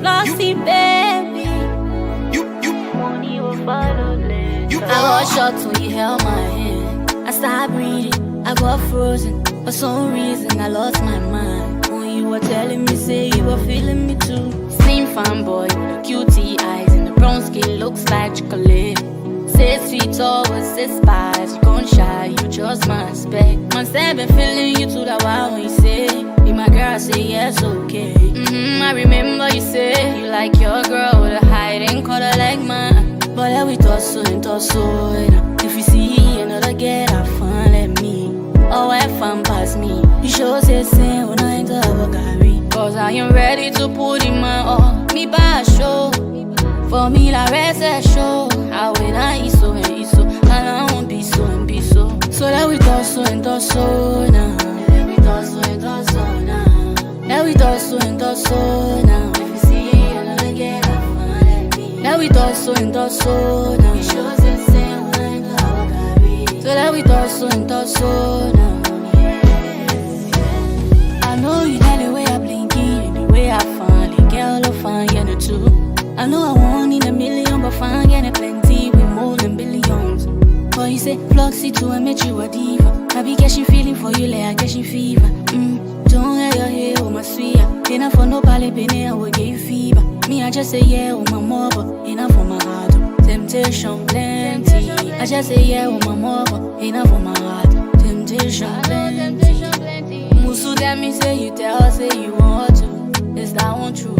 Flossy, baby. Money will follow later. I got shocked when you held my hand. I started breathing, I got frozen. For some reason, I lost my mind. When you were telling me, say you were feeling me too. Same fine boy with the cutie eyes and the brown skin looks like chocolate. 6 feet tall with 6 spies. You gon' shy, you just my respect. Must have been feeling you too that while when you say be my girl, I say yes, okay. I remember you say you like your girl with a hiding color like mine. But let we talk so and talk so. If you see another girl, have fun, let me. Oh, have fun past me. You sure say same when I ain't a carry. Cause I am ready to put in my all. Me by a show. For me, la rest a show. I when I eat so and eat so. And I won't be so and be so. So let we talk so and talk so now. Let we talk so and talk so now. Let we talk so and talk so now. If you see another girl, have fun, let me. Let we talk so and talk so now. You sure say same when I ain't a carry. So let we talk so and talk so now. I know you like the way I blinky and the way I find it. Girl, I find you too. I know I want in a million, but find getting plenty with more than billions. But you say, Floxy to I met you a diva. I be catching feeling for you like I catching fever. Don't let your hair on my sweet. Enough for no pally penny, I will give you fever. Me, I just say yeah on my mother, enough for my heart. Temptation plenty. I just say yeah on my mother, enough for my heart. Temptation plenty. Musu tell me say you tell, say you want to. Is that one true?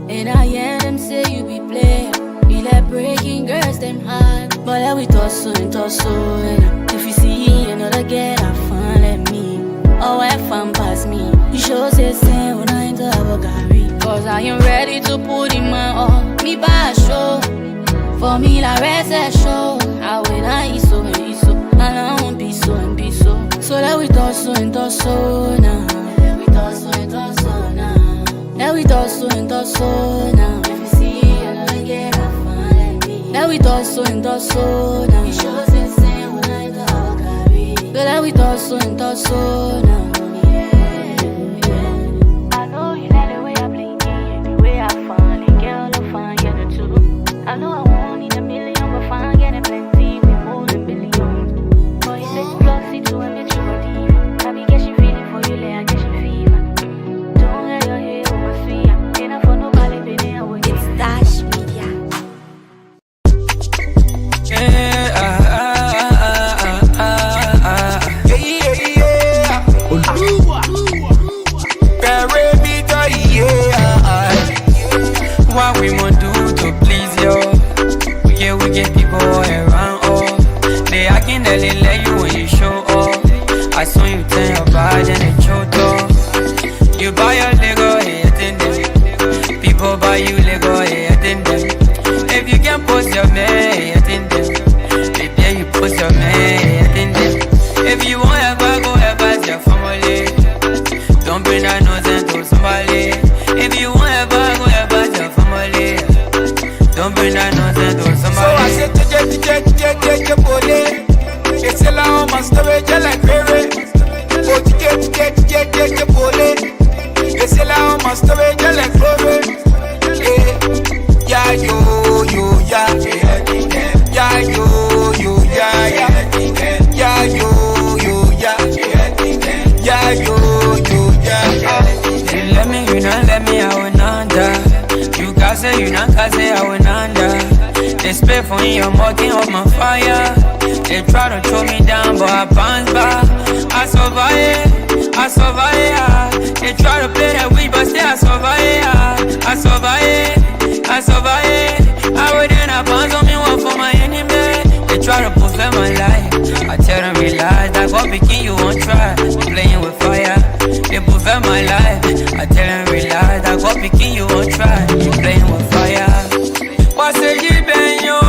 And I hear them say you be player. You like breaking girls, them hard. But let we talk so and talk so. If you see another girl, have fun, let me. Oh, have fun past me. You sure say same when I ain't a carry. Cause I am ready to put in my all. Me by a show. For me, la rest a show. I when I eat so and eat so. And I won't be so and be so. So let we talk so and talk so now. Let we talk so and talk so now. Let we talk so and talk so now. If you see another girl, have fun, let me. Let we talk so and talk so now. You sure say same when I talk carry. So let we talk so and talk so now. I know you like the way I blinky and the way I find it. Girl, I find you too. I know I want in a million, but find getting plenty with more than billions. But you say Flossy to I met you a diva. I be catching feeling for you like I catching fever. Don't let your hair on my sweet. Enough for nobody penny, I will give you. It's Dash Media. What we want do to please you? Yeah, we get people all around, oh. They acting that they let you when you show off. I saw you turn your body and they choked off. You buy your Lego, hey, attend them. People buy you Lego, hey, attend them. If you can post your man, hey, attend them. They dare you post your man, hey, attend them. If you won't ever go ever your family, don't bring that nonsense to somebody. If you won't ever go ever your family, don't bring that nonsense to somebody. So I said to pole. It's a long master, like Perry. Oh, to pole. It's a long master, like Perry. Yeah, yo, yeah. Yeah, yo, yeah, yeah. Yeah, yo, yeah. Yeah, yo, yeah. You let me, you not let me, I will under. You can't say, you not can say, I will under. They spit for me, I'm walking up my fire. They try to throw me down, but I bounce back. I survive, I survive. They try to play that weed, but still I survive. I survive, I survive. I wouldn't have bounce on me, one for my enemy. They try to perfect my life. I tell them realize that God begin, you won't try. Playing with fire, they perfect my life. I tell them realize that God begin, you won't try. Playing with fire. What's the benyo?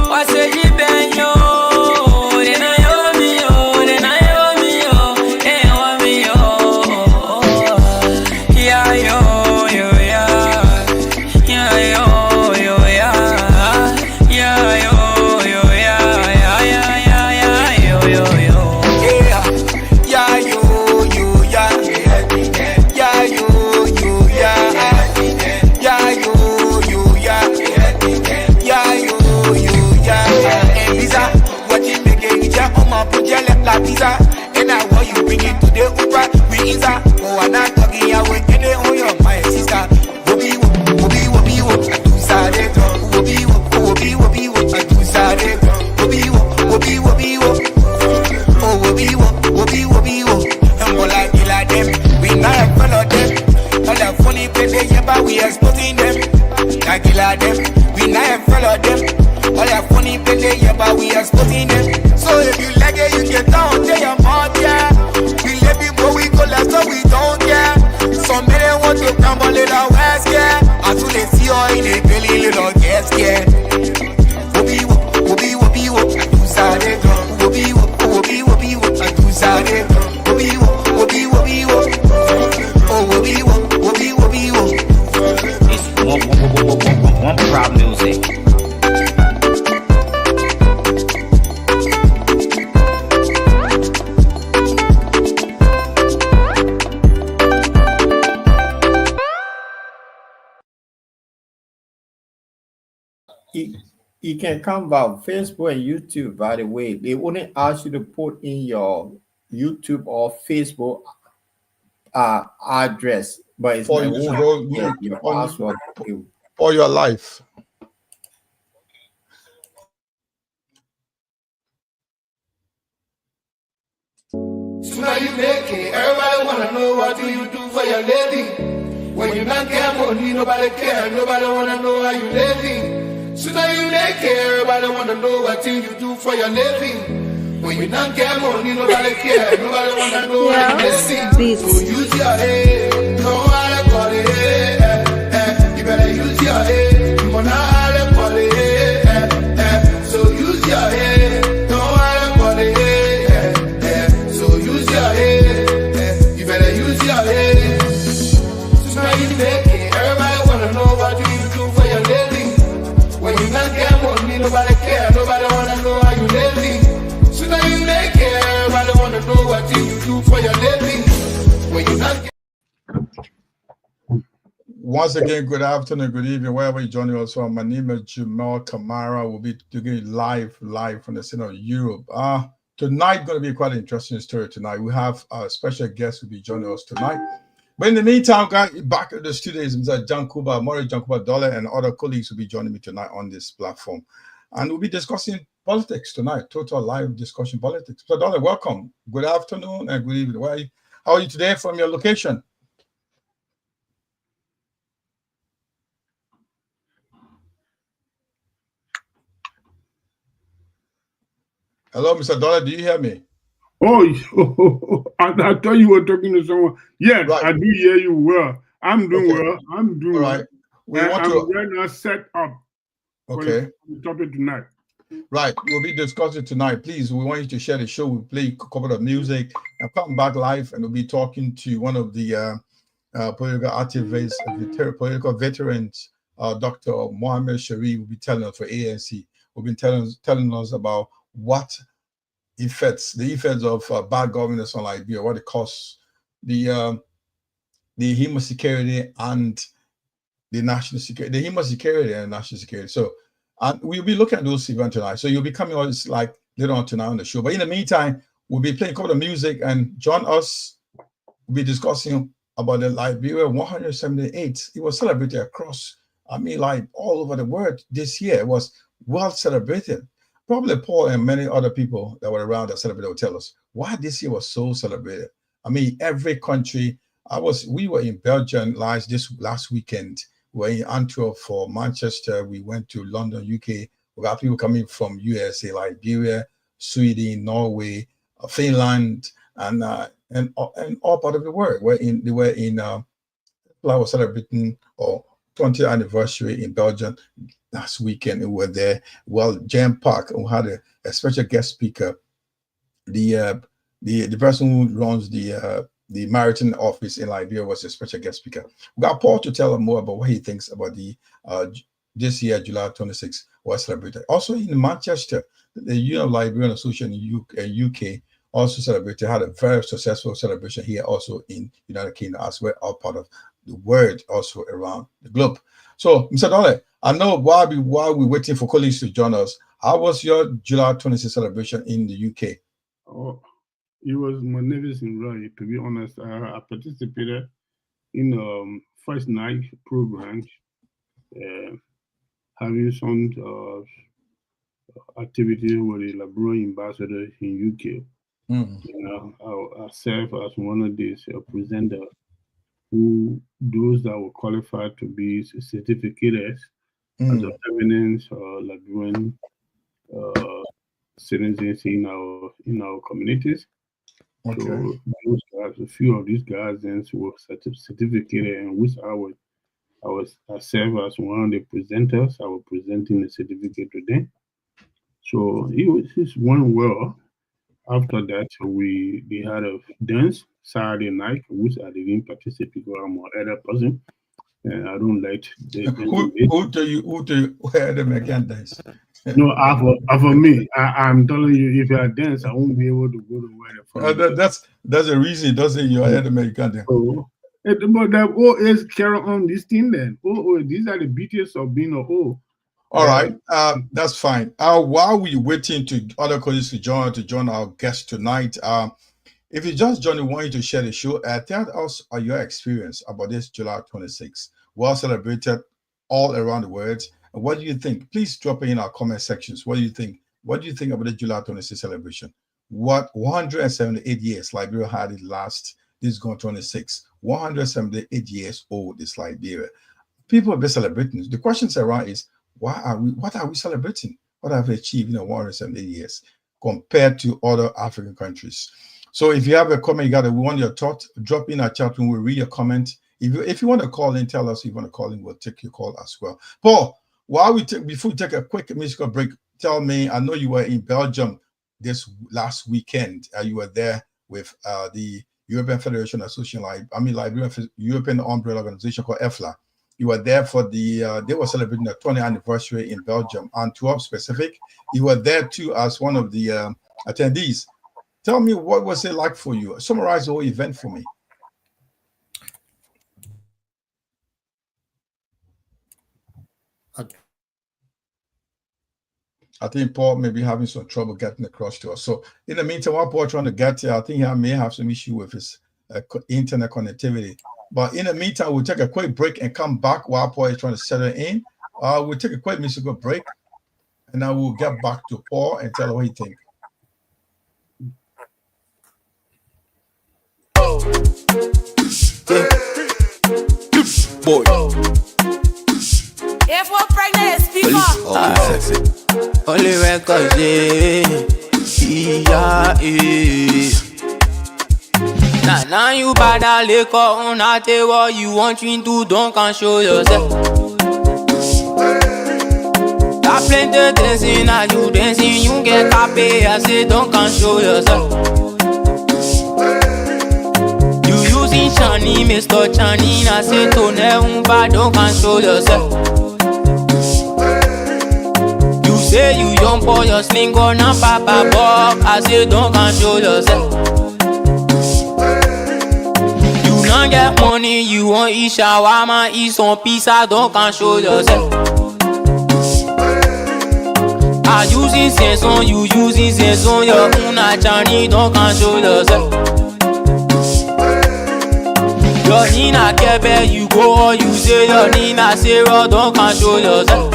What's the benyo? Then I owe me, oh, then I owe me, oh, then I owe me, oh. Yeah, yo, yeah. Yeah, yo, yeah. Yeah, yo, yeah. Yeah, yo, yeah. we exposing them. Can't kill them, we not follow them. All your funny play, yeah, but we exposing them. So if you like it, you get down, tell your mom, yeah. We let people we go left, so we don't care. Some men want to come a little west, yeah. As soon as see you in a belly, little get scared. Wobi wo, I do sade. Wobi wo, I do sade. Wobi wo, oh wobi wo. It's one proud music. You can come about Facebook and YouTube, by the way. They wouldn't ask you to put in your YouTube or Facebook address, but it's For like you to go your password. for your life. So now you make it. Everybody wanna know what do you do for your lady. When you not get money, nobody care. Nobody wanna know how you living. So now you make it. Everybody wanna know what do you do for your living. When you not get money, nobody care. Nobody wanna know how you living. So use your head. Know how to call it. You better use your head. You wanna how to call it. So use your head. Know how to call it. So use your head. You better use your head. So now you make it. Everybody wanna know what do you do for your living. When you not get money, nobody care. Nobody wanna know how you living. So now you make it. Everybody wanna know what do you do for your living. When you not get Once again, good afternoon, good evening, wherever you're joining us from. My name is Jamal Kamara. We'll be doing live from the center of Europe. Tonight going to be quite an interesting story tonight. We have a special guest who will be joining us tonight. But in the meantime, guys, back at the studio is Mr. Maurice Jankuba Dollar, and other colleagues will be joining me tonight on this platform. And we'll be discussing politics tonight, total live discussion politics. So Dollar, welcome. Good afternoon and good evening. How are you today from your location? Hello, Mr. Dollar, do you hear me? Oh, I thought you were talking to someone. Yes, right. I do hear you well. I'm doing well. I'm doing well. I'm right now set up for the topic tonight. Right. We'll be discussing tonight. Please, we want you to share the show. We'll play a couple of music and come back live, and we'll be talking to one of the political activists, political veterans, Dr. Mohammed will be telling us for ANC. Will be telling us about what the effects of bad governance on Liberia, what it costs, the human security and the national security, the human security and national security. So, and we'll be looking at those events tonight. So you'll be coming on like later on tonight on the show. But in the meantime, we'll be playing a couple of music, and join us. We'll be discussing about the Liberia 178. It was celebrated across, like all over the world this year. It was well celebrated. Probably Paul and many other people that were around that celebrated will tell us why this year was so celebrated. Every country. We were in Belgium last weekend. We were in Antwerp for Manchester. We went to London, UK. We got people coming from USA, Liberia, Sweden, Norway, Finland, and all part of the world. They were in I was celebrating 20th anniversary in Belgium last weekend. We were there. Well, Jam Park, we had a special guest speaker. The person who runs the maritime office in Liberia was a special guest speaker. We got Paul to tell us more about what he thinks about the this year, July 26th, was celebrated. Also in Manchester, the Union of Liberian Association in UK also celebrated, had a very successful celebration here also in United Kingdom as well, all part of the world also around the globe. So, Mr. Dollar, I know while we're waiting for colleagues to join us, how was your July 26th celebration in the UK? Oh, it was magnificent, really. To be honest, I participated in first night programs, having some activities with the Liberian ambassador in UK. I serve as one of these presenters those that were qualified to be certificated as a permanent Liberian citizens in our communities. Okay. So those guys, a few of these guys then were certificated, and which I serve as one of the presenters. I was presenting the certificate to them. So it's one well. After that, they had a dance Saturday night, which I didn't participate because I'm an elder person, and I don't like the who do you wear them again dance? No, for me, I'm telling you, if I dance, I won't be able to go to where the that's a reason. Doesn't you head American dance? But the is carry on this thing then. These are the BTS of being a O. All right, that's fine. While we waiting to other colleagues to join our guest tonight, if you just joined, we want you to share the show. Tell us your experience about this July 26th, well celebrated all around the world. And what do you think? Please drop it in our comment sections. What do you think? What do you think about the July 26th celebration? What 178 years Liberia had it last? This is going 26. 178 years old is Liberia. People have been celebrating. The questions around is what are we celebrating? What have we achieved in 178 years compared to other African countries? So if you have a comment, we want your thought, drop in our chat room. We'll read your comment. If you want to call in, tell us if you want to call in, we'll take your call as well. Paul, before we take a quick musical break, tell me, I know you were in Belgium this last weekend. You were there with the European Federation Association, European Umbrella Organization called EFLA. You were there for they were celebrating the 20th anniversary in Belgium, Antwerp specific. You were there too as one of the attendees. Tell me, what was it like for you? Summarize the whole event for me. I think Paul may be having some trouble getting across to us. So in the meantime, while Paul trying to get here, I think he may have some issue with his internet connectivity. But in the meantime, we'll take a quick break and come back while Paul is trying to settle in. We'll take a quick musical break, and then we'll get back to Paul and tell him what he thinks. Boy. If we're pregnant, speak up. Sexy. Only records, Now you bad liquor on a what you want you to don't can show yourself. Got plenty dancing, now you dancing, you get happy. I say don't can show yourself. You using Chani, Mr. Chani, I say to never bad, don't can show yourself. You say you young for your sling on a papa bob, I say don't can show yourself. Don't get money, you want eat shawarma, eat some pizza, don't can show yourself. I using sense on you, using sense on your own Chani, don't can show yourself. Your Nina Kebe, you go or you say your Nina Sarah, don't can show yourself.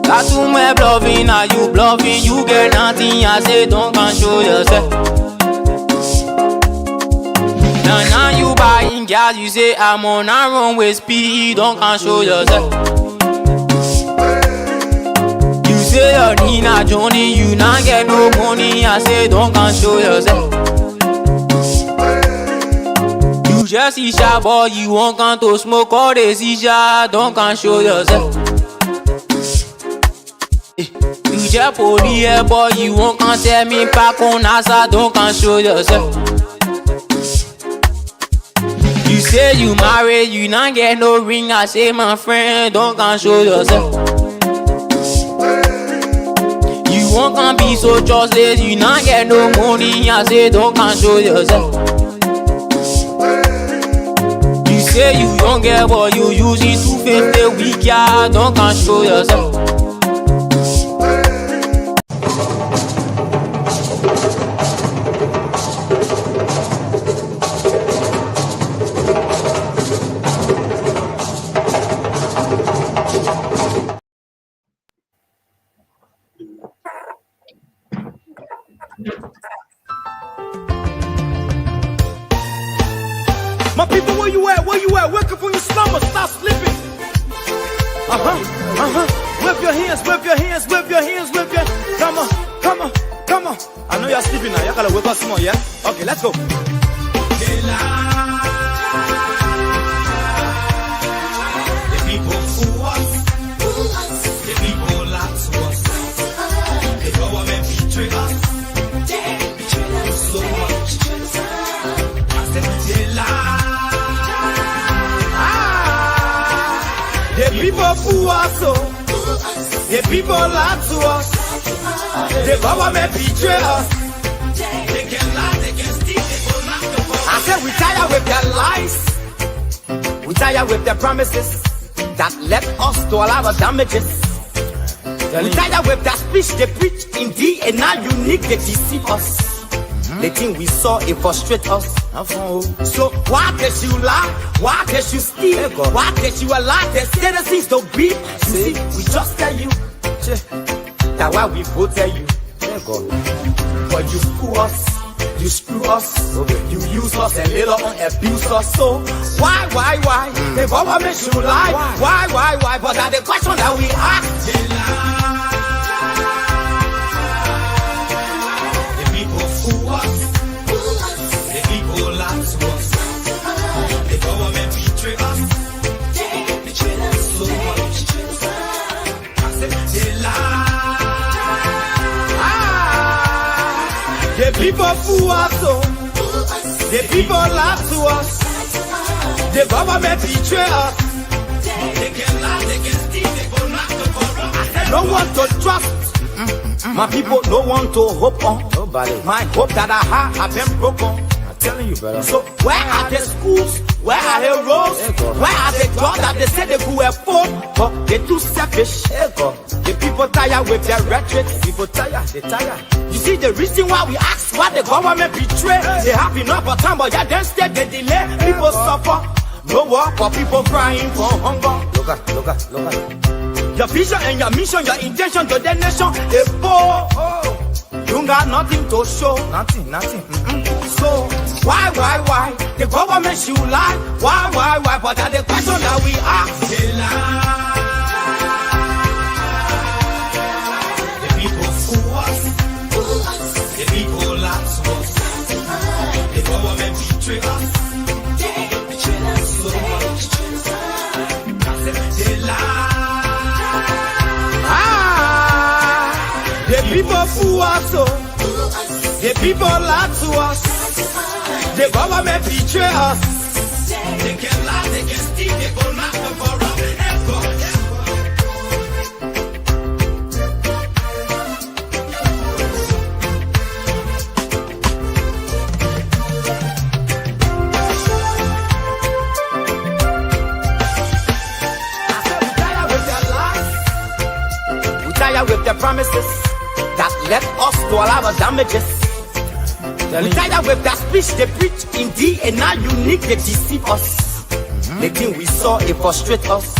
That's who me bluffing, are you bluffing, you get nothing, I say don't can show yourself. Now you buying gas, you say I'm on a runway speed, don't can show yourself. You say your Nina Johnny, you not get no money, I say don't can show yourself. You just see shy boy, you want can to smoke all the shisha, don't can show yourself. You just police boy, you want can tell me back on NASA, don't can show yourself. You say you married, you not get no ring, I say my friend, don't can show yourself. You won't can be so trustless, you not get no money, I say don't can show yourself. You say you don't get what you using 250 week, yeah, don't can show yourself. from your slumber, stop sleeping. Whip your hands, whip your hands, whip your hands, whip your. Come on, come on, come on. I know you're sleeping now. Y'all gotta whip us more, yeah? Okay, let's go. The people fool us, the people lie to us, the government betray us. They can lie, they can steal, they will not go. I said we tired with their lies, we tired with their promises that led us to a lot of damages. We tired with that speech they preach indeed, and now unique they deceive us. The thing we saw, it frustrate us. So why can't you lie? Why can't you steal? Why can't you allow the citizens to beat? You see, we just tell you that why we voted you. But you fool us, you screw us, you use us and later on abuse us. So why? The government should lie. Why? But that's the question that we ask. They lie. The people fool us. The people lie to us. The government betray us. They betray us so much. I said they lie. The people fool us, the people lie to us. The government betray us. They can lie, they can steal, they will not go for. No one to trust. My people, no one to hope on. Nobody. My hope that I have been broken. I'm telling you, brother. So where are the schools? Where are the roads? Where are the jobs that they say they could afford? But they're too selfish. The people tired with their rhetoric. People tired, they tired. You see the reason why we ask why the government betray. They have enough of time, but yeah, then instead they delay. People suffer. No work for people crying for hunger. Look at. Your vision and your mission, your intention to the nation, they poor. You got nothing to show. Nothing. So why? The government should lie. Why? But that's the question that we ask. They lie. The people fool us. The people lie to us. The government betray us. They betray us so much. I said they lie. The people fool us, the people lie to us. The government betray us. They can lie, they can steal, they go knock the for us. We tired with their promises that led us to a lot of damages. We tired with that speech they preach indeed, and now unique they deceive us. The thing we saw, it frustrate us.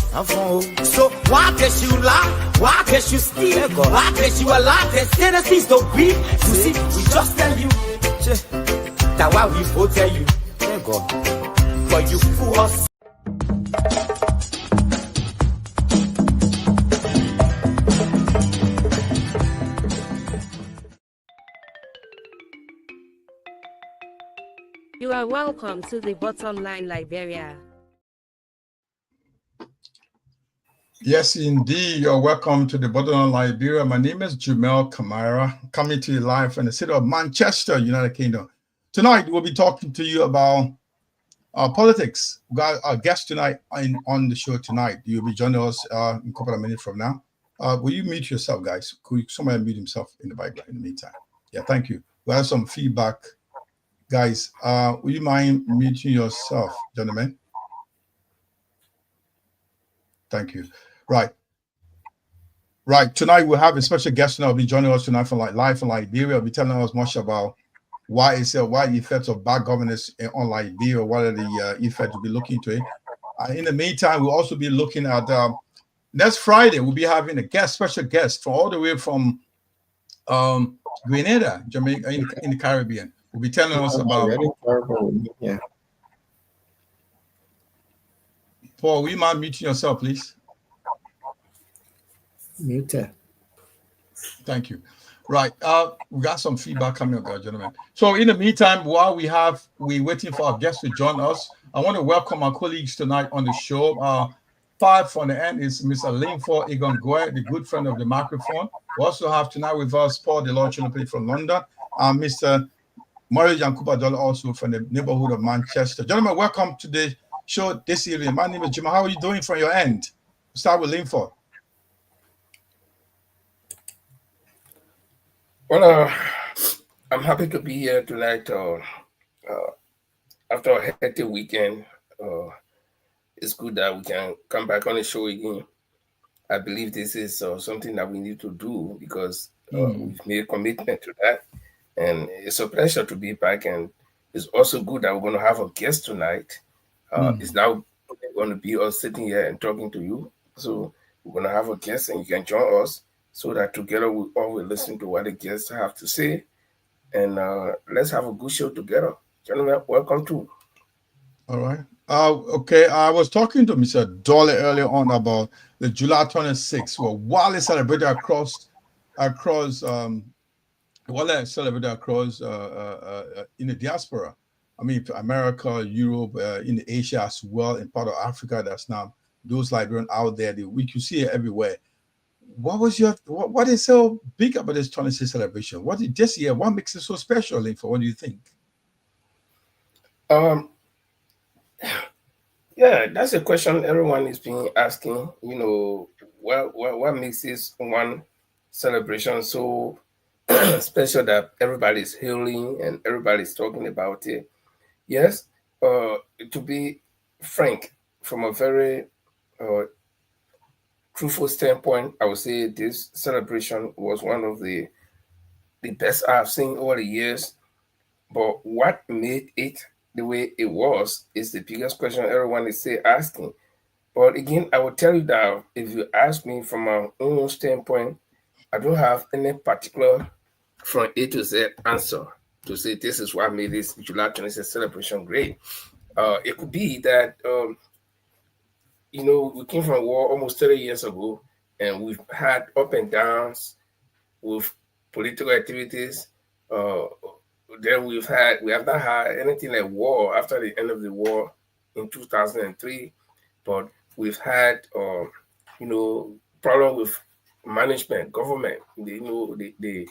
So why can't you lie? Why can't you steal? Why can't you allow the citizens to beat? You see, we just tell you that why we voted you. But you fool us. You are welcome to the Bottom Line Liberia. Yes, indeed. You're welcome to the Bottom Line Liberia. My name is Jumel Kamara, coming to you live from the city of Manchester, United Kingdom. Tonight, we'll be talking to you about politics. We got our guest tonight on the show tonight. You'll be joining us in a couple of minutes from now. Will you mute yourself, guys? Could somebody mute himself in the background in the meantime? Yeah, thank you. We have some feedback. Guys, will you mind muting yourself, gentlemen? Thank you. Right. Tonight we'll have a special guest tonight. Will be joining us tonight from live from Liberia. Will be telling us much about why the effects of bad governance on Liberia. What are the effects? We'll be looking into it. In the meantime, we'll also be looking at next Friday. We'll be having a special guest from all the way from Grenada, Jamaica, in the Caribbean. Will be telling us about Paul, will you mind muting yourself, please? Mute. Thank you. Right. We got some feedback coming up, gentlemen. So in the meantime, while we're waiting for our guests to join us, I want to welcome our colleagues tonight on the show. 5 from the end is Mr. Linford Egon Goy, the good friend of the microphone. We also have tonight with us Paul DeLong from London, and Mr. Mario Yankuba also from the neighborhood of Manchester. Gentlemen, welcome to the show this evening. My name is Jim. How are you doing from your end? We'll start with Linford. Well, I'm happy to be here tonight. After a hectic weekend, it's good that we can come back on the show again. I believe this is something that we need to do because we've made a commitment to that. And it's a pleasure to be back. And it's also good that we're going to have a guest tonight. It's now going to be us sitting here and talking to you. So we're going to have a guest and you can join us so that together we all will listen to what the guests have to say. And let's have a good show together. Gentlemen, welcome to. All right. Okay. I was talking to Mr. Dolly earlier on about the July 26th, well, while it's celebrated across in the diaspora. I mean, America, Europe, in Asia as well, in part of Africa. That's now those Liberians out there. We can see it everywhere. What is so big about this 26th celebration? What is this year? What makes it so special, Linford? What do you think? Yeah, that's a question everyone is being asking. You know, what makes this one celebration so special that everybody's hailing and everybody's talking about it? Yes, to be frank, from a very truthful standpoint, I would say this celebration was one of the best I've seen over the years. But what made it the way it was is the biggest question everyone is still asking. But again, I will tell you that if you ask me from my own standpoint, I don't have any particular from A to Z answer to say this is what made this July 26th celebration great. It could be that, you know, we came from war almost 30 years ago, and we've had up and downs with political activities. Then we have not had anything like war after the end of the war in 2003, but we've had, you know, problem with management, government, the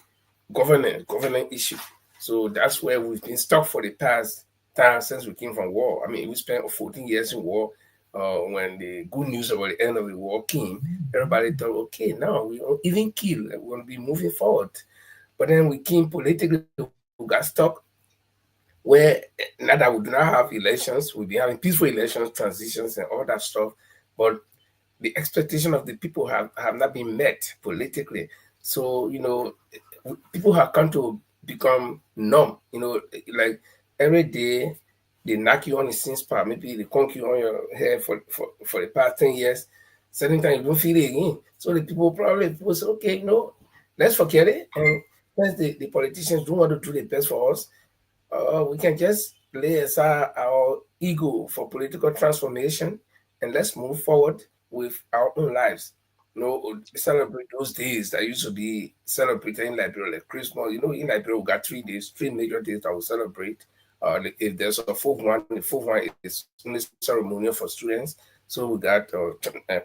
governance issue. So that's where we've been stuck for the past time since we came from war. I mean, we spent 14 years in war. When the good news about the end of the war came, everybody thought, okay, now we don't even kill, we're going to be moving forward. But then we came politically, we got stuck where now that we do not have elections, we'll be having peaceful elections, transitions, and all that stuff. But the expectation of the people have not been met politically. So, you know, people have come to become numb. You know, like every day they knock you on the same spot. Maybe they conk you on your head for the past 10 years. Certain times you don't feel it again. So the people say, okay, you know, let's forget it. And since the politicians don't want to do the best for us, we can just lay aside our ego for political transformation and let's move forward with our own lives. You know, celebrate those days that used to be celebrated in Liberia, like Christmas. You know, in Liberia, we got 3 days, 3 major days that we celebrate. If there's a fourth one, the fourth one is only ceremonial for students. So we got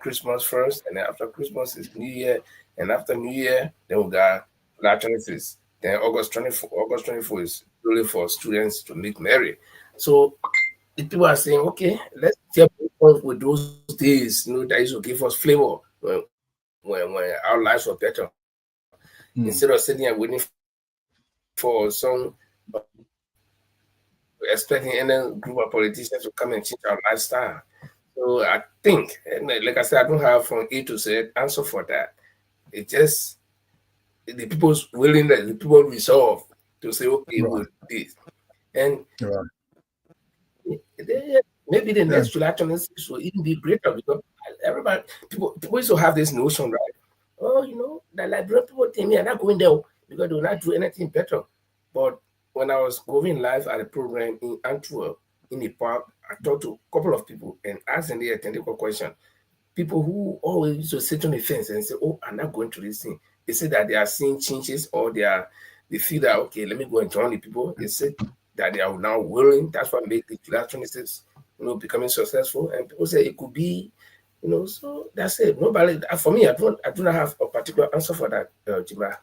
Christmas first, and then after Christmas is New Year, and after New Year, then we got July 26th. Then August 24 is really for students to make merry. So the people are saying, okay, let's get with those days, you know, that used to give us flavor when our lives were better. Instead of sitting and waiting for some expecting any group of politicians to come and change our lifestyle. So I think, and like I said, I don't have from A to Z answer for that. It just the people's willingness, the people resolve to say, okay, we'll do this. And maybe the next July 26th will even be greater because everybody, people used to have this notion, right? Oh, you know, the Liberian people think me are not going there because they will not do anything better. But when I was going live at a program in Antwerp in the park, I talked to a couple of people and asked them the technical question. People who always used to sit on the fence and say, "Oh, I'm not going to this thing." They say that they are seeing changes, or they feel that, okay, let me go and join the people. They say that they are now willing. That's what made the July 26, becoming successful. And people say it could be, so that's it. Nobody, for me, I do not have a particular answer for that, Jima.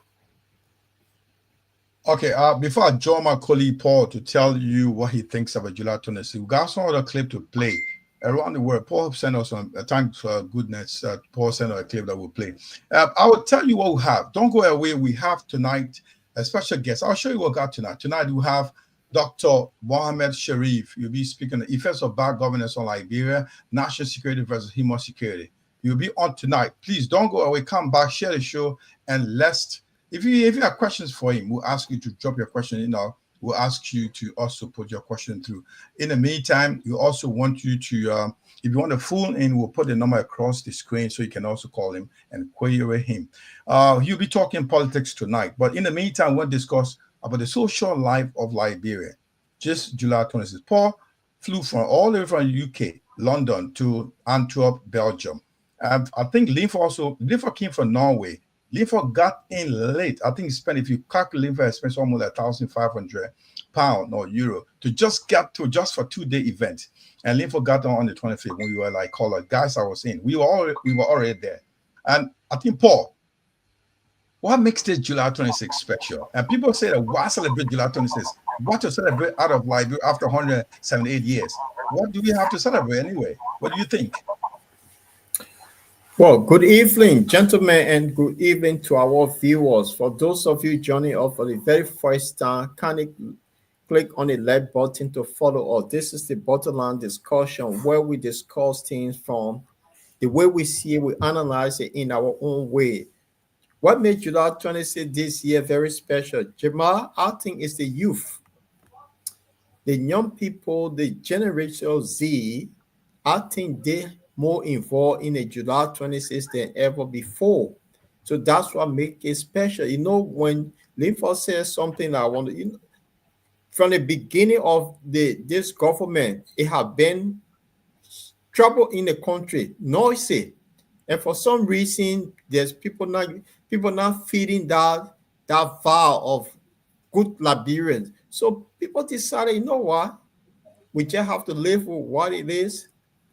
Okay, before I join my colleague Paul to tell you what he thinks about July 26, we got some other clip to play around the world. Paul sent us some, thanks for goodness, Paul sent us a clip that we'll play. I will tell you what we have. Don't go away. We have tonight a special guest. I'll show you what we got tonight. Tonight we have Dr. Mohammed Sharif. You'll be speaking the effects of bad governance on Liberia, national security versus human security. You'll be on tonight. Please don't go away. Come back, share the show, and let's. If you have questions for him, we'll ask you to drop your question in. We'll ask you to also put your question through. In the meantime, we also want you to, if you want to phone in, we'll put the number across the screen so you can also call him and query him. He'll be talking politics tonight. But in the meantime, we'll discuss about the social life of Liberia. Just July 26th. Paul flew from all the way from UK, London to Antwerp, Belgium. I think Linford came from Norway. Linford got in late. I think he spent, if you calculate Linford, spent almost £1,500 or euro to just get to just for 2-day event. And Linford got on the 25th when we were like called guys. I was in. We were already there. And I think, Paul, what makes this July 26th special? And people say that why celebrate July 26th? What to celebrate out of Liberia after 178 years? What do we have to celebrate anyway? What do you think? Well, good evening, gentlemen, and good evening to our viewers. For those of you joining us for the very first time, kindly click on the like button to follow us. This is the bottom line discussion where we discuss things from the way we see it, we analyze it in our own way. What made July 26 this year very special? Jamal, I think it's the youth, the young people, the Generation Z. I think they more involved in the July 26 than ever before. So that's what makes it special. When Linford says something I want to, from the beginning of this government, it has been trouble in the country, noisy. And for some reason, there's people not feeding that vow of good Liberians. So people decided, you know what? We just have to live with what it is.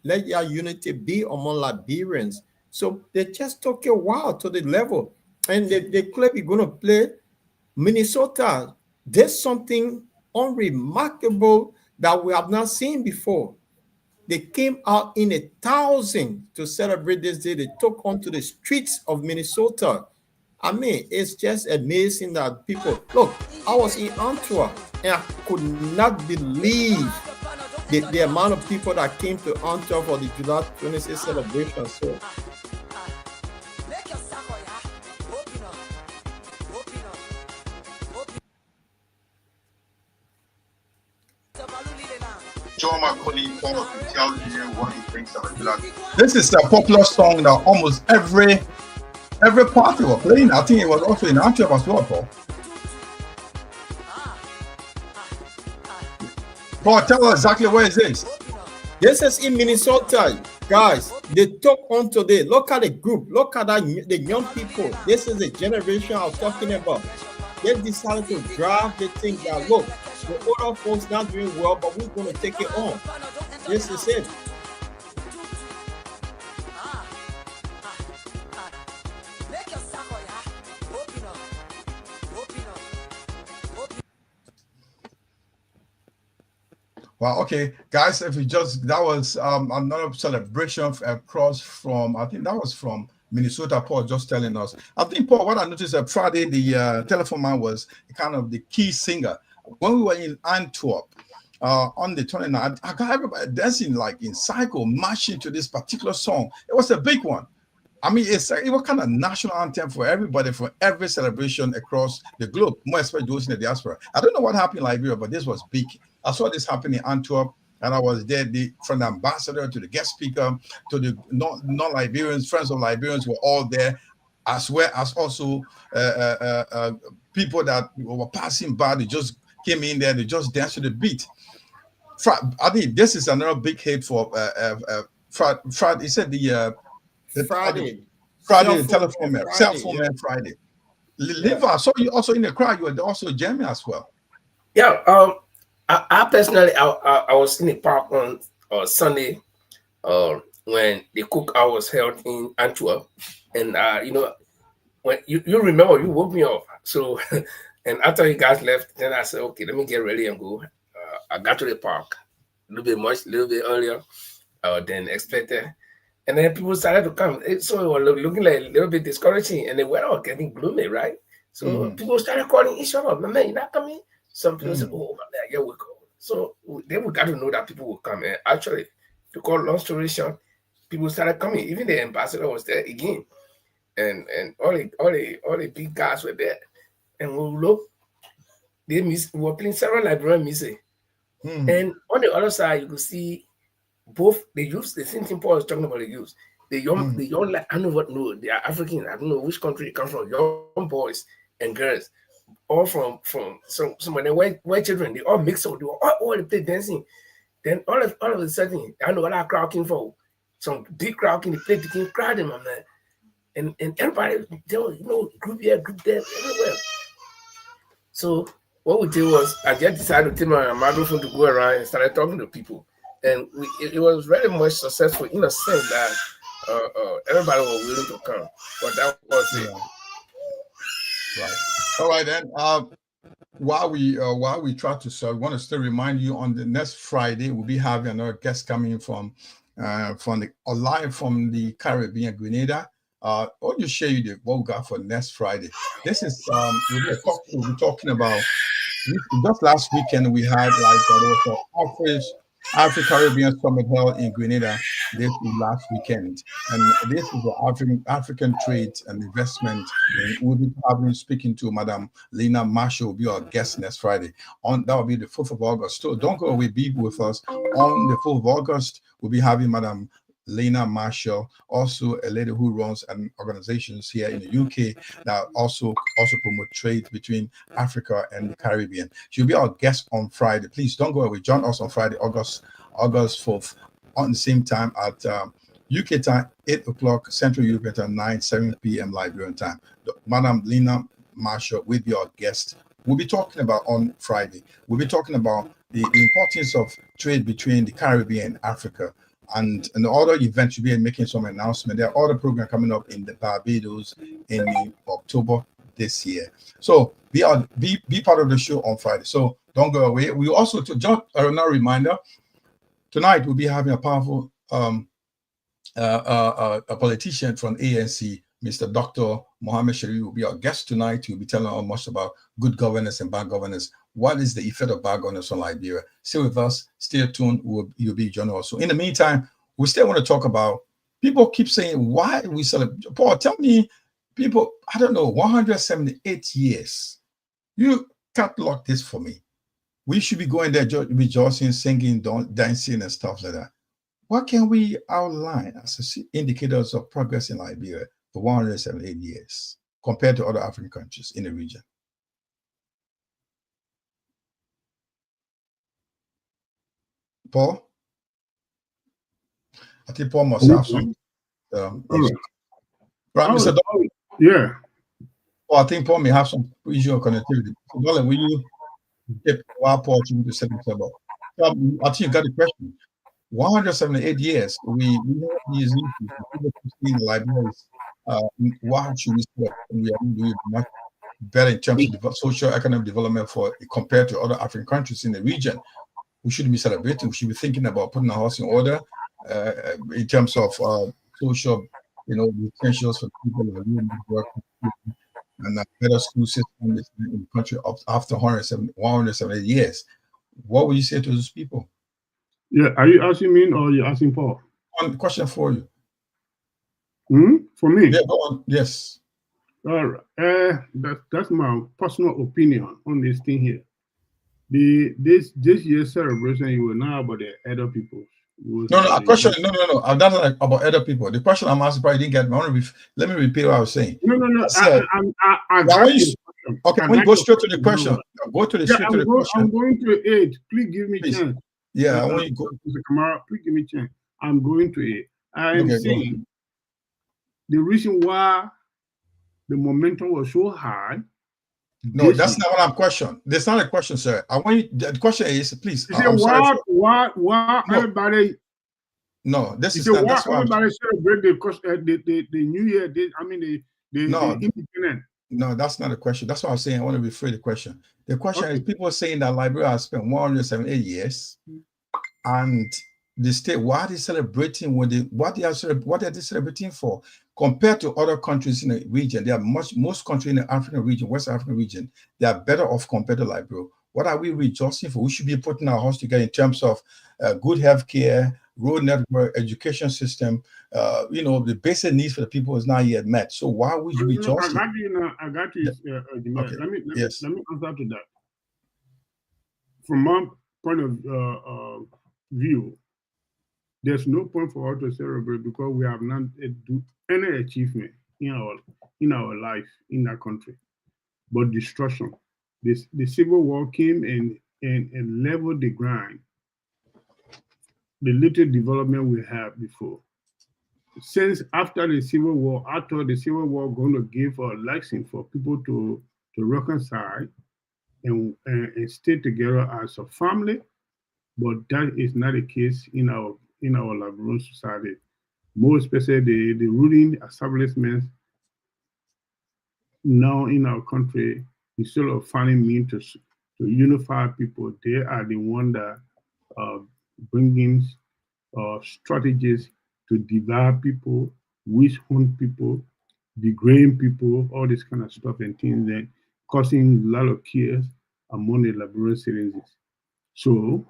Let your unity be among Liberians. So they just took a while to the level. And the clip is going to play Minnesota. There's something unremarkable that we have not seen before. They came out in 1,000 to celebrate this day. They took onto the streets of Minnesota. I mean, it's just amazing that people, look, I was in Antwerp and I could not believe the amount of people that came to Antwerp for the July 26th celebration. So Join my colleague Paul to tell you what he thinks about July. This is a popular song that almost every party was playing. I think it was also in Antwerp as well, Paul. Paul, tell us exactly where is this? This is in Minnesota, guys. They took on today. Look at the group. Look at the young people. This is the generation I was talking about. They decided to drive. They think that, look, the older folks not doing well, but we're going to take it on. This is it. Well, okay, guys, if you that was another celebration across from, I think that was from Minnesota. Paul just telling us. I think, Paul, what I noticed that Friday, the telephone man was kind of the key singer. When we were in Antwerp on the 29th, I got everybody dancing like in cycle, marching to this particular song. It was a big one. I mean, it was kind of national anthem for everybody, for every celebration across the globe, more especially those in the diaspora. I don't know what happened in Liberia, but this was big. I saw this happen in Antwerp, and I was there. From the ambassador to the guest speaker to the non-Liberians, friends of Liberians were all there, as well as also people that were passing by. They just came in there, they just danced to the beat. I think this is another big hit for Friday. He said the Friday telephone man, cell phone man Friday. Levi, I saw you also in the crowd. You were also jamming as well. Yeah. I personally, I was in the park on Sunday, when the cookout was held in Antwerp, and when you remember, you woke me up. So, and after you guys left, then I said, okay, let me get ready and go. I got to the park a little bit earlier than expected. And then people started to come. So it was looking like a little bit discouraging, and they were all getting gloomy, right? So people started calling each other, "My man, you're not coming." Some people said, "Oh, my man, yeah, we'll come." So then we got to know that people will come. And actually, to call long story short, people started coming. Even the ambassador was there again, and all the big guys were there. And we look, we were playing several Liberian music, and on the other side, you could see both the youth, the same thing Paul was talking about, the youth, the young, like, I don't know what, no, they are African, I don't know which country they come from, young boys and girls, all from some of the white children, they all mix up, they were all they play dancing. Then all of a sudden, I don't know what that crowd came for. Some big crowd came, they played the game, crowd them, man. And everybody, they were, group here, group there, everywhere. So what we did was, I just decided to take my microphone to go around and started talking to people. And it was very much successful in a sense that everybody was willing to come. But that was it. Right. All right, then. While we try to serve, I want to still remind you on the next Friday we'll be having another guest coming from live from the Caribbean, Grenada. I'll just share you what we got for next Friday. This is we'll be talking about just last weekend we had there was an Afro-Caribbean Summit held in Grenada this last weekend, and this is the African trade and investment. And we'll be speaking to Madam Lena Marshall, will be our guest next Friday. That will be the 4th of August. So don't go away, be with us on the 4th of August. We'll be having Madam Lena Marshall, also a lady who runs an organizations here in the UK that also promote trade between Africa and the Caribbean. She'll be our guest on Friday. Please don't go away. Join us on Friday, August 4th, on the same time at UK time, 8 o'clock Central European time, 7 p.m. Liberian time. Madam Lena Marshall will be our guest. We'll be talking about on Friday. We'll be talking about the importance of trade between the Caribbean and Africa. And the other events, we'll be making some announcement. There are other programs coming up in the Barbados in October this year. So be part of the show on Friday. So don't go away. We also, just another reminder, tonight we'll be having a powerful a politician from ANC, Mr. Dr. Mohammed will be our guest tonight. He'll be telling us much about good governance and bad governance. What is the effect of bad governance on Liberia? Stay with us. Stay tuned. You'll be joining us. So in the meantime, we still want to talk about, people keep saying, why we celebrate? Paul, tell me, people, I don't know, 178 years. You catalog this for me. We should be going there rejoicing, singing, dancing and stuff like that. What can we outline as indicators of progress in Liberia for 178 years compared to other African countries in the region? Paul? I think Paul must have some. Right, Mr. Dolly? Yeah. Oh, I think Paul may have some issue of connectivity. So, Dolly, will you get our Paul to set himself up? I think you got the question. 178 years, we have these issues. People see in Liberia is why should we stop? We are doing much better in terms of social economic development compared to other African countries in the region. We shouldn't be celebrating. We should be thinking about putting our house in order in terms of social, essentials for people who are doing work and a better school system in the country after 178 years. What would you say to those people? Yeah, are you asking me or are you asking Paul? One question for you. For me? Yeah, go on. Yes. All right. That's my personal opinion on this thing here. This year's celebration, you will know about the other people. No. Question. No. I'm not about other people. The question I'm asking probably didn't get me. Let me repeat what I was saying. No. I got you. Okay, when you go straight to the question, go to the straight to the question. I'm going to 8. Please give me a chance. Yeah, I want you to go. Mr. Kamara, please give me a chance. I'm going to it. I'm saying the reason why the momentum was so high. No, that's not what I'm questioning. That's not a question, sir. I want you. The question is, please. You say why everybody? No, this is not. Why everybody celebrate the New Year? The independent. No, that's not a question. That's what I'm saying. I want to rephrase the question. The question is, people are saying that Liberia has spent 178 years, and the state, why are they celebrating what are they celebrating for? Compared to other countries in the region, they are most countries in the African region, West African region, they are better off compared to Liberia. What are we rejoicing for? We should be putting our house together in terms of good health care, road network, education system. The basic needs for the people is not yet met. So why would you be rejoicing? I got you. Okay. Let me answer to that. From my point of view, there's no point for us to celebrate because we have not do any achievement in our life in that country, but destruction. The civil war came and leveled the ground. The little development we had before. Since after the civil war, I thought the civil war going to give a lesson for people to reconcile and stay together as a family, but that is not the case in our Liberian society. More especially the ruling establishments now in our country, instead of finding means to unify people, they are the one that bringing strategies to divide people, witch hunt people, degrade people, all this kind of stuff and things, and causing a lot of chaos among the Liberian citizens. So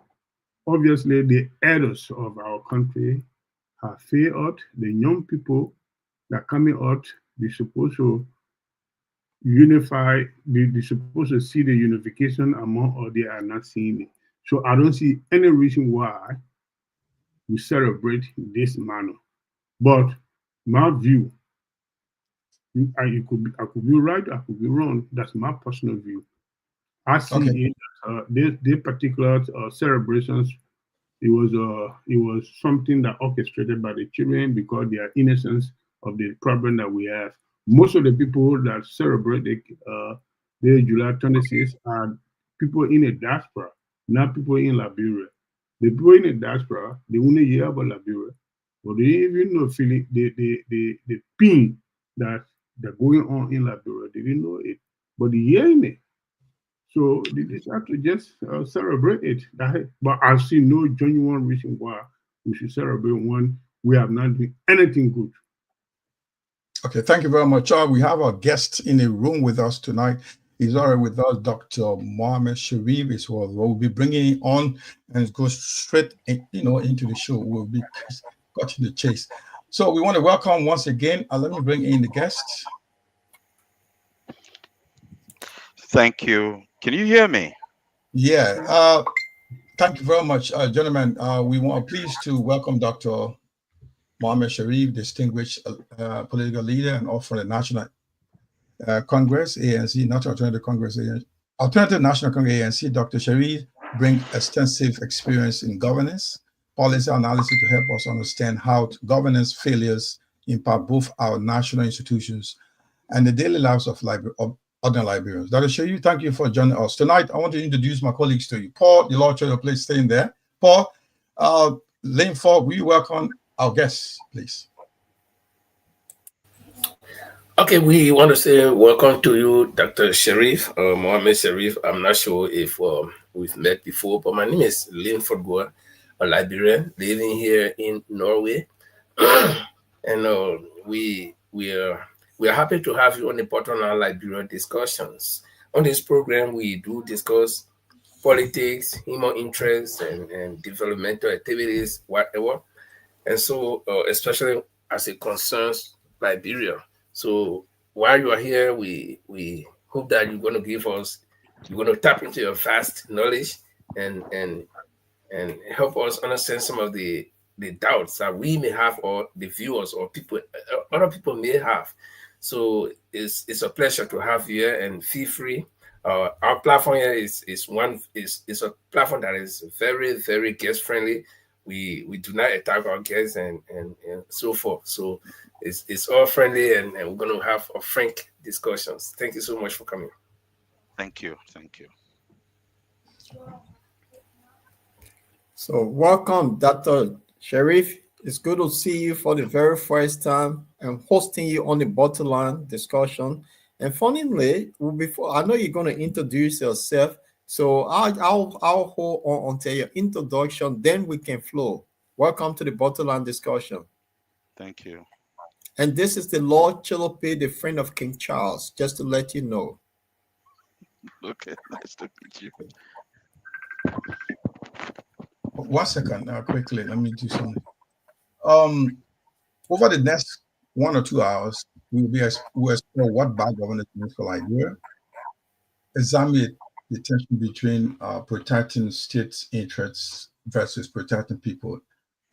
obviously, the elders of our country have failed. The young people that are coming out, they're supposed to unify, they're supposed to see the unification among, or they are not seeing it. So I don't see any reason why we celebrate this manner. But my view, I could be right, I could be wrong. That's my personal view. I see this particular celebrations. It was something that orchestrated by the children because they are innocence of the problem that we have. Most of the people that celebrate the July 26th are people in the diaspora, not people in Liberia. The people in the diaspora, they only hear about Liberia, but they even know feeling the pain that going on in Liberia. They didn't know it, but they hearing it. So they decide to just celebrate it. But I see no genuine reason why we should celebrate when we have not done anything good. Okay, thank you very much. We have a guest in the room with us tonight. He's already with us, Dr. Mohammed Sharif is what we'll be bringing on and go straight into the show. We'll be cutting the chase. So we want to welcome once again. Let me bring in the guests. Thank you. Can you hear me? Yeah. Thank you very much, gentlemen. We want pleased to welcome Dr. Mohammed Sharif, distinguished political leader and also the National Congress, ANC, not Alternative Congress, Alternative National Congress, ANC. Dr. Sharif brings extensive experience in governance, policy analysis to help us understand how governance failures impact both our national institutions and the daily lives of other Liberians. Dr. Sharif, thank you for joining us. Tonight, I want to introduce my colleagues to you. Paul, the Law Trader, please stay in there. Paul, Lane Ford, will you welcome our guests, please? Okay, we want to say welcome to you, Dr. Sharif, Mohammed Sharif. I'm not sure if we've met before, but my name is Linford Goa, a Liberian living here in Norway. And we are happy to have you on the Bottom Line Liberia discussions. On this program, we do discuss politics, human interests, and developmental activities, whatever. And so, especially as it concerns Liberia. So while you are here, we hope that you're going to tap into your vast knowledge and help us understand some of the doubts that we may have, or the viewers or other people may have. So it's a pleasure to have you here, and feel free Our platform here is a platform that is very, very guest friendly. We do not attack our guests and so forth. So it's all friendly, and we're going to have a frank discussions. Thank you so much for coming. Thank you. So welcome, Dr. Sharif. It's good to see you for the very first time and hosting you on the bottom line discussion. And funnily, before I know you're going to introduce yourself, so I'll hold on until your introduction, then we can flow. Welcome to the bottom line discussion. Thank you. And this is the Lord Chilope, the friend of King Charles, just to let you know. Okay, nice to meet you. 1 second, quickly, let me do something. Over the next 1 or 2 hours, we'll explore what bad governance means for Liberia, examine the tension between protecting states' interests versus protecting people,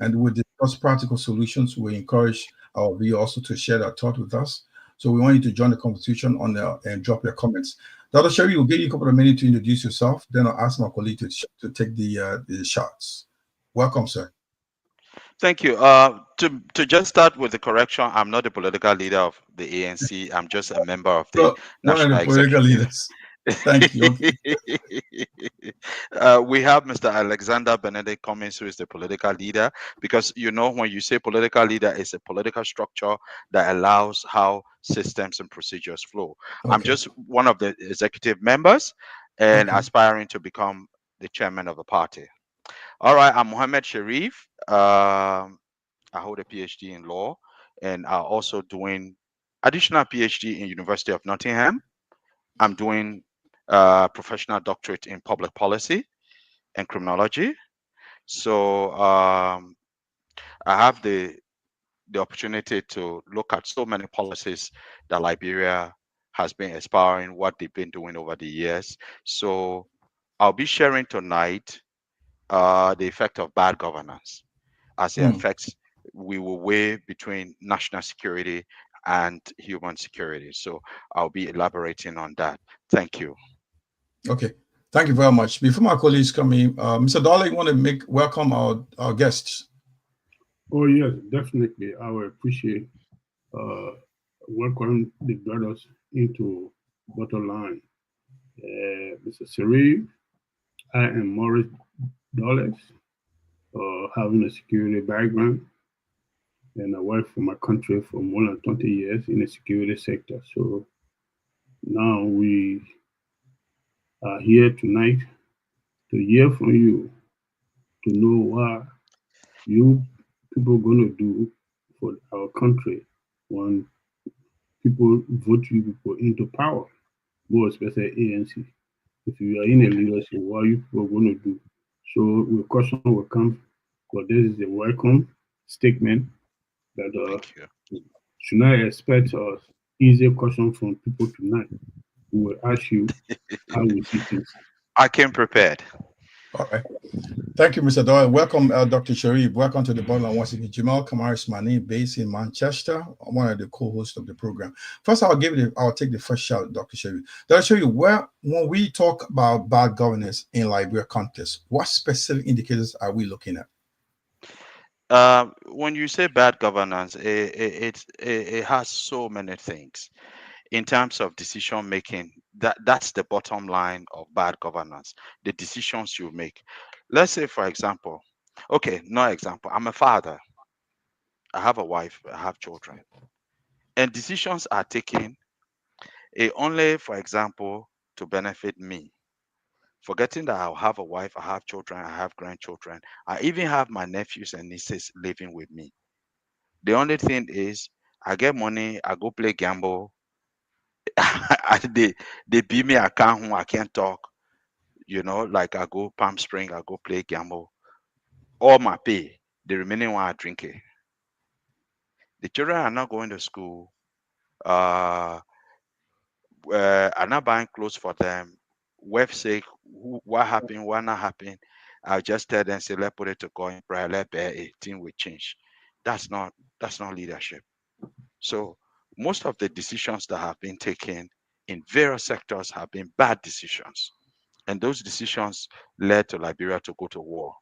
and we'll discuss practical solutions. We encourage our viewers also to share their thought with us. So we want you to join the conversation on there and drop your comments. Dr. Sherry, we'll give you a couple of minutes to introduce yourself. Then I'll ask my colleague to take the shots. Welcome, sir. Thank you. To just start with the correction, I'm not the political leader of the ANC. I'm just a member of the National Political leaders. Thank you. We have Mr. Alexander Benedict Cummings, who is the political leader, because when you say political leader, it's a political structure that allows how systems and procedures flow. Okay. I'm just one of the executive members and aspiring to become the chairman of the party. All right, I'm Mohammed Sharif. I hold a PhD in law, and I'm also doing additional PhD in University of Nottingham. I'm doing professional doctorate in public policy and criminology. So I have the opportunity to look at so many policies that Liberia has been aspiring, what they've been doing over the years. So I'll be sharing tonight the effect of bad governance as it affects, we will weigh between national security and human security. So I'll be elaborating on that. Thank you. Okay, thank you very much. Before my colleagues come in, Mr. Dolly, you want to welcome our guests? Oh yes, definitely. I will appreciate welcome the brothers into bottom line. Mr. Sharif, I am Maurice Dulles, having a security background, and I worked for my country for more than 20 years in the security sector. So now we are here tonight to hear from you, to know what you people going to do for our country when people vote you people into power, more especially ANC. If you are in a leadership, what you people going to do? So the question will come, but this is a welcome statement that should not expect easy question from people tonight. We will ask you how we see things. I came prepared. All right. Thank you, Mr. Doyle. Welcome, Dr. Sharif. Welcome to the bottom line once again. Jamal Kamar is my name, based in Manchester. I'm one of the co-hosts of the program. First, I'll take the first shot, Dr. Sharif. Dr. Sharif, when we talk about bad governance in Liberia context, what specific indicators are we looking at? When you say bad governance, it has so many things. In terms of decision making, that's the bottom line of bad governance, the decisions you make. Let's say, for example, I'm a father, I have a wife, I have children, and decisions are taken only, for example, to benefit me, forgetting that I'll have a wife, I have children, I have grandchildren, I even have my nephews and nieces living with me. The only thing is, I get money, I go play gamble, they beat me, I can't talk, like I go Palm Spring, I go play gamble, all my pay, the remaining one I drink it. The children are not going to school, I'm not buying clothes for them. Wife say, what happened, what not happened? I'll just tell them, say, let's put it to God in prayer, let bear a thing will change. That's not leadership. So most of the decisions that have been taken in various sectors have been bad decisions. And those decisions led to Liberia to go to war.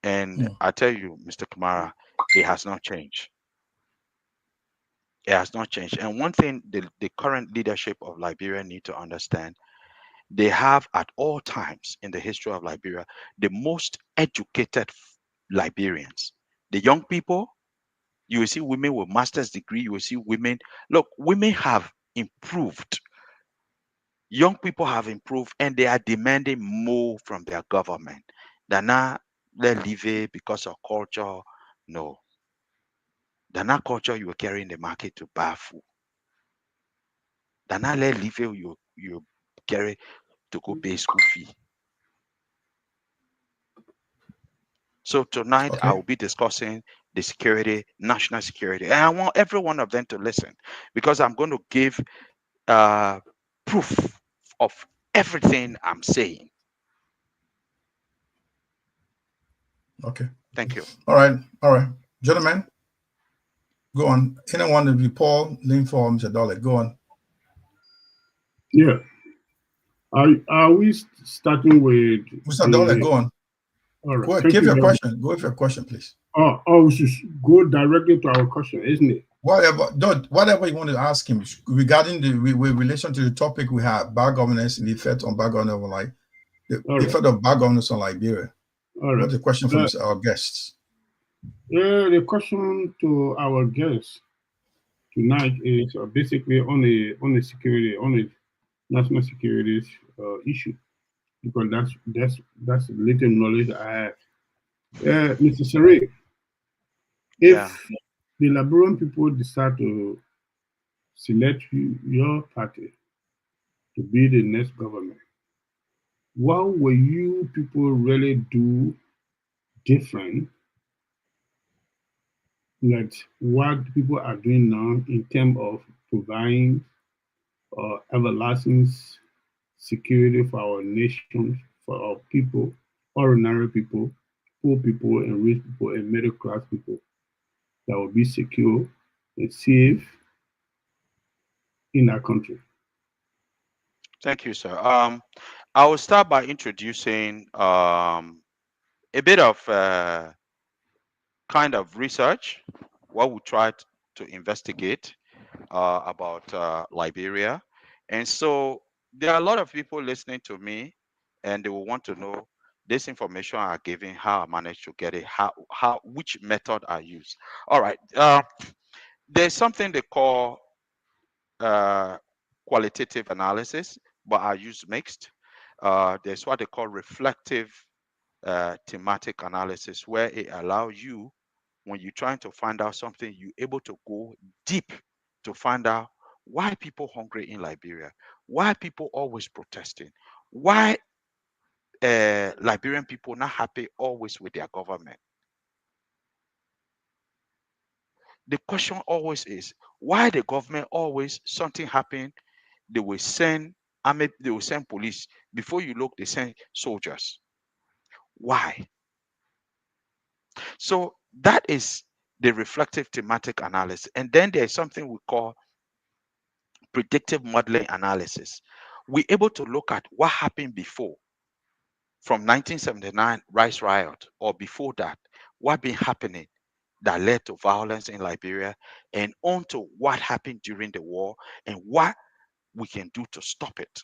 And I tell you, Mr. Kamara, it has not changed. It has not changed. And one thing the current leadership of Liberia need to understand, they have at all times in the history of Liberia the most educated Liberians. The young people, you will see women with master's degree, you will see women. Look, women have improved. Young people have improved and they are demanding more from their government. They're not let leave it because of culture. No. They're not culture you will carry in the market to buy food. They're not let leave it you carry to go pay school fee. So tonight I will be discussing the security, national security, and I want every one of them to listen because I'm going to give proof of everything I'm saying. Okay. Thank you. All right. Gentlemen, go on. Anyone of you, Paul, Linform, Mr. go on. Yeah. Are we starting with Mr. Dollar, go on. All right. Go ahead. Give your question. Go with your question, please. Oh, we should go directly to our question, isn't it? Whatever you want to ask him regarding the relation to the topic we have, bad governance and the effect on bad governance, like the effect of bad governance on Liberia. All right. What's the question from our guests? Yeah, the question to our guests tonight is basically on a security, on a national security issue, because that's little knowledge I have. Mr. Sari, if the Liberian people decide to select your party to be the next government, what will you people really do different than what people are doing now in terms of providing everlasting security for our nation, for our people, ordinary people, poor people, and rich people, and middle class people that will be secure and safe in our country? Thank you, sir. I will start by introducing a bit of kind of research, what we tried to investigate about Liberia. And so there are a lot of people listening to me and they will want to know this information I'm giving, how I managed to get it, which method I use. All right. There's something they call qualitative analysis, but I use mixed. There's what they call reflective thematic analysis, where it allows you, when you're trying to find out something, you're able to go deep to find out why people hungry in Liberia, why people always protesting, why Liberian people not happy always with their government. The question always is why the government always something happen, they will send army, they will send police. Before you look, they send soldiers. Why? So that is the reflective thematic analysis. And then there's something we call predictive modeling analysis. We're able to look at what happened before, from 1979 rice riot, or before that, what been happening that led to violence in Liberia, and on to what happened during the war and what we can do to stop it.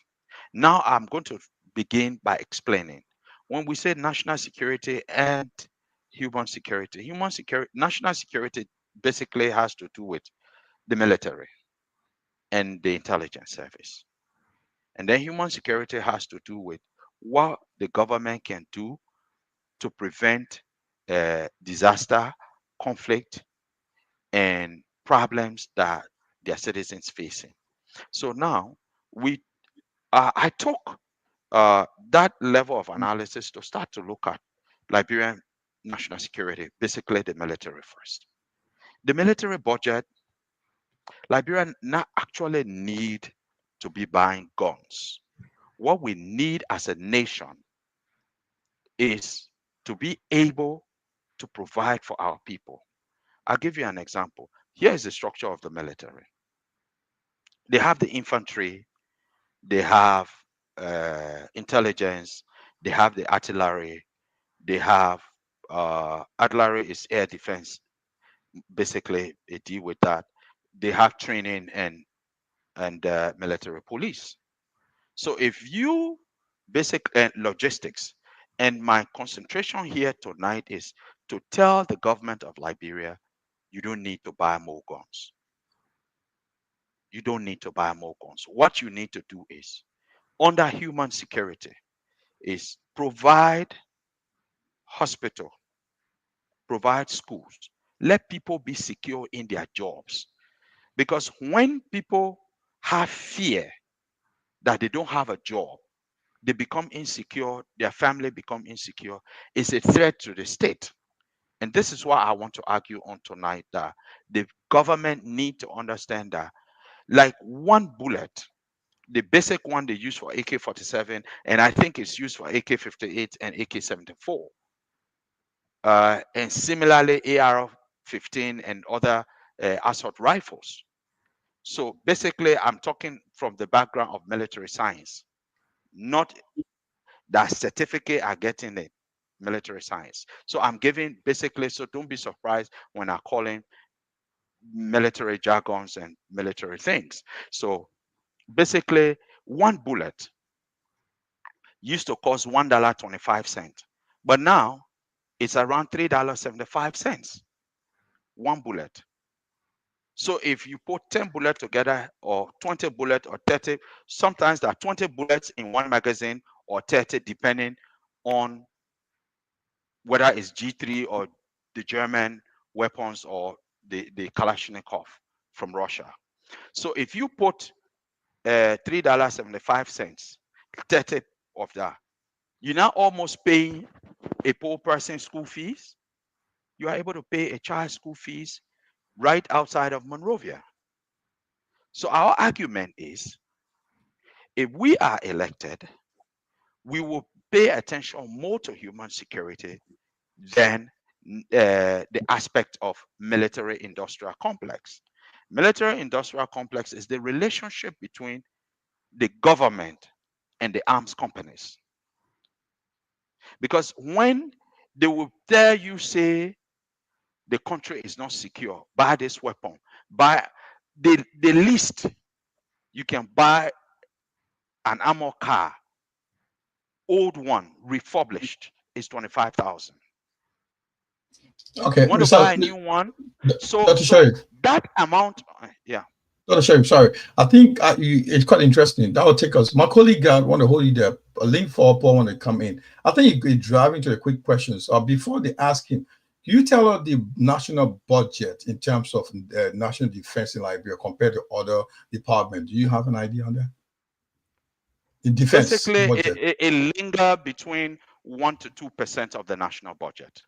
Now I'm going to begin by explaining. When we say national security and human security, national security basically has to do with the military and the intelligence service. And then human security has to do with what the government can do to prevent disaster, conflict, and problems that their citizens facing. So now I took that level of analysis to start to look at Liberian national security, basically the military first. The military budget, Liberia not actually need to be buying guns. What we need as a nation is to be able to provide for our people. I'll give you an example. Here is the structure of the military. They have the infantry, they have intelligence, they have the artillery, they have artillery is air defense. Basically, they deal with that. They have training and military police. So if you basic logistics, and my concentration here tonight is to tell the government of Liberia, you don't need to buy more guns. You don't need to buy more guns. What you need to do is, under human security, is provide hospital, provide schools, let people be secure in their jobs. Because when people have fear that they don't have a job, they become insecure, their family become insecure, it's a threat to the state. And this is why I want to argue on tonight that the government need to understand that, like one bullet, the basic one they use for AK-47, and I think it's used for AK-58 and AK-74, and similarly AR-15 and other assault rifles. So basically, I'm talking from the background of military science, not that certificate are getting it, military science. So I'm giving basically, so don't be surprised when I call in military jargons and military things. So basically, one bullet used to cost $1.25, but now it's around $3.75. One bullet. So if you put 10 bullets together, or 20 bullets, or 30, sometimes there are 20 bullets in one magazine, or 30, depending on whether it's G3 or the German weapons, or the Kalashnikov from Russia. So if you put $3.75, 30 of that, you're now almost paying a poor person school fees. You are able to pay a child school fees right outside of Monrovia. So our argument is, if we are elected, we will pay attention more to human security than the aspect of military industrial complex. Military industrial complex is the relationship between the government and the arms companies. Because when they will tell you, say, the country is not secure, buy this weapon, buy the least you can buy an armor car, old one, refurbished, is 25,000. Okay, You want to buy a new one? So that amount, yeah. Dr. Sharif, sorry. I think it's quite interesting. That will take us. My colleague want to hold you there. A link for Paul want to come in. I think you're driving to the quick questions. Before they ask him, can you tell us the national budget in terms of national defense in Liberia compared to other departments? Do you have an idea on that? The defense basically budget. It linger between 1 to 2% of the national budget.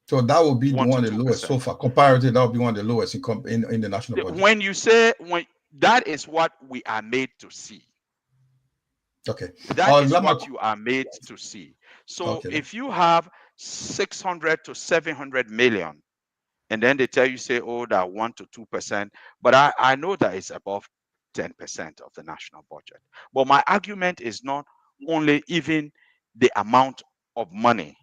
So that would be one of the lowest so far. Comparatively, that would be one of the lowest in the national budget. When you say, when that is what we are made to see. Okay. That is what you are made to see. So if you have 600 to 700 million, and then they tell you, say, oh, that 1 to 2%, but I know that it's above 10% of the national budget. But my argument is not only even the amount of money.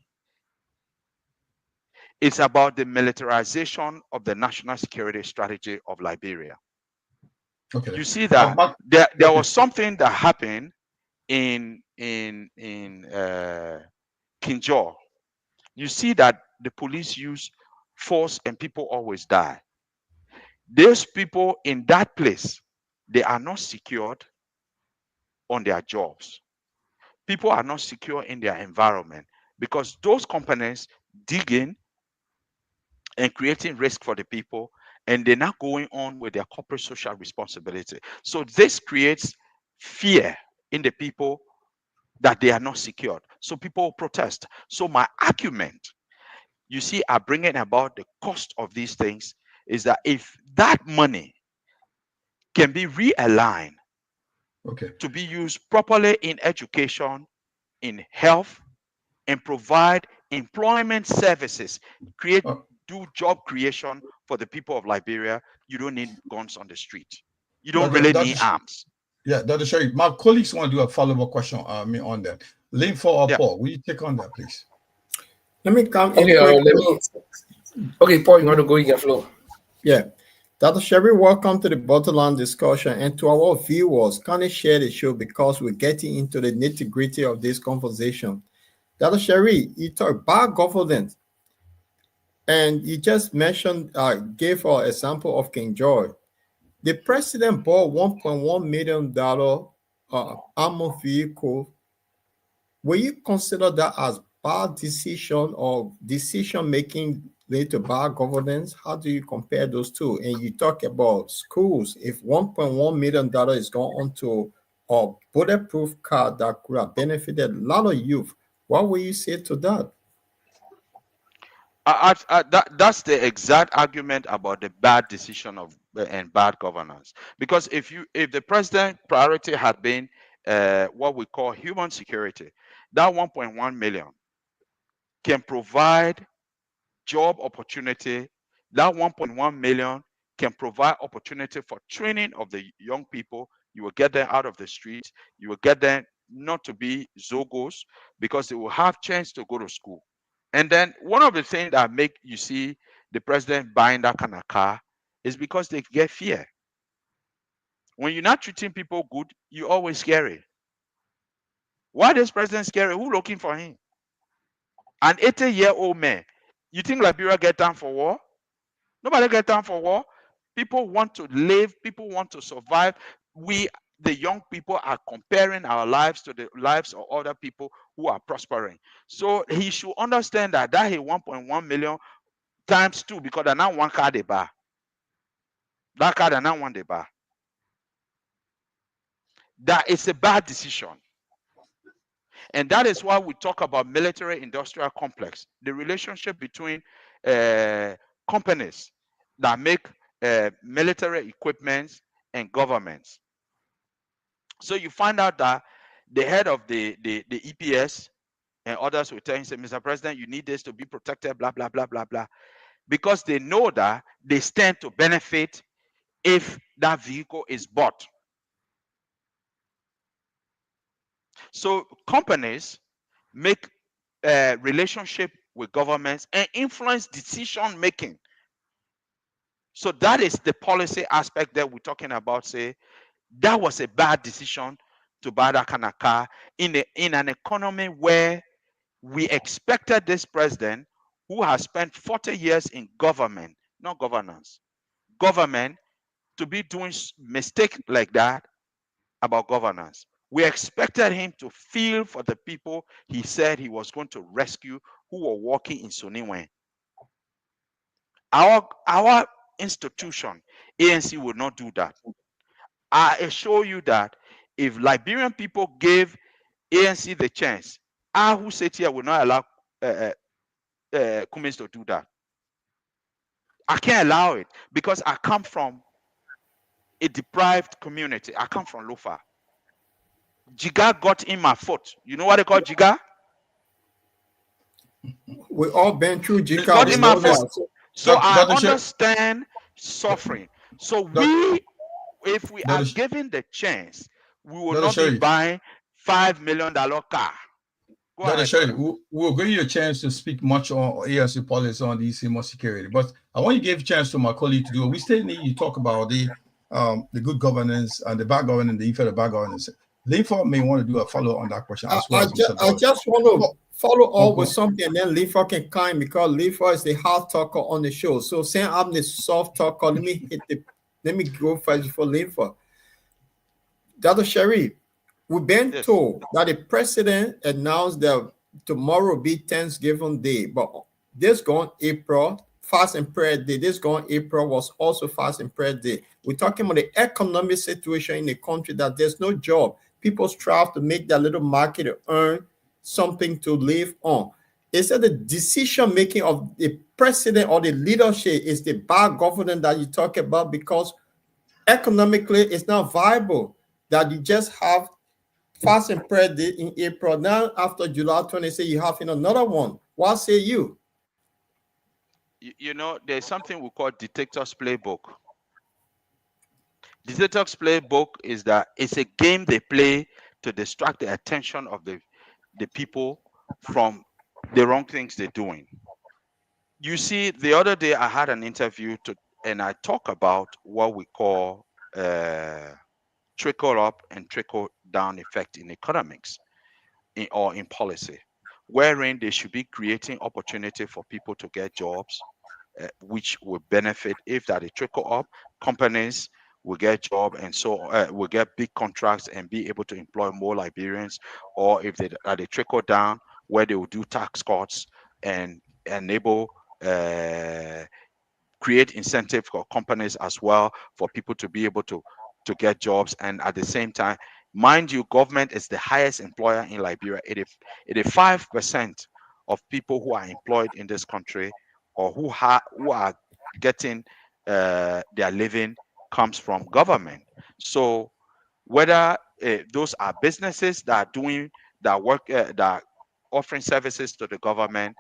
It's about the militarization of the national security strategy of Liberia. Okay. You see that there was something that happened in Kinjor. You see that the police use force and people always die. Those people in that place, they are not secured on their jobs. People are not secure in their environment because those companies dig in and creating risk for the people, and they're not going on with their corporate social responsibility. So this creates fear in the people that they are not secured. So people protest. So my argument, you see, are bringing about the cost of these things, is that if that money can be realigned to be used properly in education, in health, and provide employment services, do job creation for the people of Liberia, you don't need guns on the street. You don't really need arms. Yeah, Dr. Sharif, my colleagues want to do a follow-up question on that. Linford or Paul, will you take on that, please? Let me come in. Okay, Paul, you want to go? You can flow. Yeah. Dr. Sherry, welcome to the Bottomland discussion. And to our viewers, kindly share the show because we're getting into the nitty-gritty of this conversation. Dr. Sherry, you talk about governance. And you just mentioned, gave an example of King George. The president bought $1.1 million armored vehicle. Will you consider that as bad decision or decision making related to bad governance? How do you compare those two? And you talk about schools. If $1.1 million is gone onto a bulletproof car that could have benefited a lot of youth, what will you say to that? That's the exact argument about the bad decision of and bad governance. Because if the president priority had been what we call human security, that 1.1 million can provide job opportunity. That 1.1 million can provide opportunity for training of the young people. You will get them out of the streets. You will get them not to be zogos because they will have chance to go to school. And then one of the things that make you see the president buying that kind of car is because they get fear. When you're not treating people good, you're always scary. Why is president scary? Who looking for him? An 80-year-old man. You think Liberia get time for war? Nobody get time for war. People want to live. People want to survive. We, the young people, are comparing our lives to the lives of other people who are prospering. So he should understand that he 1.1 million times 2 because they're not one car they buy. That car they're not one they buy. That is a bad decision. And that is why we talk about military industrial complex, the relationship between companies that make military equipment and governments. So you find out that the head of the EPS and others will tell him, say, Mr. President, you need this to be protected, blah, blah, blah, blah, blah. Because they know that they stand to benefit if that vehicle is bought. So companies make a relationship with governments and influence decision making. So that is the policy aspect that we're talking about. Say that was a bad decision to buy that kind of car in an economy where we expected this president, who has spent 40 years in government, not governance, government, to be doing mistake like that about governance. We expected him to feel for the people he said he was going to rescue who were working in Soniwe. Our institution, ANC, will not do that. I assure you that if Liberian people gave ANC the chance, I who sit here will not allow Cummins to do that. I can't allow it because I come from a deprived community. I come from Lofa. Jiga got in my foot. You know what they call Jiga? We all been through Jiga. Got in my foot. So I understand suffering. So if we are given the chance, we will not be buying $5 million car. Dr. Shirley, we'll give you a chance to speak much on ANC policy on DC more security, but I want you to give a chance to my colleague to do it. We still need you to talk about the good governance and the bad governance, the effect of bad governance. Linford may want to do a follow on that question as well. I just want to follow up with something, and then Linford can come because Linford is the hard talker on the show. So saying I'm the soft talker, let me go first for Linford. Dr. Sharif, we've been told that the president announced that tomorrow will be Thanksgiving Day, but this gone April, Fast and Prayer Day. This gone April was also Fast and Prayer Day. We're talking about the economic situation in the country that there's no job. People strive to make that little market to earn something to live on. Is that the decision making of the president or the leadership is the bad governance that you talk about? Because economically it's not viable that you just have Fast and Prayer Day in April. Now after July 26, you have another one. What say you? You know, there's something we call dictator's playbook. The detox playbook is that it's a game they play to distract the attention of the people from the wrong things they're doing. You see, the other day I had an interview and I talk about what we call trickle up and trickle down effect in economics or in policy, wherein they should be creating opportunity for people to get jobs, which will benefit if that they trickle up. Companies will get job and so will get big contracts and be able to employ more Liberians, or if they trickle down, where they will do tax cuts and enable create incentive for companies as well for people to be able to get jobs. And at the same time, mind you, government is the highest employer in Liberia. 85% of people who are employed in this country or who are getting their living comes from government. So whether those are businesses that are doing that work that are offering services to the government.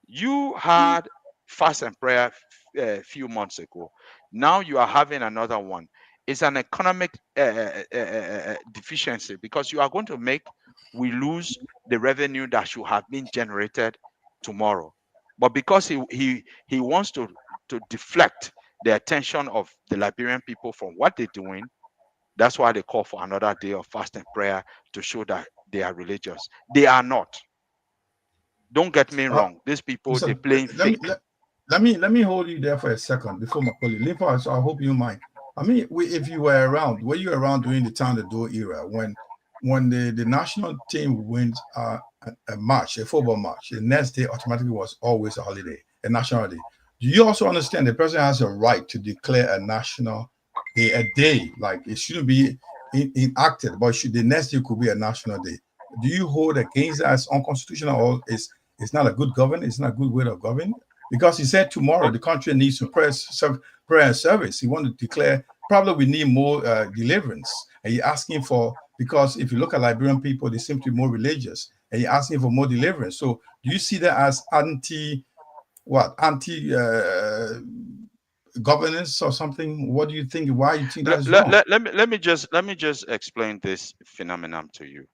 You had fast and prayer a few months ago. Now you are having another one. It's an economic deficiency because you are going to we lose the revenue that should have been generated tomorrow. But because he wants to deflect the attention of the Liberian people from what they're doing, that's why they call for another day of fast and prayer to show that they are religious. They are not. Don't get me wrong. These people, listen, they're playing fake. Let me hold you there for a second before my colleague. Limpa, so I hope you mind. I mean, if you were around, during the Town the Door era when the national team wins a match, a football match, the next day automatically was always a holiday, a national holiday. Do you also understand the president has a right to declare a national day, a day? Like it shouldn't be enacted, but the next day could be a national day. Do you hold against that as unconstitutional, or it's not a good government? It's not a good way of governing? Because he said tomorrow the country needs some prayer and service. He wanted to declare probably we need more deliverance. And you're asking for, because if you look at Liberian people, they seem to be more religious, and you're asking for more deliverance. So do you see that as anti governance or something? What do you think? Why do you think that's wrong? Let me just explain this phenomenon to you.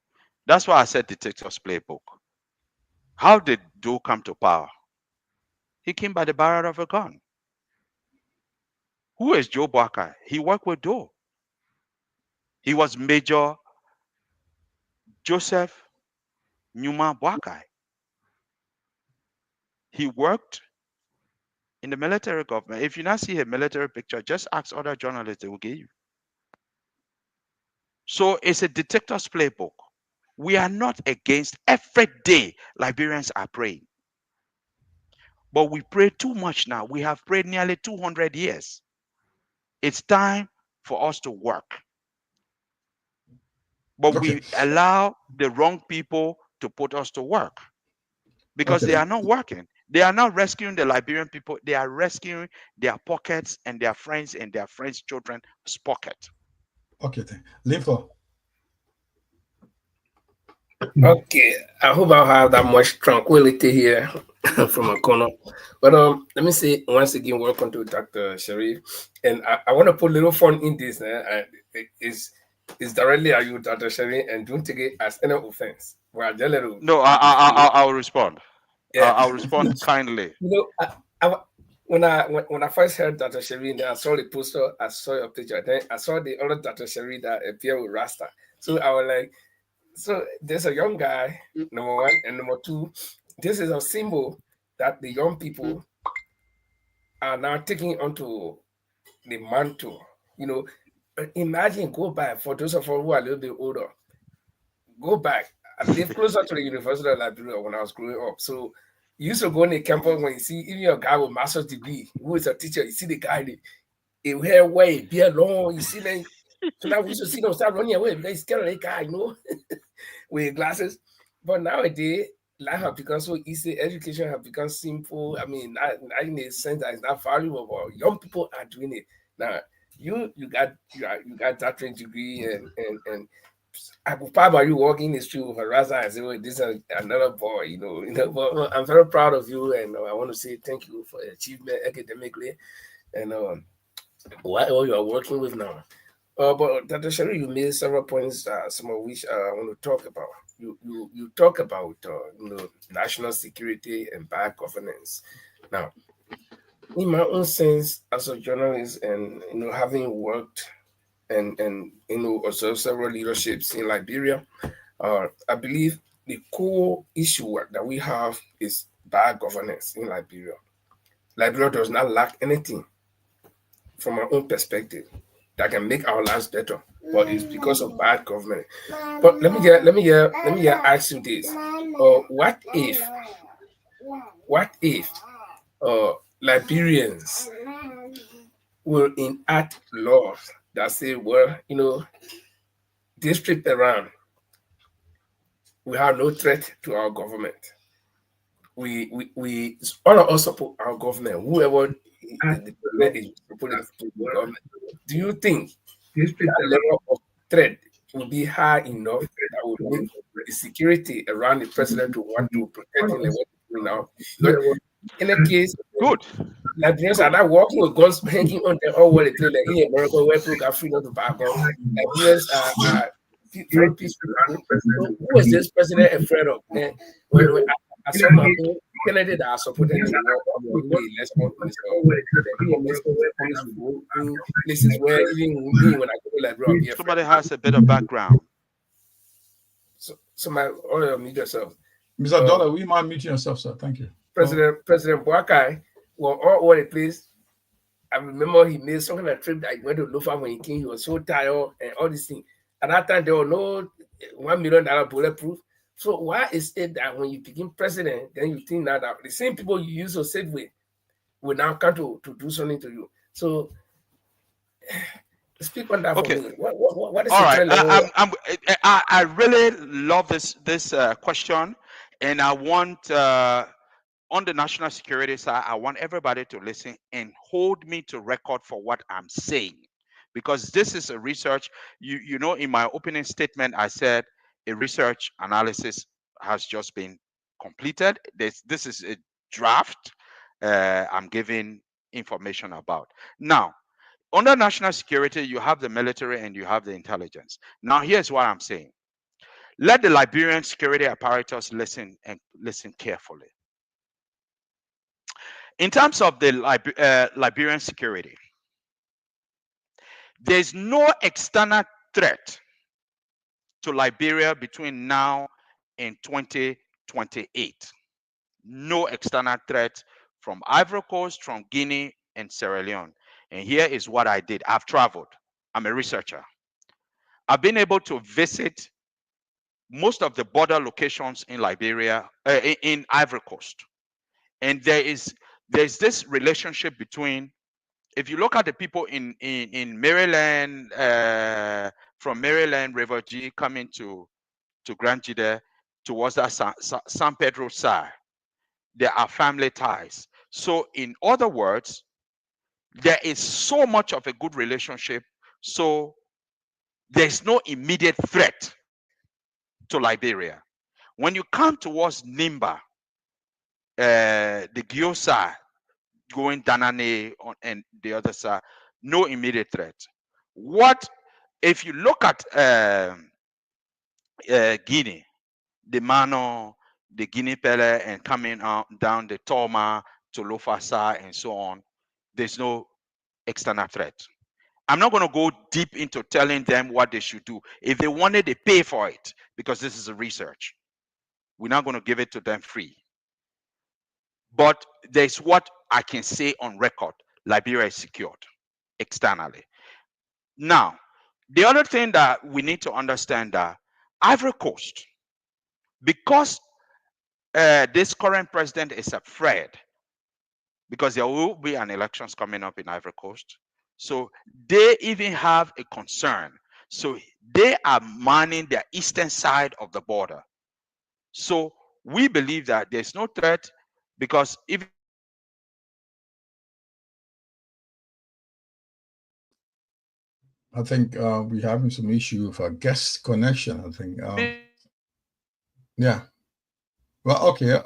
That's why I said the dictator's playbook. How did Doe come to power? He came by the barrel of a gun. Who is Joe Barker? He worked with Doe. He was Major Joseph Numa Barker. He worked in the military government. If you not see a military picture, just ask other journalists, they will give you. So it's a dictator's playbook. We are not against every day Liberians are praying. But we pray too much now. We have prayed nearly 200 years. It's time for us to work. But we allow the wrong people to put us to work because they are not working. They are not rescuing the Liberian people. They are rescuing their pockets and their friends' children's pocket. Okay, Linfo. Okay, I hope I'll have that much tranquility here from a corner. But let me say once again, welcome to Dr. Sharif. And I want to put a little fun in this. It's directly at you, Dr. Sharif, and don't take it as any offense. No, I'll respond. Yeah. I'll respond kindly. You know, when I first heard Dr. Sharif, I saw the poster, I saw your picture, then I saw the other Dr. Sharif that appeared with Rasta. So I was like, so there's a young guy, number one, and number two, this is a symbol that the young people are now taking onto the mantle. You know, imagine, go back, for those of us who are a little bit older, go back. I live closer to the University of Liberia when I was growing up. So you used to go in the campus when you see even a guy with master's degree, who is a teacher, you see the guy, the hair way, beard long, you see them. So now we used to see them start running away because he's scared of that guy, you know, with glasses. But nowadays, life has become so easy, education has become simple. I mean, not in a sense that it's not valuable, but young people are doing it. Now, you got doctorate degree and I would probably you walking the street with a Raza and say, well, this is another boy, you know. But I'm very proud of you, and I want to say thank you for your achievement academically and what all you are working with now. But Dr. Sherry, you made several points, some of which I want to talk about. You talk about national security and bad governance. Now, in my own sense, as a journalist, and having worked and also several leaderships in Liberia, I believe the core issue that we have is bad governance in Liberia. Liberia does not lack anything from our own perspective that can make our lives better, but it's because of bad government. But let me ask you this: what if Liberians will enact laws that say, well, district around, we have no threat to our government. We all of us support our government. Whoever the president is supporting the government. Do you think that level of threat will be high enough that will make the security around the president to want to protect him like what he's doing now? But in a case, good. Nigerians are not walking with guns hanging on their own wallet like in America where people got freedom to buy guns. Nigerians are very peaceful. So who is this president afraid of? When I saw my own candidate that I supported in places where even me when I go to Liberia, somebody has a bit of background. So my mute yourself. Mr. Dollar, we might mute yourself, sir. Thank you. President Boakai were all over the place. I remember he made some kind of trip that he went to Lofa when he came. He was so tired and all these things. At that time, there were no $1 million bulletproof. So why is it that when you become president, then you think that the same people you used to sit with will now come to do something to you? So speak on that for me. What is all right? I really love this question, and I want on the national security side, I want everybody to listen and hold me to record for what I'm saying, because this is a research. You know, in my opening statement, I said a research analysis has just been completed. This is a draft I'm giving information about. Now, under national security, you have the military and you have the intelligence. Now, here's what I'm saying. Let the Liberian security apparatus listen carefully. In terms of the Liberian security, there's no external threat to Liberia between now and 2028. No external threat from Ivory Coast, from Guinea, and Sierra Leone. And here is what I did. I've traveled. I'm a researcher. I've been able to visit most of the border locations in Liberia, in Ivory Coast. And there's this relationship between, if you look at the people in Maryland, from Maryland, River G coming to Grand Jide towards that San Pedro side, there are family ties. So in other words, there is so much of a good relationship. So there's no immediate threat to Liberia. When you come towards Nimba, the Gio side, going Danane and the other side, no immediate threat. What if you look at Guinea, the Mano, the Guinea Pele, and coming down the Toma to Lofasa and so on, there's no external threat. I'm not going to go deep into telling them what they should do. If they wanted, they pay for it, because this is a research. We're not going to give it to them free. But there's what I can say on record. Liberia is secured externally. Now, the other thing that we need to understand that Ivory Coast, because this current president is afraid, because there will be an elections coming up in Ivory Coast, so they even have a concern. So they are manning the eastern side of the border. So we believe that there's no threat, because if I think we're having some issue with our guest connection. I think, yeah. Well, okay.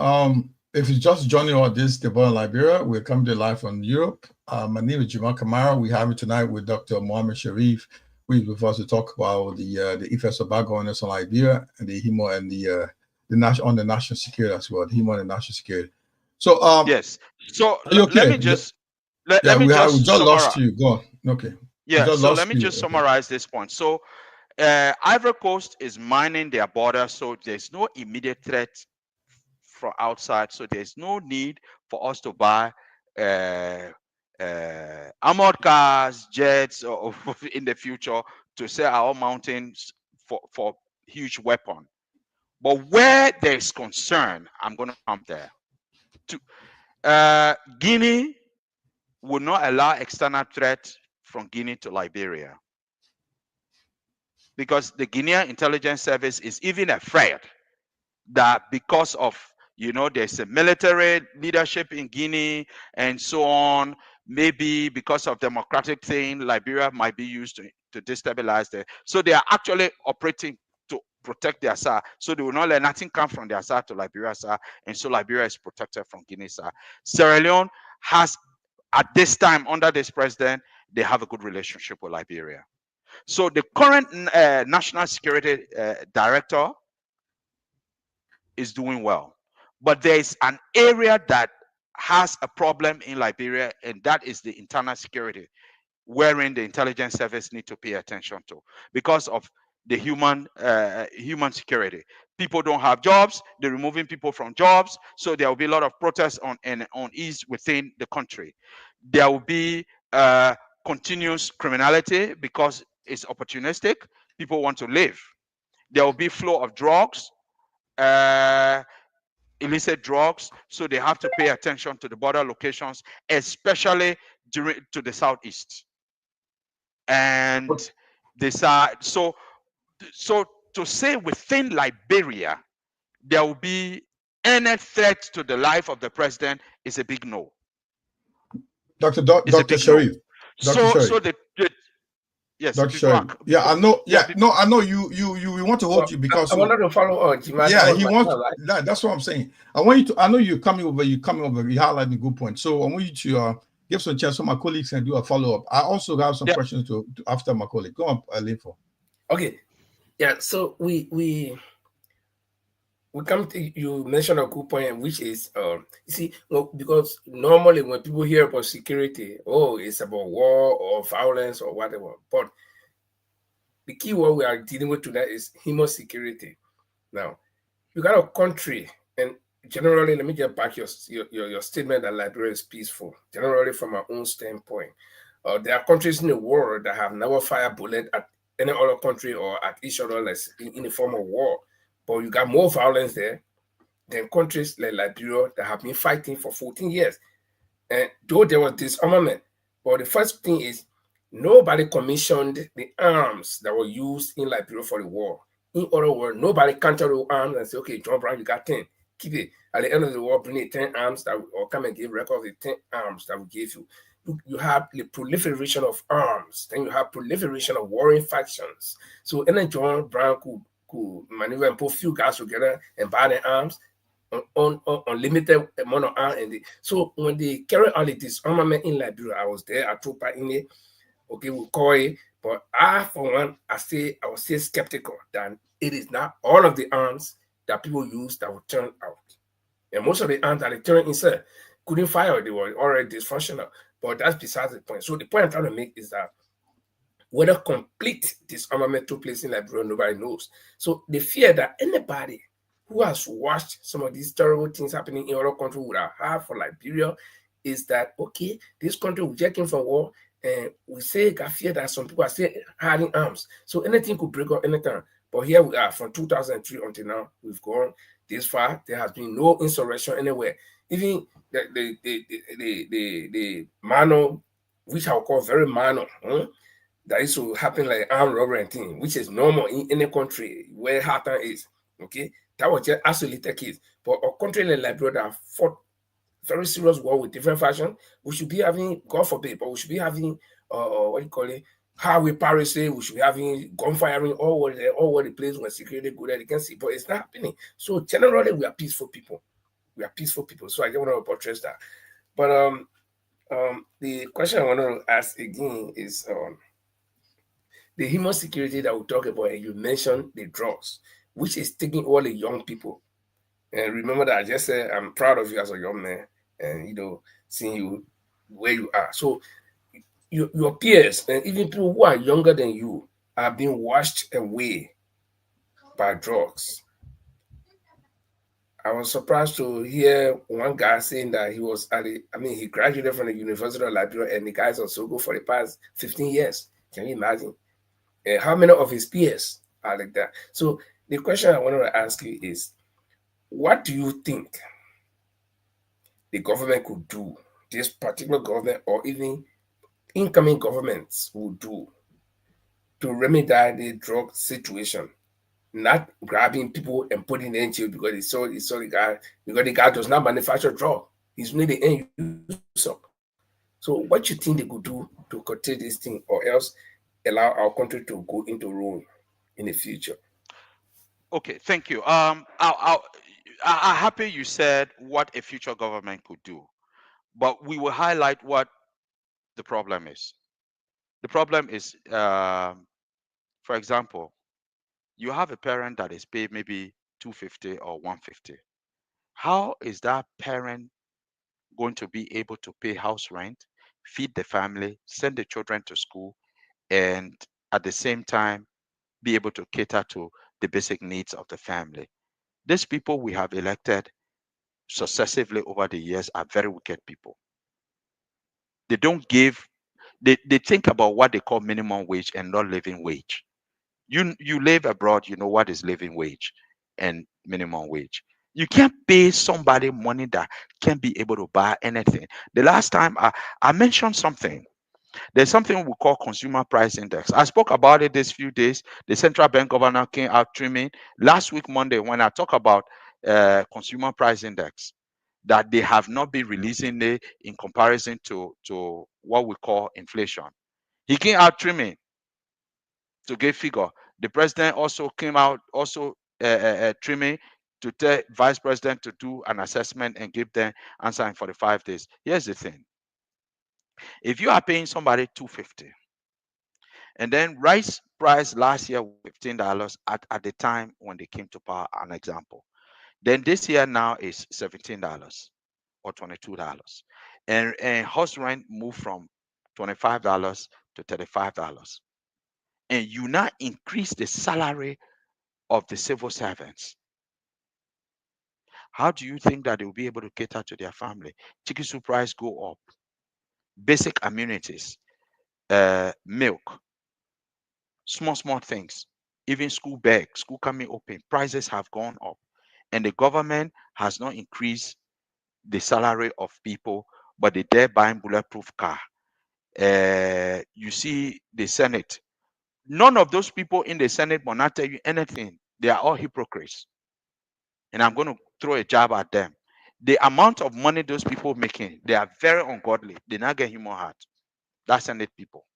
If you're just joining us, this is Deborah Liberia. We're coming to live from Europe. My name is Jamal Kamara. We're having tonight with Dr. Mohammed Sharif. week with us to talk about the effects of bad governance on Liberia and the HEMO and the national security as well. The HEMO and the national security. So yes. So okay? let me just let me we just just lost you. Go on. Okay. Yeah. So let me just summarize this point. So Ivory Coast is mining their border, so there's no immediate threat from outside. So there's no need for us to buy armored cars, jets, or in the future to sell our mountains for huge weapon. But where there's concern, I'm going to come there. Guinea would not allow external threat from Guinea to Liberia, because the Guinean intelligence service is even afraid that because of, there's a military leadership in Guinea and so on, maybe because of democratic thing, Liberia might be used to destabilize them. So they are actually operating to protect their side. So they will not let nothing come from their side to Liberia side. And so Liberia is protected from Guinea side. Sierra Leone has, at this time, under this president, they have a good relationship with Liberia. So the current national security director is doing well, but there is an area that has a problem in Liberia, and that is the internal security, wherein the intelligence service need to pay attention to because of the human security. People don't have jobs; they're removing people from jobs, so there will be a lot of protests on ease within the country. There will be continuous criminality because it's opportunistic. People want to live. There will be flow of drugs. Illicit drugs, so they have to pay attention to the border locations, especially to the southeast. And so to say within Liberia there will be any threat to the life of the president is a big no. Dr. Sharif. Yes, Dr. Sharif. Yeah, I know. Yeah, no, I know you want to hold you because I wanted to follow on. Yeah, he wants. That's what I'm saying. I want you to. I know you're coming over. You highlighting a good point. So I want you to give some chance so my colleagues can do a follow up. I also have some questions to after my colleague. Go on, Linfo. Okay. Yeah. So we come to, you mentioned a good point, which is you see, because normally when people hear about security, it's about war or violence or whatever. But the key word we are dealing with tonight is human security. Now, you got a country, and generally, let me get back your statement that Liberia is peaceful. Generally, from our own standpoint, there are countries in the world that have never fired bullet at any other country or at each other in the form of war. But you got more violence there than countries like Liberia that have been fighting for 14 years. And though there was disarmament, but the first thing is nobody commissioned the arms that were used in Liberia for the war. In other words, nobody counted the arms and say, okay, John Brown, you got 10. Keep it. At the end of the war, bring it 10 arms or come and give record of the 10 arms that we gave you. You have the proliferation of arms, then you have proliferation of warring factions. So any John Brown could maneuver and put few guys together and buy the arms on unlimited amount of arms. So when they carry out the disarmament in Liberia, I was there, I took part in it. Okay, we'll call it. But I, for one, I was still skeptical that it is not all of the arms that people use that will turn out. And most of the arms that they turn inside couldn't fire, they were already dysfunctional. But that's besides the point. So the point I'm trying to make is that whether complete disarmament took place in Liberia, nobody knows. So the fear that anybody who has watched some of these terrible things happening in other countries would have for Liberia is that, okay, this country will just came from war, and we say got fear that some people are still hiding arms. So anything could break up anytime. But here we are from 2003 until now, we've gone this far. There has been no insurrection anywhere. Even the minor, which I would call very minor, that used to happen like armed robbery and thing, which is normal in any country where Hatan is. Okay, that was just isolated case. But a country like Liberia that fought very serious war with different fashion, we should be having, God forbid, but we should be having what do you call it? Highway piracy, we should be having gunfiring all over the place where security good that you can see, but it's not happening. So generally we are peaceful people. We are peaceful people. So I don't want to portray that. But the question I want to ask again is the human security that we talk about, and you mentioned the drugs, which is taking all the young people. And remember that I just said I'm proud of you as a young man, and seeing you where you are. So your peers and even people who are younger than you are being washed away by drugs. I was surprised to hear one guy saying that he was he graduated from the University of Liberia and the guy's on Sogo for the past 15 years. Can you imagine? And how many of his peers are like that? So the question I wanted to ask you is, what do you think the government could do, this particular government or even incoming governments will do to remedy the drug situation? Not grabbing people and putting them in jail because he saw the guy, because the guy does not manufacture drug. He's only the end user. So what you think they could do to curtail this thing, or else allow our country to go into ruin in the future? Okay, thank you. I'm happy you said what a future government could do, but we will highlight what the problem is. The problem is, for example, you have a parent that is paid maybe 250 or 150. How is that parent going to be able to pay house rent, feed the family, send the children to school, and at the same time be able to cater to the basic needs of the family? These people we have elected successively over the years are very wicked people. They don't give, they think about what they call minimum wage and not living wage. You live abroad, you know what is living wage and minimum wage. You can't pay somebody money that can't be able to buy anything. The last time I mentioned something, there's something we call consumer price index. I spoke about it these few days. The central bank governor came out trimming last week Monday when I talk about consumer price index, that they have not been releasing it in comparison to what we call inflation. He came out trimming to give figure. The president also came out also trimming to tell vice president to do an assessment and give them answer in 45 days. Here's the thing: if you are paying somebody 250, and then rice price last year was $15 at the time when they came to power, an example, then this year now is $17 or $22, and house rent moved from $25 to $35, and you now increase the salary of the civil servants. How do you think that they will be able to cater to their family? Chicken soup price go up, basic amenities, milk, small things, even school bag, school coming open, prices have gone up, and the government has not increased the salary of people, but they're buying bulletproof car. You see the Senate. None of those people in the Senate will not tell you anything. They are all hypocrites. And I'm going to throw a jab at them. The amount of money those people making, they are very ungodly. They not get human heart. That's Senate people.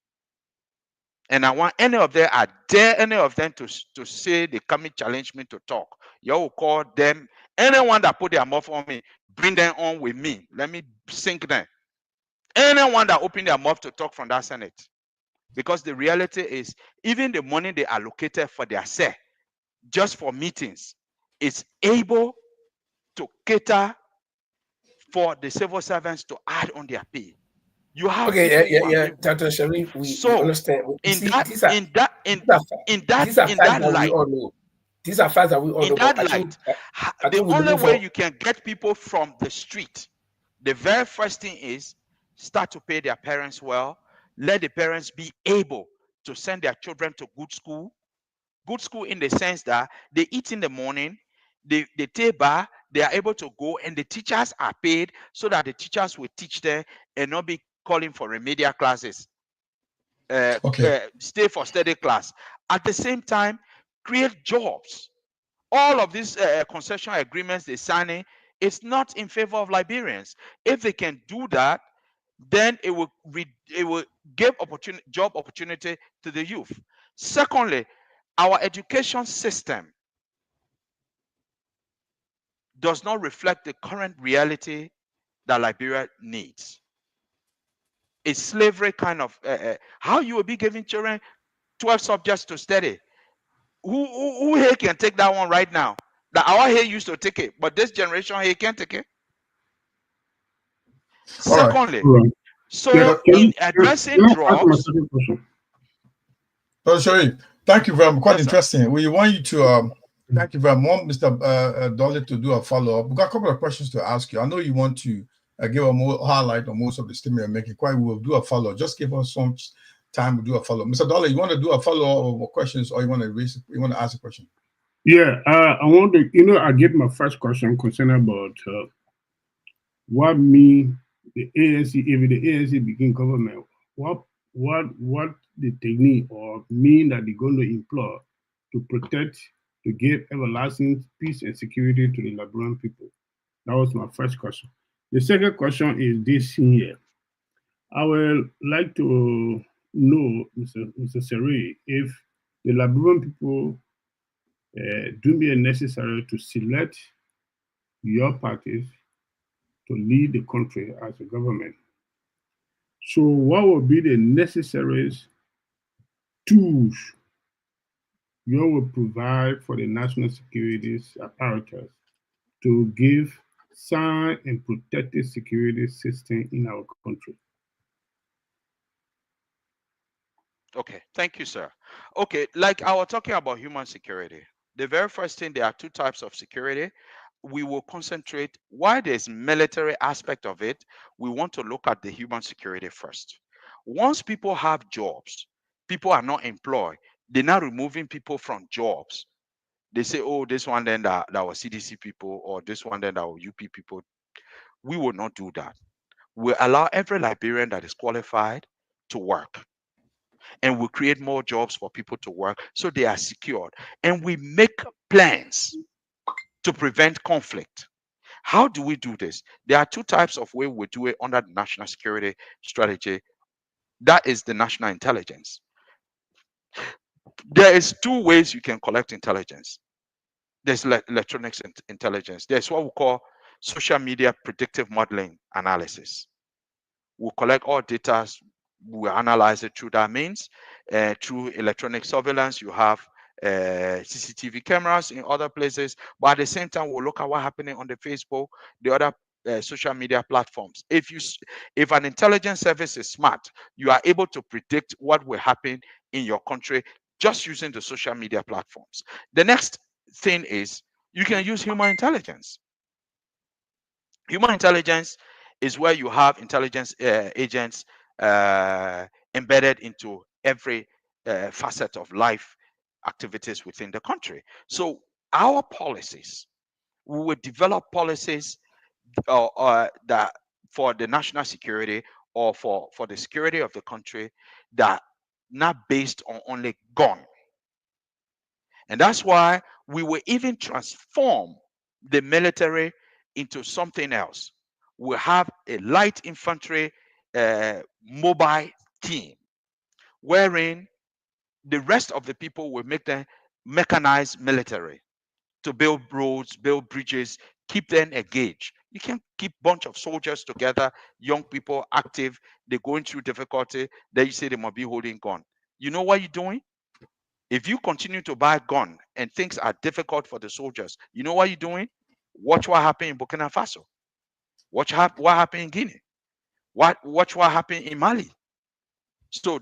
And I want any of them, I dare any of them to say they come and challenge me to talk. You will call them, anyone that put their mouth on me, bring them on with me. Let me sink them. Anyone that open their mouth to talk from that Senate. Because the reality is, even the money they allocated for their say, just for meetings, is able to cater for the civil servants to add on their pay. You have Okay, yeah. Dr. Sharif, we understand. In These are facts that we light, all know. These are facts that we all know. But the only way you can get people from the street, the very first thing is start to pay their parents well. Let the parents be able to send their children to good school. Good school in the sense that they eat in the morning, they take bar, they are able to go, and the teachers are paid so that the teachers will teach them and not be calling for remedial classes. Stay for study class. At the same time, create jobs. All of these concession agreements they're signing, it's not in favor of Liberians. If they can do that, then it will give job opportunity to the youth. Secondly, our education system does not reflect the current reality that Liberia needs. It's slavery kind of how you will be giving children 12 subjects to study. Who here can take that one right now? That our here used to take it, but this generation here can't take it. Secondly, so in addressing drugs. Sorry, thank you very much. Quite interesting. We want you to thank you very much, Mr. Dolly, to do a follow-up. We've got a couple of questions to ask you. I know you want to give a more highlight on most of the statement you're making. Quite, we'll do a follow-up. Just give us some time to do a follow-up. Mr. Dolly, you want to do a follow-up of questions, or you want to ask a question? Yeah, I want to, I get my first question concerning about what mean the ANC, if the ANC begin government, what the technique or mean that they're going to employ to protect, to give everlasting peace and security to the Liberian people? That was my first question. The second question is this here. I would like to know, Mr. Seri, if the Liberian people do be necessary to select your parties to lead the country as a government. So what would be the necessary tools you will provide for the national security apparatus to give sound and protected security system in our country? Okay, thank you, sir. Okay, like I was talking about human security. The very first thing, there are two types of security. We will concentrate, while there's military aspect of it, we want to look at the human security first. Once people have jobs, people are not employed, they're not removing people from jobs. They say, oh, this one then that was CDC people, or this one then that was UP people. We will not do that. We'll allow every Liberian that is qualified to work. And we create more jobs for people to work so they are secured. And we make plans to prevent conflict. How do we do this? There are two types of way we do it under the national security strategy. That is the national intelligence. There is two ways you can collect intelligence. There's electronics intelligence. There's what we call social media predictive modeling analysis. We'll collect all data, we analyze it through that means. Through electronic surveillance, you have CCTV cameras in other places, but at the same time, we'll look at what's happening on the Facebook, the other social media platforms. If an intelligence service is smart, you are able to predict what will happen in your country just using the social media platforms. The next thing is you can use human intelligence. Human intelligence is where you have intelligence agents embedded into every facet of life activities within the country. So our policies, we will develop policies that for the national security or for the security of the country that not based on only gun. And that's why we will even transform the military into something else. We'll have a light infantry mobile team, wherein the rest of the people will make them mechanized military to build roads, build bridges, keep them engaged. You can't keep a bunch of soldiers together, young people active, they're going through difficulty, then you say they must be holding gun. You know what you're doing? If you continue to buy gun and things are difficult for the soldiers, you know what you're doing? Watch what happened in Burkina Faso. Watch what happened in Guinea. Watch what happened in Mali. So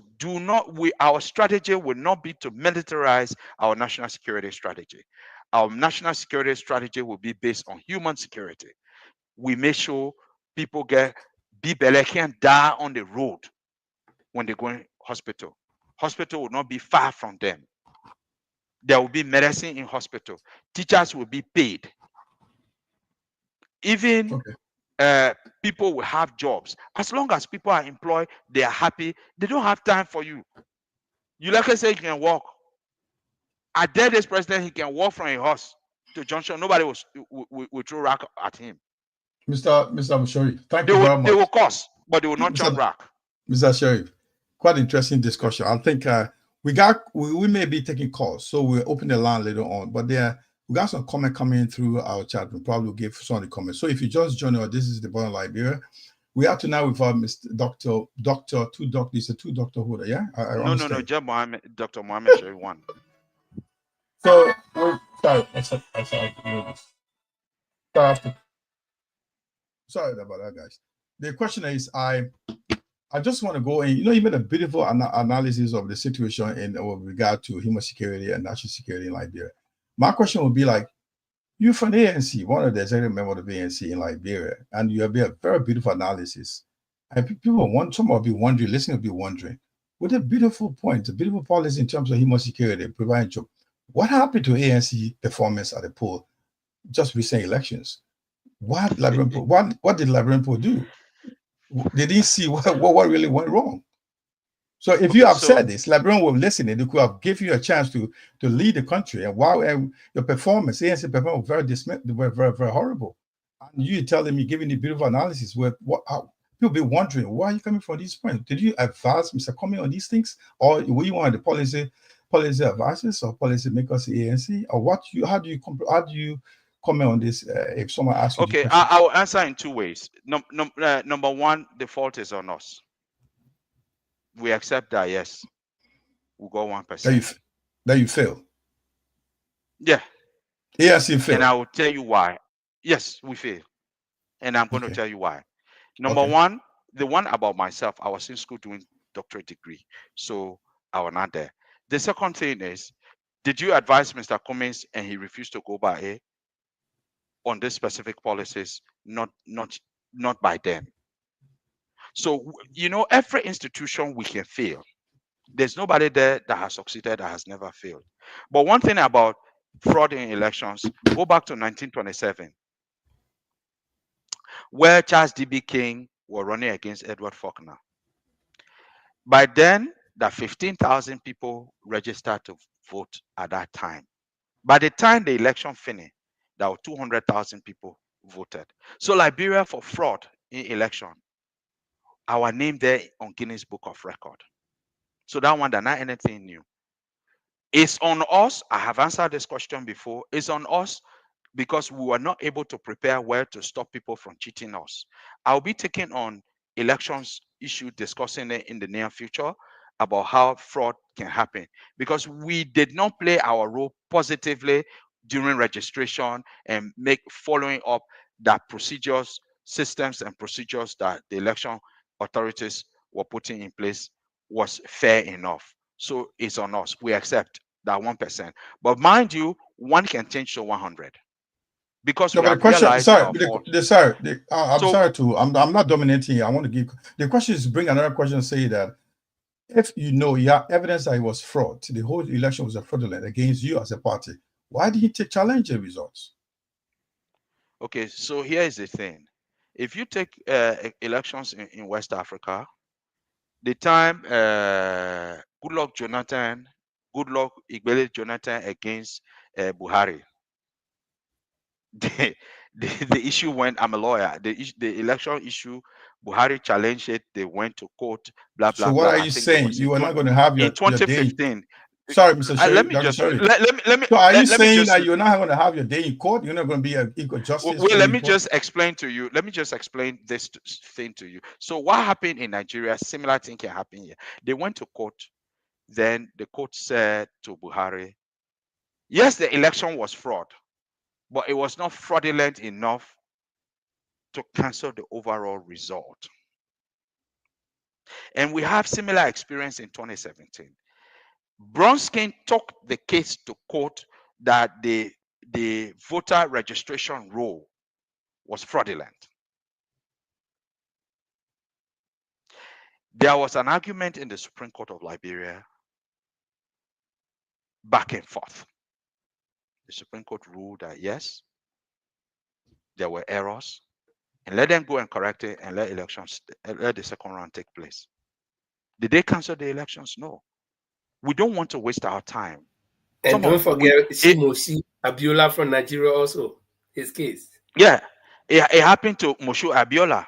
our strategy will not be to militarize our national security strategy. Our national security strategy will be based on human security. We make sure people can't die on the road when they go in hospital. Hospital will not be far from them. There will be medicine in hospital. Teachers will be paid. Even people will have jobs. As long as people are employed, they are happy. They don't have time for you. You like I say, you can walk. I dare this president, he can walk from a horse to Junction. Nobody will throw rock at him. Mr. Sharif, thank you very much. They will cost, but they will not jump rock. Mr. Sharif, quite interesting discussion. I think we may be taking calls, so we'll open the line later on. But we got some comment coming through our chat. We'll probably give some of the comments. So if you just join us, this is the Bottom Liberia. We are tonight with Mr. Two doctor holder, yeah? I no, understand. No, just Mohammed, Dr. Mohammed Sherry one. So, sorry, sorry about that, guys. The question is, I just want to go in. You know, you made a beautiful analysis of the situation in regard to human security and national security in Liberia. My question would be like, you're from the ANC, one of the executive members of the ANC in Liberia, and you have a very beautiful analysis. And some will be wondering, listeners will be wondering, with a beautiful point, a beautiful policy in terms of human security, providing job. What happened to ANC performance at the poll just recent elections? What did Liberian poll do? They didn't see what really went wrong. So if you have said this, Liberian will listen, and they could have given you a chance to lead the country. And while your performance, ANC performance was very horrible. And you telling me, giving the beautiful analysis, people be wondering, why are you coming from these points? Did you advise Mr. Comey on these things? Or were you one of the policy advisors or policy makers at ANC? Or how do you comment on this if someone asks you? Okay, I will answer in two ways. Number one, the fault is on us. We accept that, yes. We got 1%. That you fail. Yeah. Yes, you fail. And I will tell you why. Yes, we fail. And I'm going to tell you why. Number one, the one about myself, I was in school doing doctorate degree. So I was not there. The second thing is, did you advise Mr. Cummings and he refused to go by A on these specific policies? Not by them. So, you know, every institution we can fail. There's nobody there that has succeeded, that has never failed. But one thing about fraud in elections, go back to 1927, where Charles D.B. King were running against Edward Faulkner. By then, that 15,000 people registered to vote at that time. By the time the election finished, there were 200,000 people voted. So Liberia, for fraud in election, our name there on Guinness Book of Record. So that one, that's not anything new. It's on us. I have answered this question before. It's on us because we were not able to prepare well to stop people from cheating us. I'll be taking on elections issue, discussing it in the near future about how fraud can happen, because we did not play our role positively during registration and following up that procedures, systems and procedures that the election authorities were putting in place was fair enough. So it's on us. We accept that 1%. But mind you, one can change to 100. Because I'm not dominating you. I want to give the question is bring another question and say that if you have evidence that it was fraud, the whole election was a fraudulent against you as a party, why did you challenge the results? Okay, so here is the thing. If you take elections in West Africa, the time Goodluck Igbele Jonathan against Buhari, the issue went, I'm a lawyer, the election issue, Buhari challenged it, they went to court, blah, blah, so blah. what are you saying? You are not going to have your in 2015. Your day. Sorry, Mr. Sherry, let me just Sherry. Let me. So are you saying just, that you're not going to have your day in court? You're not going to be an equal justice? Well, let me just explain to you. Let me just explain this thing to you. So what happened in Nigeria, similar thing can happen here. They went to court. Then the court said to Buhari, yes, the election was fraud, but it was not fraudulent enough to cancel the overall result. And we have similar experience in 2017. Bronskin took the case to court that the voter registration roll was fraudulent. There was an argument in the Supreme Court of Liberia back and forth. The Supreme Court ruled that yes, there were errors, and let them go and correct it and let the second round take place. Did they cancel the elections? No. We don't want to waste our time. And don't forget Moshe Abiola from Nigeria also, his case. Yeah, it happened to Moshe Abiola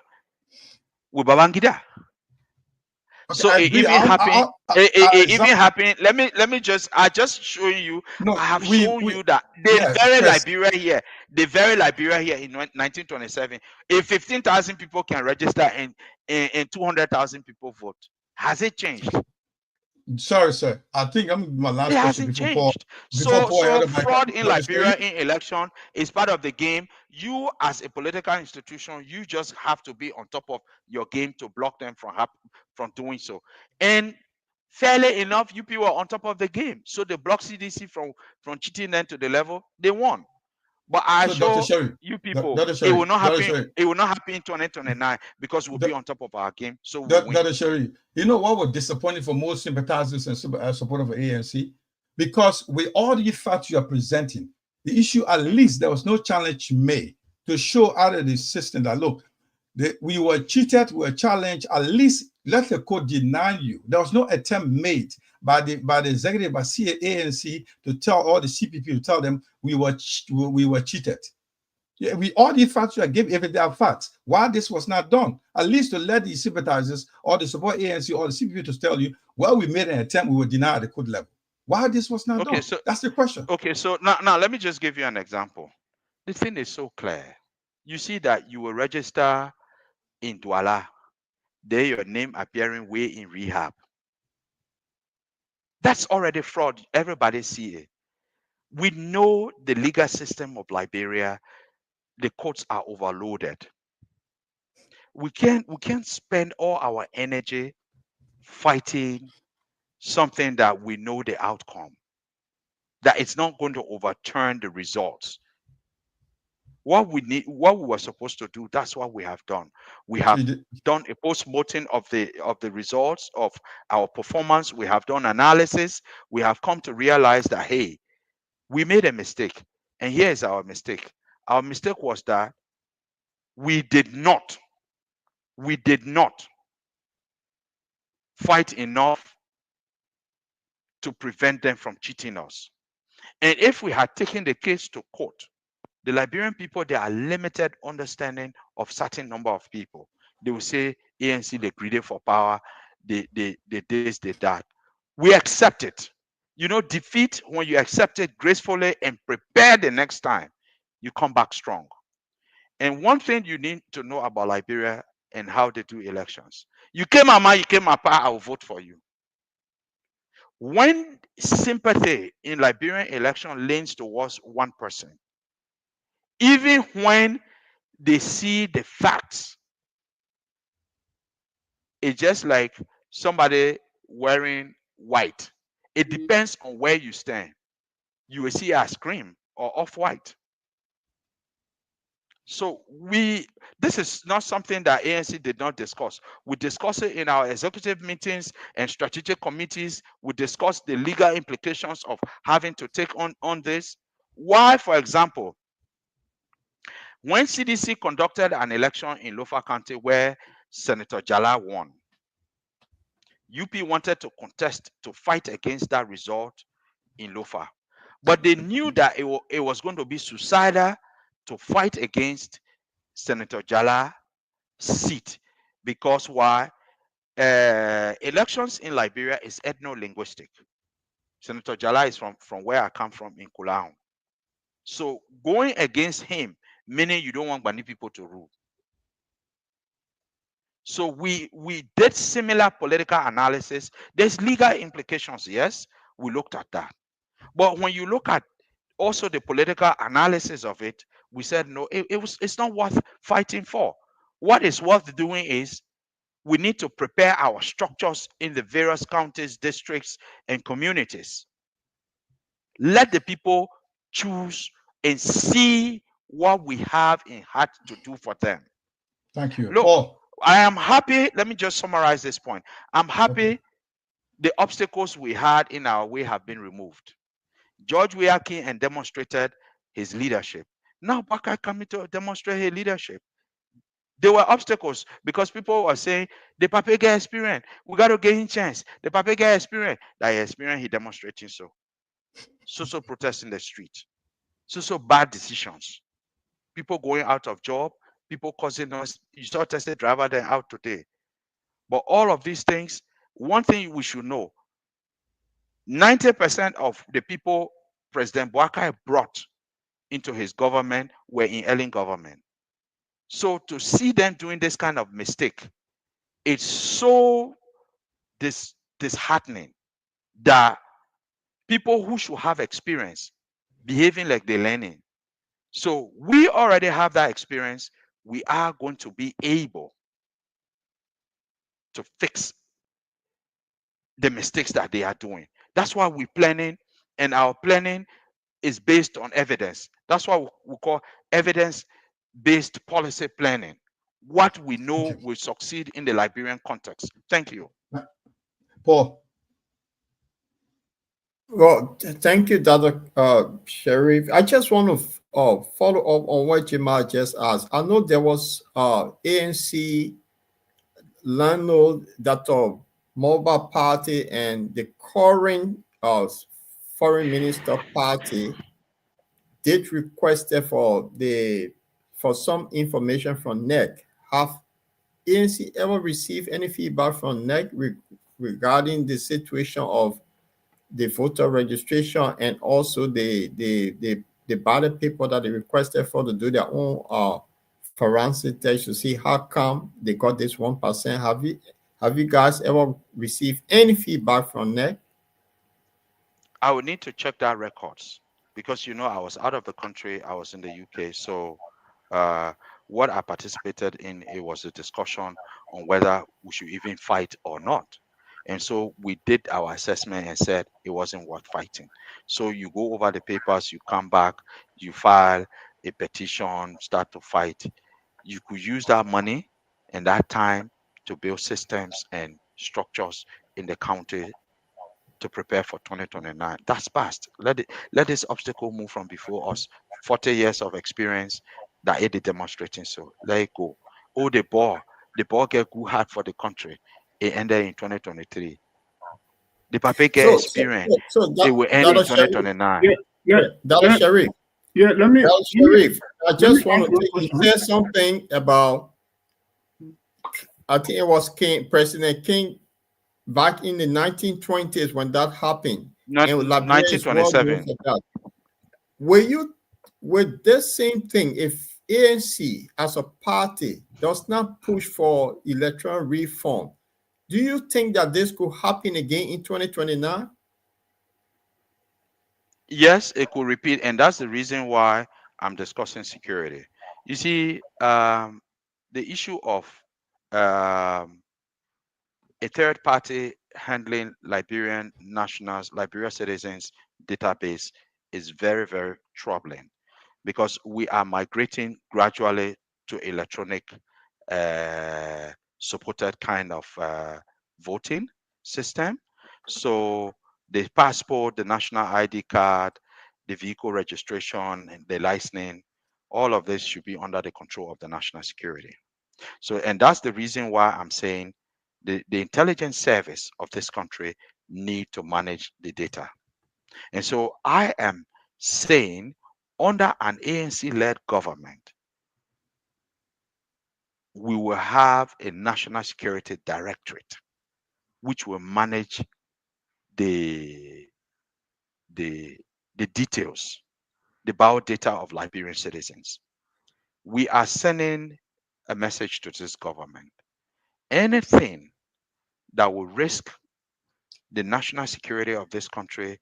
with Babangida. So it even happened. It even happened. Let me just. I just showing you. No, I have shown you that Liberia here. The very Liberia here in 1927. If 15,000 people can register and 200,000 people vote, has it changed? Sorry, sir. I think I'm my last it question hasn't before Paul. changed. Before Paul, So fraud in Liberia in election is part of the game. You, as a political institution, you just have to be on top of your game to block them from doing so. And fairly enough, you people are on top of the game. So they block CDC from cheating them to the level they won. But I assure you people, it will not happen. It will not happen in 2029 because we'll be on top of our game. So we'll win. Dr. Sherry, you know what was disappointing for most sympathizers and supporters of ANC? Because with all the facts you are presenting, the issue, at least there was no challenge made to show out of the system that, look, we were cheated, we were challenged, at least let the court deny you. There was no attempt made by the executive, by ANC, to tell all the CPP, to tell them we were cheated. Yeah, all the facts you gave, if they are facts, why this was not done? At least to let the sympathizers or the support ANC or the CPP to tell you, well, we made an attempt, we were denied at the court level. Why this was not done? So that's the question. Okay, so now let me just give you an example. The thing is so clear. You see that you will register in Douala, there your name appearing way in rehab. That's already fraud. Everybody see it. We know the legal system of Liberia, the courts are overloaded. We can't spend all our energy fighting something that we know the outcome, that it's not going to overturn the results. What we were supposed to do, that's what we have done. We have done a post-mortem of the results of our performance. We have done analysis. We have come to realize that, hey, we made a mistake. And here's our mistake. Our mistake was that we did not fight enough to prevent them from cheating us. And if we had taken the case to court, the Liberian people, they are limited understanding of certain number of people. They will say ANC, they greedy for power, they this, they that. We accept it. You know, defeat, when you accept it gracefully and prepare the next time, you come back strong. And one thing you need to know about Liberia and how they do elections. You came Mama, you came Papa, I will vote for you. When sympathy in Liberian election leans towards one person, even when they see the facts, it's just like somebody wearing white. It depends on where you stand. You will see a cream or off-white. So this is not something that ANC did not discuss. We discuss it in our executive meetings and strategic committees. We discuss the legal implications of having to take on this. Why, for example, when CDC conducted an election in Lofa County where Senator Jala won, UP wanted to contest to fight against that result in Lofa. But they knew that it was going to be suicidal to fight against Senator Jala's seat. Because why? Elections in Liberia is ethno-linguistic. Senator Jala is from where I come from in Kulaun. So going against him, meaning you don't want Bani people to rule. So we did similar political analysis. There's legal implications, yes, we looked at that. But when you look at also the political analysis of it, we said no, it's not worth fighting for. What is worth doing is we need to prepare our structures in the various counties, districts, and communities. Let the people choose and see what we have in heart to do for them. Thank you. Look, Paul. I am happy. Let me just summarize this point. I'm happy the obstacles we had in our way have been removed. George Weah came and demonstrated his leadership. Now Baka coming to demonstrate his leadership. There were obstacles because people were saying the Papa get experience. We got to get him chance. The Papa get experience. That experience he demonstrating so protest in the street. So bad decisions. People going out of job. People causing us. You saw tested driver then out today. But all of these things, one thing we should know, 90% of the people President Boakai brought into his government were in Ellen government. So to see them doing this kind of mistake, it's so disheartening that people who should have experience behaving like they're learning. So we already have that experience. We are going to be able to fix the mistakes that they are doing. That's why we're planning, and our planning is based on evidence. That's why we call evidence-based policy planning. What we know will succeed in the Liberian context. Thank you. Paul. Well, thank you, Dr. Sheriff. I just want to follow up on what Jamal just asked. I know there was ANC landlord that mobile party and the current foreign minister party did request for some information from NEC. Have ANC ever received any feedback from NEC regarding the situation of the voter registration and also the ballot paper that they requested for to do their own forensic test to see how come they got this 1%? Have you guys ever received any feedback from NEC? I would need to check that records because I was out of the country. I was in the UK, so what I participated in, it was a discussion on whether we should even fight or not. And so we did our assessment and said it wasn't worth fighting. So you go over the papers, you come back, you file a petition, start to fight. You could use that money and that time to build systems and structures in the county to prepare for 2029. That's past. Let this obstacle move from before us. 40 years of experience that it is demonstrating. So let it go. Oh, the ball get good hard for the country. It ended in 2023. The Pape get experience. It will end in 2029. Dr. Sharif. Yeah, let me. Sharif, I just want to say something about. I think it was President King back in the 1920s when that happened. And 1927. With this same thing, if ANC as a party does not push for electoral reform, do you think that this could happen again in 2029? Yes, it could repeat, and that's the reason why I'm discussing security. You see, the issue of a third party handling Liberian nationals, Liberian citizens database is very, very troubling because we are migrating gradually to electronic supported kind of voting system. So the passport, the national ID card, the vehicle registration, and the licensing, all of this should be under the control of the national security. So, and that's the reason why I'm saying the intelligence service of this country need to manage the data. And so I am saying under an ANC-led government, we will have a national security directorate which will manage the details, the biodata of Liberian citizens. We are sending a message to this government. Anything that will risk the national security of this country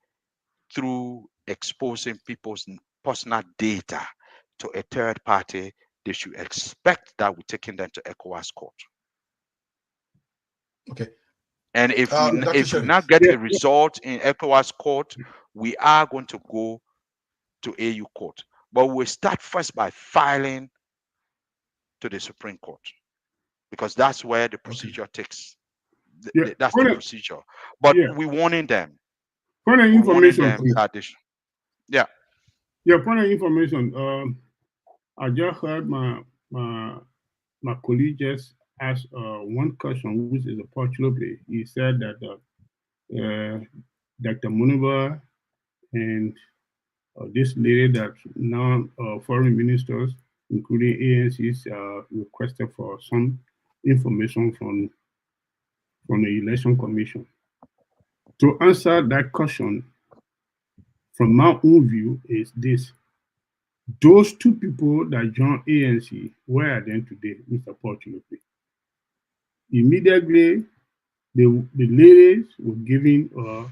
through exposing people's personal data to a third party, they should expect that we're taking them to ECOWAS court. Okay. And if we not get a result in ECOWAS court, we are going to go to AU court. But we'll start first by filing to the Supreme Court because that's where the procedure takes. That's the procedure. But we're warning them. Point of information. Yeah. Yeah, point of information. I just heard my colleague just asked one question, which is opportunity. He said that Dr. Muniba and this lady that now foreign ministers, including ANCs, requested for some information from from the Election Commission. To answer that question, from my own view, is this. Those two people that joined ANC, where are they today, Mr. Paul Chilope? Immediately, the ladies were given a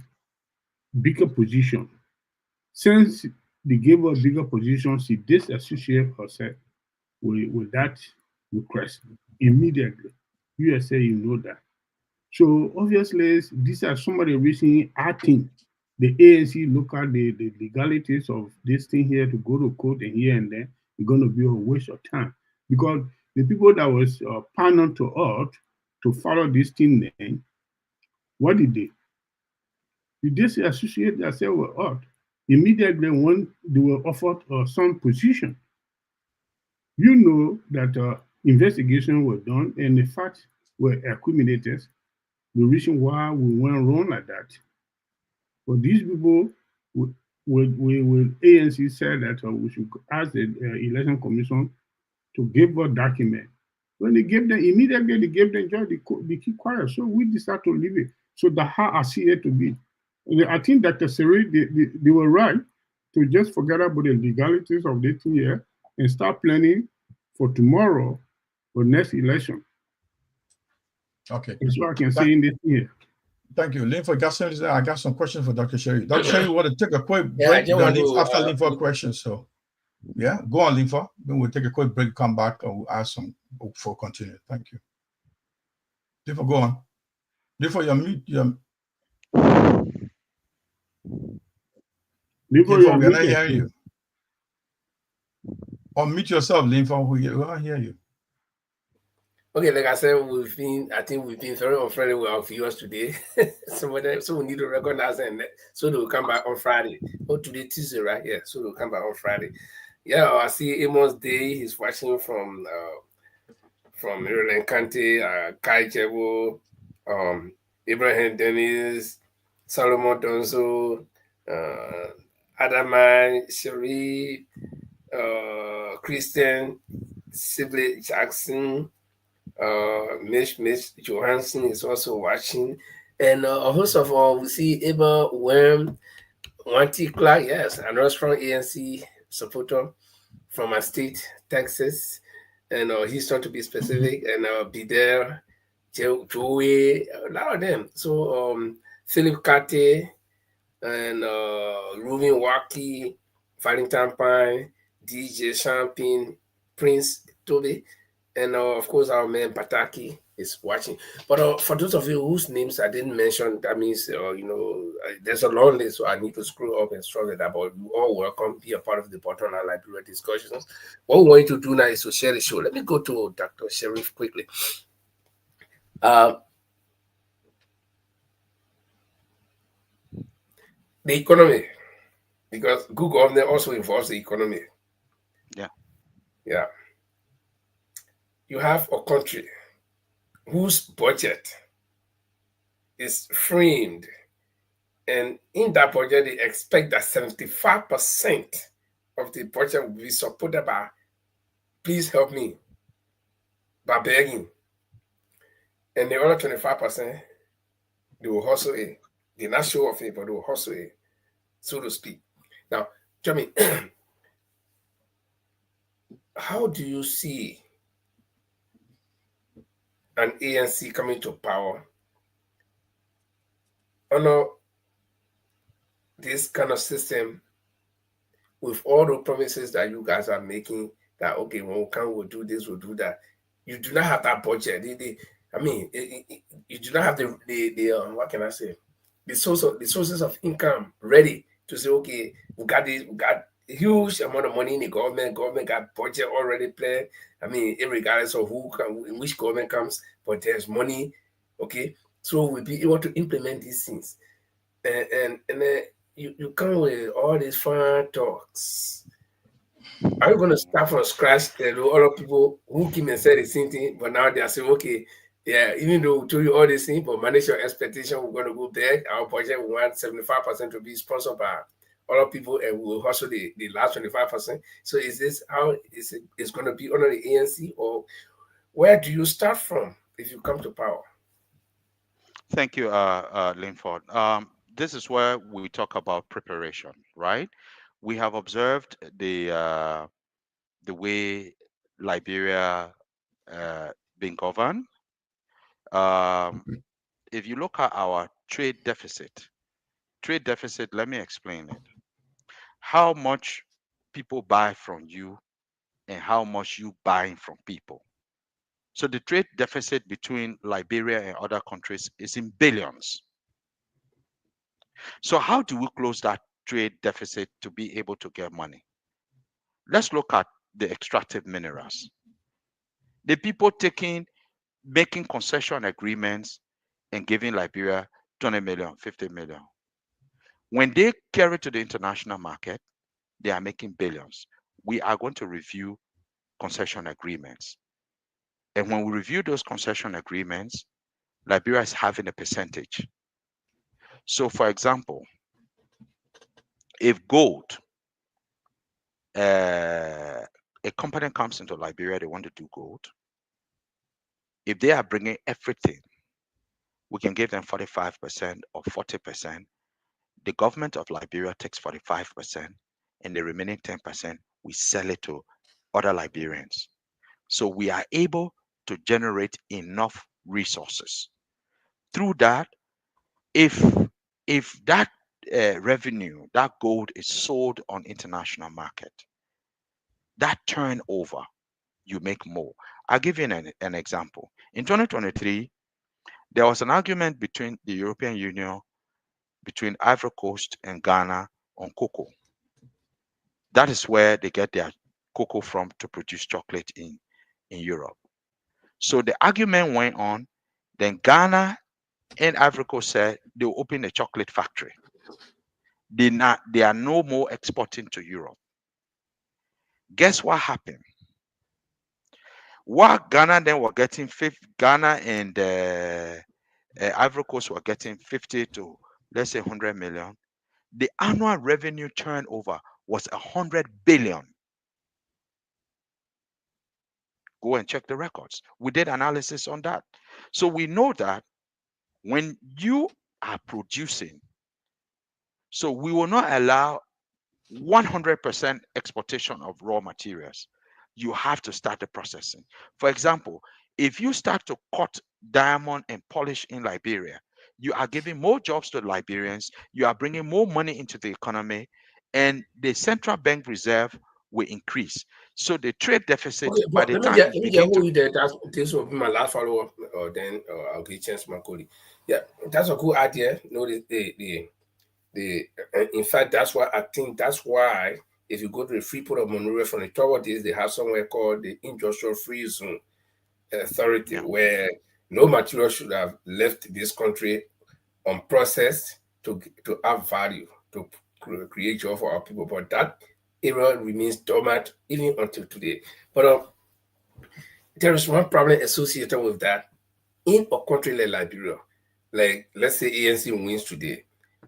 bigger position. Since they gave her a bigger position, she disassociated herself with that request immediately. USA, you know that. So obviously, these are some of the reasons I think the ANC look at the legalities of this thing here to go to court and here and there. It's going to be a waste of time because the people that was paneled to earth to follow this thing, then what did they? Did they associate themselves with earth? Immediately when they were offered some position, you know that investigation was done and the facts were accumulated. The reason why we went wrong like that. But these people, with ANC said that we should ask the election commission to give us document. When they gave them, immediately they gave them job, they keep quiet. So we decided to leave it. So that's how I see it to be. And I think that they were right to just forget about the legalities of this thing here and start planning for tomorrow for next election. Okay. That's what I can say in this here. Thank you. Linford, I got some questions for Dr. Sherry. Dr. Sherry, we want to take a quick Yeah, break after to, Linford questions. So, yeah, go on, Linford. Then we'll take a quick break, come back, and we'll ask some for continue. Thank you. Linford, go on. Linford, you're mute. Linford, we're not hearing you. Unmute yourself, Linford. We don't hear you. Okay, like I said, I think we've been very unfriendly with our viewers today. So we need to recognize them. So they'll come back on Friday. Oh, today Tuesday, right? Yeah, so they'll come back on Friday. Yeah, I see Amos Day. He's watching from Maryland County, Kai Chebo, Abraham Dennis, Solomon Donzo, Adamai, Cherie, Christian, Sibley Jackson, Mish Johansson is also watching, and first of all, we see Eva Worm, Wanty Clark, yes, another strong ANC supporter from my state, Texas, and Houston to be specific, and Bidel, Joey, a lot of them. So Philip Kate and Ruben Waki, Valentine Pine, DJ Champagne, Prince Toby. And of course, our man Pataki is watching. But for those of you whose names I didn't mention, that means, there's a long list, so I need to scroll up and struggle that. But you all welcome, be a part of the Bottom Line Liberia discussions. What we want you to do now is to share the show. Let me go to Dr. Sheriff quickly. The economy, because good government also involves the economy. Yeah. You have a country whose budget is framed, and in that budget, they expect that 75% of the budget will be supported by, please help me, by begging. And the other 25%, they will hustle it. They not show off it, but they will hustle it, so to speak. Now, Jeremy, how do you see an ANC coming to power under this kind of system with all the promises that you guys are making that, okay, when we come, we'll do this, we'll do that. You do not have that budget. You do not have the what can I say? The sources of income ready to say, okay, we got a huge amount of money in the government. Government got budget already planned. Regardless of which government comes, but there's money. Okay, so we'll be able to implement these things. And then you come with all these fun talks. Are you going to start from scratch? There are other people who came and said the same thing, but now they are saying, okay, yeah, even though we told you all these things, but manage your expectation, we're going to go back. Our budget, we want 75% to be sponsored by other people, and we will hustle the last 25%. So is this how it's going to be under the ANC, or where do you start from if you come to power? Thank you, Linford. This is where we talk about preparation, right? We have observed the way Liberia being governed. Um, if you look at our trade deficit, let me explain it. How much people buy from you and how much you buying from people. So the trade deficit between Liberia and other countries is in billions. So how do we close that trade deficit to be able to get money? Let's look at the extractive minerals. The people making concession agreements and giving Liberia 20 million, 50 million. When they carry to the international market, they are making billions. We are going to review concession agreements. And when we review those concession agreements, Liberia is having a percentage. So, for example, if gold, a company comes into Liberia, they want to do gold. If they are bringing everything, we can give them 45% or 40%. The government of Liberia takes 45%, and the remaining 10%, we sell it to other Liberians. So we are able to generate enough resources. Through that, if that revenue, that gold is sold on international market, that turnover, you make more. I'll give you an example. In 2023, there was an argument between the European Union, between Ivory Coast and Ghana on cocoa. That is where they get their cocoa from to produce chocolate in Europe. So the argument went on. Then Ghana and Ivory Coast said they will open a chocolate factory. They are no more exporting to Europe. Guess what happened? What Ghana then were getting, Ghana and Ivory Coast were getting 50 to, let's say, 100 million. The annual revenue turnover was 100 billion. Go and check the records. We did analysis on that. So we know that when you are producing, so we will not allow 100% exportation of raw materials. You have to start the processing. For example, if you start to cut diamond and polish in Liberia, you are giving more jobs to Liberians, you are bringing more money into the economy, and the central bank reserve will increase. So the trade deficit, okay, by the let time me get hold you there. This will be my last follow up, or then I'll give chance to my colleague. Yeah, that's a good idea. No, in fact, that's why I think that's why if you go to the Freeport of Monrovia from the tower days, they have somewhere called the Industrial Free Zone Authority, where no material should have left this country unprocessed to add value to create job for our people. But that area remains dormant even until today. But there is one problem associated with that. In a country like Liberia, like let's say ANC wins today,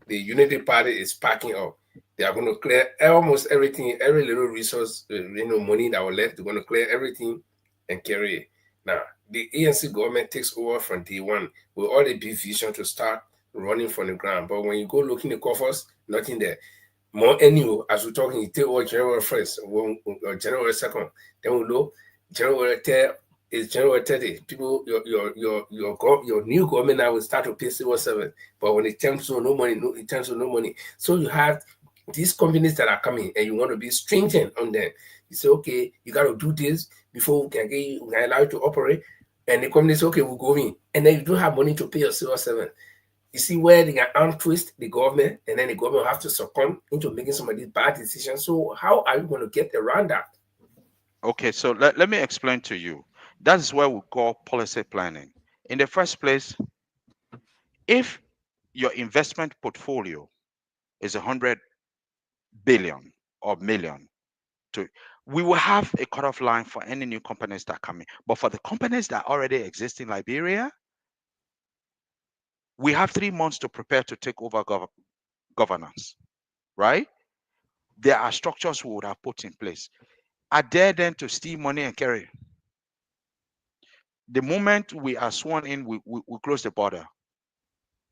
the Unity Party is packing up. They are going to clear almost everything, every little resource, money that was left. They're going to clear everything and carry it. Now, the ANC government takes over from day one with all the big vision to start running from the ground. But when you go look in the coffers, nothing there. More anyway, as we're talking, you take over January 1st or January 2nd, then we know January 3rd is January 30. People, your new government now will start to pay civil servant. But when it comes to no money, it turns to no money. So you have these companies that are coming and you want to be stringent on them. You say, okay, you got to do this before we can allow you to operate. And the company says, okay, we'll go in. And then you don't have money to pay your civil servant. You see where they can arm twist the government, and then the government will have to succumb into making some of these bad decisions. So how are you going to get around that? Okay, so let me explain to you. That is where we call policy planning. In the first place, if your investment portfolio is 100 billion or million, we will have a cutoff line for any new companies that come in. But for the companies that already exist in Liberia, we have 3 months to prepare to take over governance, right? There are structures we would have put in place. I dare them to steal money and carry. The moment we are sworn in, we close the border.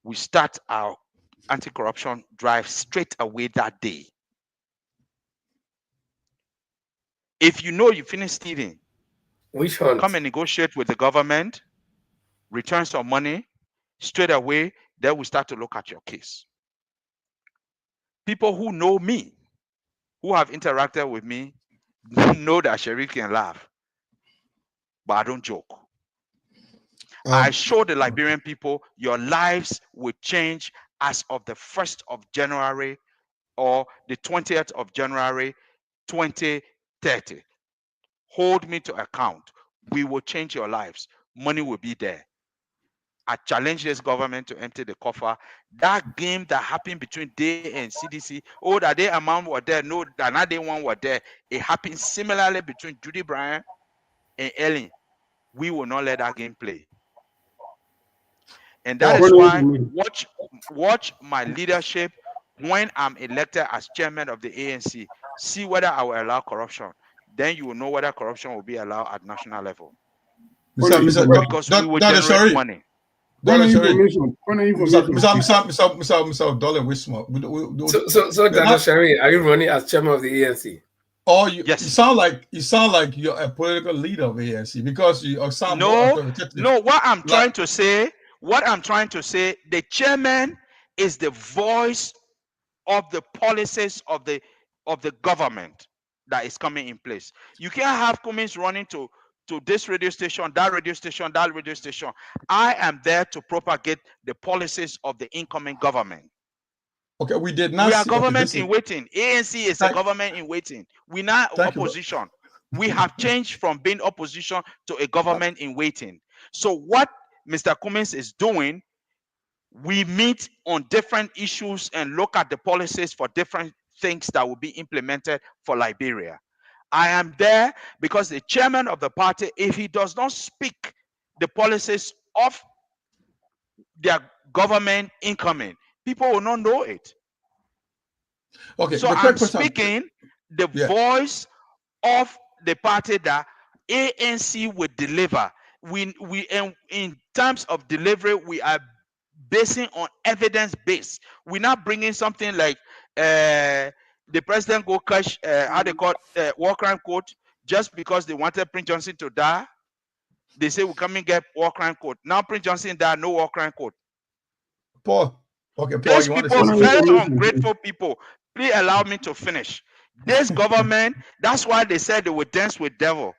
we start our anti-corruption drive straight away that day. If you know you finish stealing, which hunt? Come and negotiate with the government, return some money, straight away, then we start to look at your case. People who know me, who have interacted with me, know that Sherry can laugh, but I don't joke. I show the Liberian people your lives will change as of the 1st of January or the 20th of January 2030. Hold me to account. We will change your lives. Money will be there. I challenge this government to empty the coffer. That game that happened between they and CDC, oh, that they amount were there, no, that not they one were there. It happened similarly between Judy Bryan and Ellen. We will not let that game play. And that is why watch my leadership when I'm elected as chairman of the ANC. See whether I will allow corruption. Then you will know whether corruption will be allowed at national level. Because we will generate money. Mr. Dollar Wismore. So Dr. Sherry, are you running as chairman of the ANC? Oh, yes. You sound like you're a political leader of ANC because you sound no. What I'm trying to say, the chairman is the voice of the policies of the government that is coming in place. You can't have Cummins running to this radio station, that radio station, that radio station. I am there to propagate the policies of the incoming government. Okay, we did not. We are government in waiting. ANC is a government in waiting. We're not opposition. We have changed from being opposition to a government in waiting. So what Mr. Cummins is doing, we meet on different issues and look at the policies for different things that will be implemented for Liberia. I am there because the chairman of the party, if he does not speak the policies of their government incoming, people will not know it. Okay. So I'm speaking the voice of the party that ANC will deliver. We in terms of delivery, we are basing on evidence based. We're not bringing something like the president go cash how they call war crime court just because they wanted Prince Johnson to die. They say we come and get war crime court. Now Prince Johnson died, no war crime court. Paul, okay, Paul, these people, very ungrateful people. Please allow me to finish. This government, that's why they said they would dance with devil.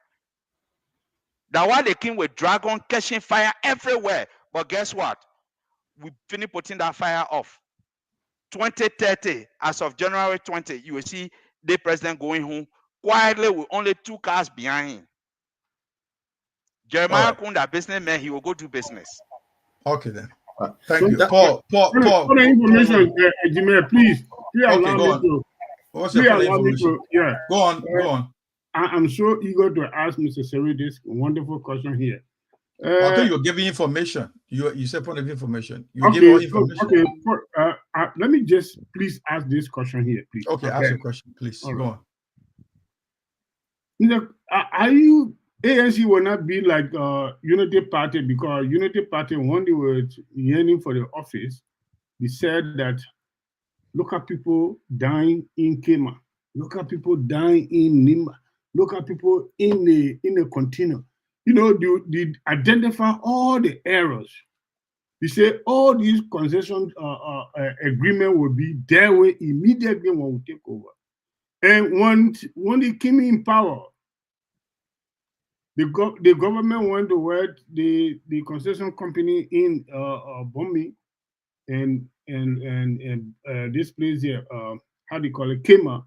That's why they came with dragon catching fire everywhere. But guess what? We finish putting that fire off. 2030, as of January 20, you will see the president going home quietly with only 2 cars behind him. Jeremiah Kunda, businessman, he will go do business. Okay then. Thank you. Paul. Information, Jimmy, please allow me to. What's your information? Yeah. Go on. I'm so eager to ask Mr. Seri this wonderful question here. I thought you were giving information. You said point of information. You give all information. Okay. Let me just please ask this question here, please. Okay, ask your question, please. Go on. Are you ANC will not be like Unity Party because Unity Party, when they were yearning for the office, they said that look at people dying in Kema, look at people dying in Nimba, look at people in the container. You know, they identify all the errors. They say all these concession agreement will be there way immediately when we take over. And when they came in power, the government went to where the concession company in Bombi and this place here, how do you call it, Kema,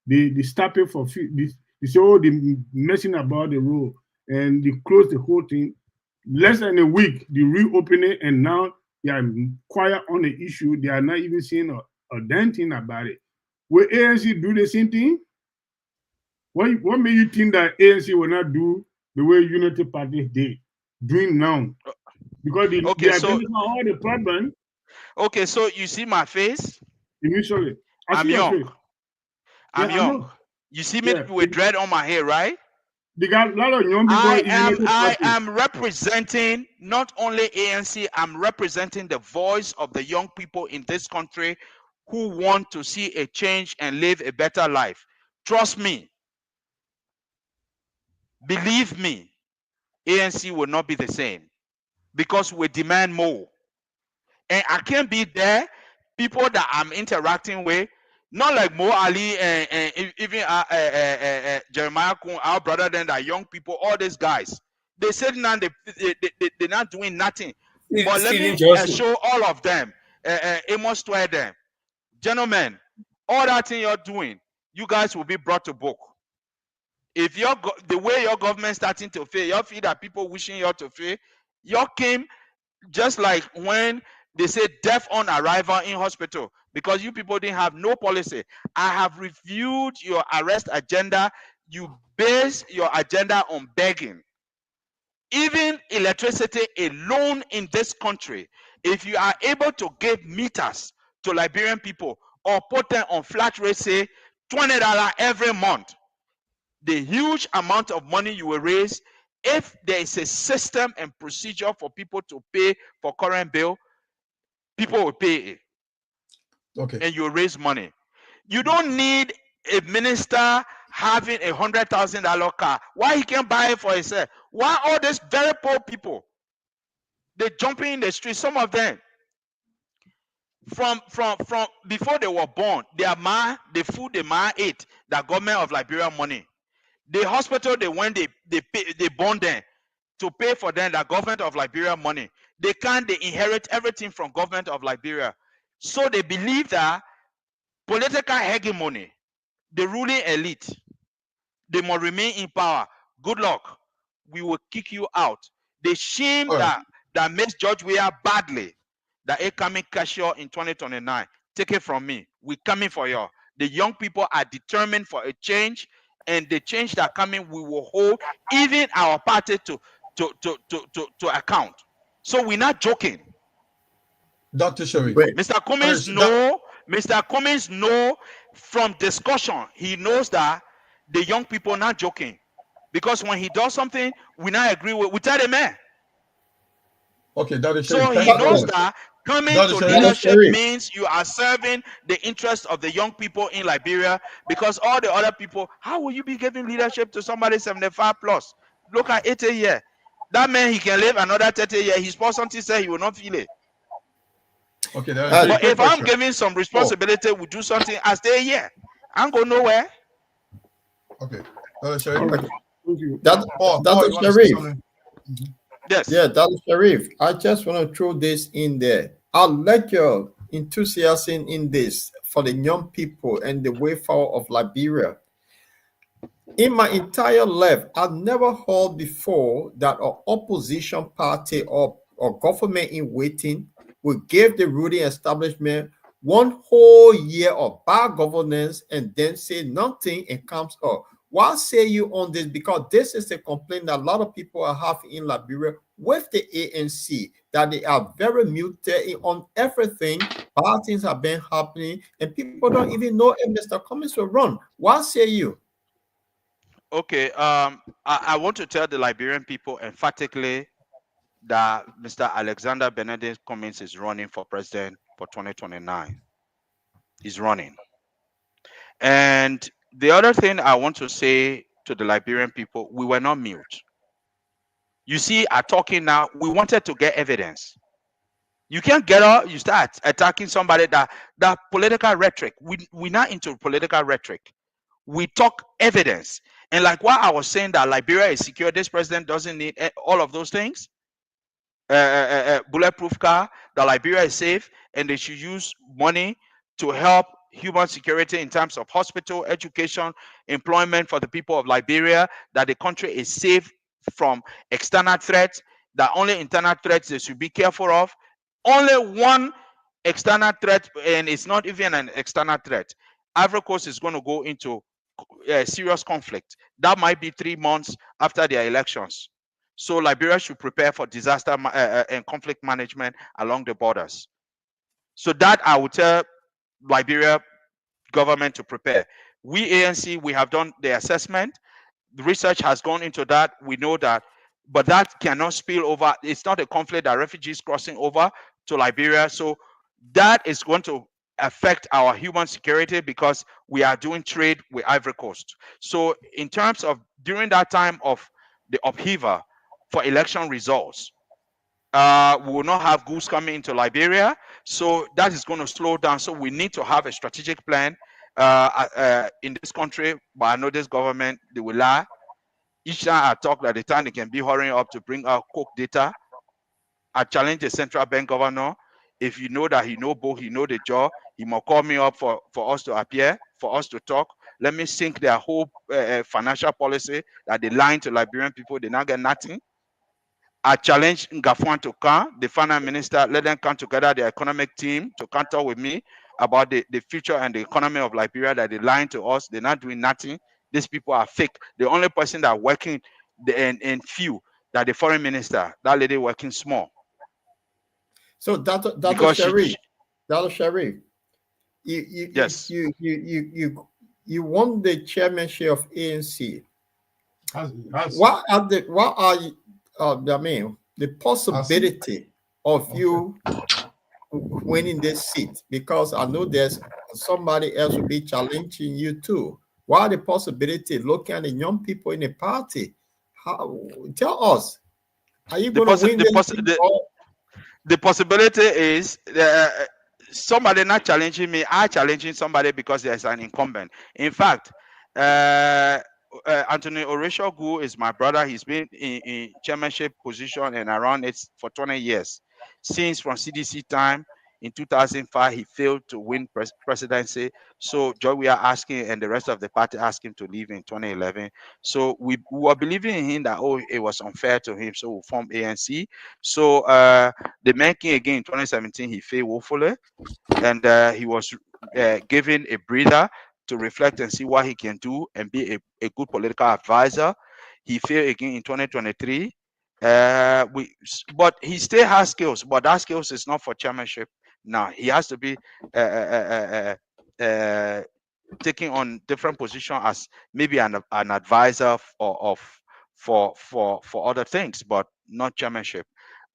they stopped it for they say, oh, they messing about the road, and they closed the whole thing. Less than a week, they reopen it, and now they are quiet on the issue. They are not even saying a damn thing about it. Will ANC do the same thing? What made you think that ANC will not do the way Unity Party did, doing now? Because they identify all the problems. Okay, so you see my face? Initially. I'm young. I'm young. You see me with dread on my hair, right? They got a lot of young people I am representing not only ANC, I'm representing the voice of the young people in this country who want to see a change and live a better life. Trust me. Believe me, ANC will not be the same because we demand more. And I can't be there. People that I'm interacting with, not like Mo Ali and even Jeremiah Kun, our brother, then that young people, all these guys, they said now they're not doing nothing. But let me show all of them, Amos to them, gentlemen, all that thing you're doing, you guys will be brought to book. If the way your government starting to fail, you feel that people wishing you to fail, you came just like when they say death on arrival in hospital because you people didn't have no policy. I have reviewed your arrest agenda. You base your agenda on begging. Even electricity alone in this country, if you are able to give meters to Liberian people or put them on flat rate, say $20 every month, the huge amount of money you will raise, if there is a system and procedure for people to pay for current bill, people will pay it. Okay. And you raise money. You don't need a minister having $100,000 car. Why he can't buy it for himself? Why all these very poor people? They jumping in the street, some of them. From before they were born, the food they ate, the government of Liberia money. The hospital they went, they bond them to pay for them, the government of Liberia money. They inherit everything from government of Liberia. So they believe that political hegemony, the ruling elite, they must remain in power. Good luck. We will kick you out. The shame that makes George Weah badly, that it coming cashier in 2029. Take it from me. We're coming for you. The young people are determined for a change, and the change that coming, we will hold even our party to account. So we're not joking. Dr. Sharif. Mr. Cummings Mr. Cummings know from discussion, he knows that the young people are not joking. Because when he does something, we not agree with, we tell the man. Okay, Dr. Sharif. So he knows that coming to leadership means you are serving the interests of the young people in Liberia, because all the other people, how will you be giving leadership to somebody 75 plus? Look at 80 years. That man, he can live another 30 years. His person said he will not feel it. Okay, but if I'm giving some responsibility, we do something, I stay here. I ain't go nowhere. Okay. Sharif. Dr. Sharif. Yes. Yeah, Dr. Sharif, I just want to throw this in there. I'll let your enthusiasm in this for the young people and the way forward of Liberia. In my entire life, I've never heard before that an opposition party or government in waiting will give the ruling establishment 1 whole year of bad governance and then say nothing and comes up. Why say you on this? Because this is a complaint that a lot of people are having in Liberia with the ANC, that they are very muted on everything. Bad things have been happening, and people don't even know if Mr. Cummings will run. Why say you? Okay, I want to tell the Liberian people emphatically that Mr. Alexander Benedict Cummings is running for president for 2029. He's running. And the other thing I want to say to the Liberian people, we were not mute. You see, I'm talking now, we wanted to get evidence. You can't get up, you start attacking somebody that political rhetoric. We're not into political rhetoric. We talk evidence. And like what I was saying, that Liberia is secure, this president doesn't need all of those things. Bulletproof car, that Liberia is safe, and they should use money to help human security in terms of hospital, education, employment for the people of Liberia, that the country is safe from external threats, that only internal threats they should be careful of. Only one external threat, and it's not even an external threat. Ivory Coast is going to go into serious conflict. That might be 3 months after their elections. So Liberia should prepare for disaster and conflict management along the borders. So that I would tell Liberia government to prepare. We ANC, we have done the assessment. The research has gone into that. We know that, but that cannot spill over. It's not a conflict that refugees crossing over to Liberia. So that is going to affect our human security because we are doing trade with Ivory Coast. So in terms of during that time of the upheaval for election results, we will not have goods coming into Liberia. So that is going to slow down. So we need to have a strategic plan in this country. But I know this government, they will lie. Each time I talk that the time they can be hurrying up to bring out coke data, I challenge the central bank governor. If you know that he know both, he know the job, he must call me up for us to appear, for us to talk. Let me sink their whole financial policy that they lying to Liberian people, they not get nothing. I challenge Ngafwan to come, the finance minister, let them come together, the economic team, to talk with me about the future and the economy of Liberia, that they're lying to us. They're not doing nothing. These people are fake. The only person that working in few, that the foreign minister, that lady working small. So Dr. Sharif, Dr. Sharif, yes, you won the chairmanship of ANC. What are the possibility of you winning this seat? Because I know there's somebody else will be challenging you too. What are the possibility looking at the young people in the party? Tell us, are you going to win this seat? The possibility is somebody not challenging me. I challenging somebody because there's an incumbent. In fact, Anthony Oreshogu is my brother. He's been in chairmanship position and around it for 20 years. Since from CDC time in 2005, he failed to win presidency. So Joy, we are asking, and the rest of the party asking to leave in 2011. So we were believing in him that, oh, it was unfair to him. So we formed ANC. So the man came again in 2017, he failed woefully. And he was given a breather to reflect and see what he can do and be a good political advisor. He failed again in 2023. But he still has skills, but that skills is not for chairmanship. Now he has to be taking on different position as maybe an advisor for other things, but not chairmanship.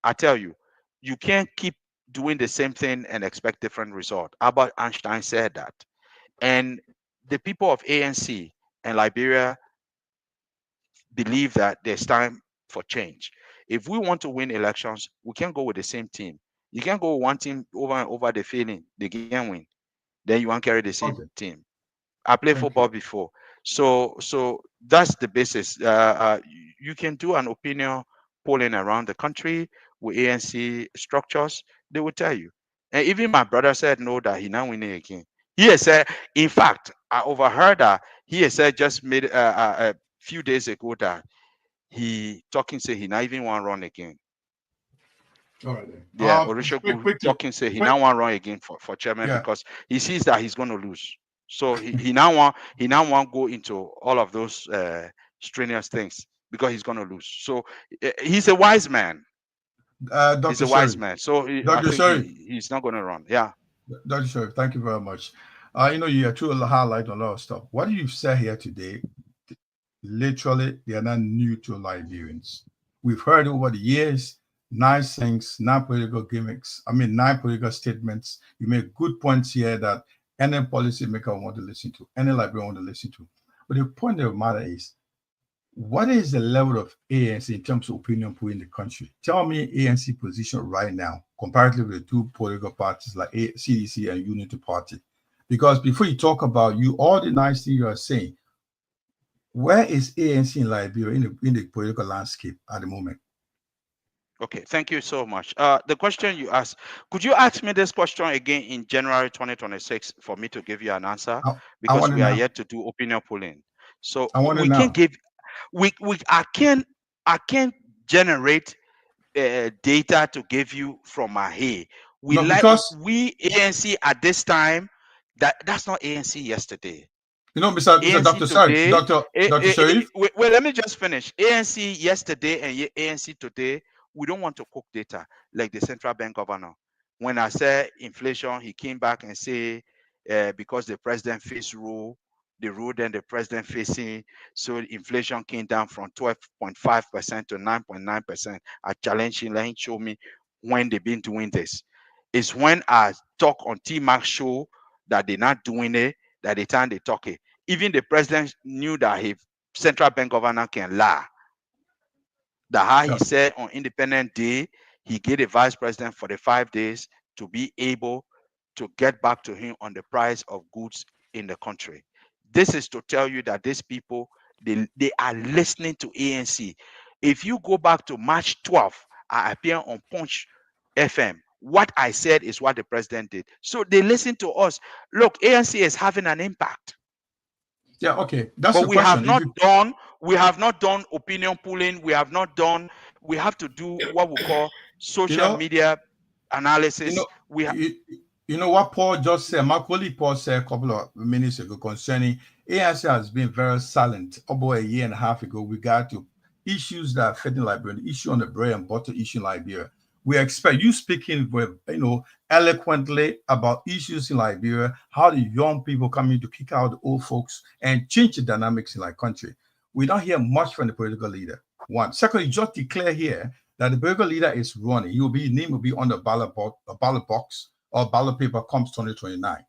I tell you, you can't keep doing the same thing and expect different result. Albert Einstein said that. And the people of ANC and Liberia believe that there's time for change. If we want to win elections, we can't go with the same team. You can't go one team over and over the feeling they can't win. Then you won't carry the same team. I played football before. So that's the basis. You can do an opinion polling around the country with ANC structures. They will tell you. And even my brother said no, that he not winning again. He has said, in fact, I overheard that he has said just made a few days ago that he talking say he not even want to run again. All right then. Yeah, Orishogu talking say he now want to run again for chairman because he sees that he's going to lose. So he now want to go into all of those strenuous things because he's going to lose. So he's a wise man. He's a wise man. So I think he's not going to run. Yeah. Dr. Sharif, thank you very much. You are truly highlight a lot of stuff. What you said here today, literally, they are not new to Liberians. We've heard over the years, nice things, non-political gimmicks. Non-political statements. You make good points here that any policymaker want to listen to, any Liberian want to listen to. But the point of the matter is, what is the level of ANC in terms of opinion poll in the country? Tell me ANC position right now, comparatively with the two political parties like CDC and Unity Party. Because before you talk about all the nice things you are saying, where is ANC in Liberia in the political landscape at the moment? Okay, thank you so much. The question you asked, could you ask me this question again in January 2026 for me to give you an answer? Because we are yet to do opinion polling. So we can't give, I can't generate data to give you from my head. We ANC at this time, that's not ANC yesterday. Mr. Dr. Sharif, Dr. Sharif. Wait, let me just finish. ANC yesterday and ANC today, we don't want to cook data like the central bank governor. When I said inflation, he came back and say because the president face rule, the road and the president facing. So inflation came down from 12.5% to 9.9%. I challenge him, let him show me when they've been doing this. It's when I talk on T-Max show that they're not doing it, that the time they talk it. Even the president knew that his central bank governor can lie. That how he said on Independence Day, he gave the vice president for the 5 days to be able to get back to him on the price of goods in the country. This is to tell you that these people, they are listening to ANC. If you go back to March 12th, I appear on Punch FM. What I said is what the president did. So they listen to us. Look, ANC is having an impact. Yeah, okay. That's but the we question. have not done opinion polling. We have to do what we call social media analysis. You know what Paul just said, my colleague Paul said a couple of minutes ago concerning ANC has been very silent. About a year and a half ago, we got to issues that are affecting Liberia, the issue on the bread and butter issue in Liberia. We expect you speaking with, eloquently about issues in Liberia, how the young people coming to kick out the old folks and change the dynamics in our country. We don't hear much from the political leader. One. Secondly, just declare here that the political leader is running. His name will be on the ballot box or ballot paper comes 2029.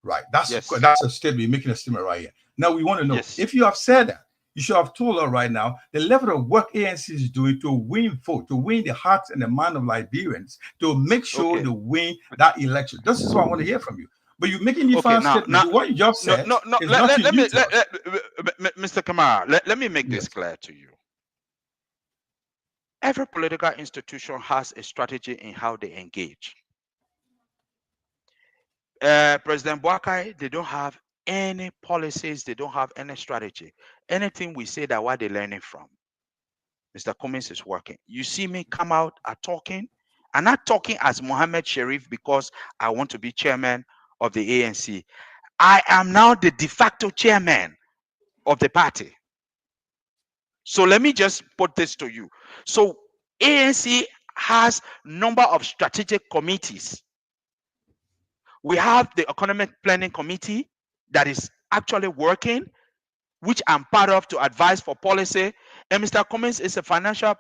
Right. That's a statement. You're making a statement right here. Now we want to know if you have said that, you should have told us right now the level of work ANC is doing to win vote, to win the hearts and the mind of Liberians, to make sure to win that election. This is what I want to hear from you. But you're making the final statement. What you just said is nothing new to us. Mr. Kamara, let me make this clear to you. Every political institution has a strategy in how they engage. President Boakai, they don't have any policies, they don't have any strategy. Anything we say that what they're learning from. Mr. Cummins is working. You see me come out at talking. I'm not talking as Mohammed Sharif because I want to be chairman of the ANC. I am now the de facto chairman of the party. So let me just put this to you. So ANC has number of strategic committees. We have the Economic Planning Committee that is actually working, which I'm part of to advise for policy. And Mr. Cummins is a financial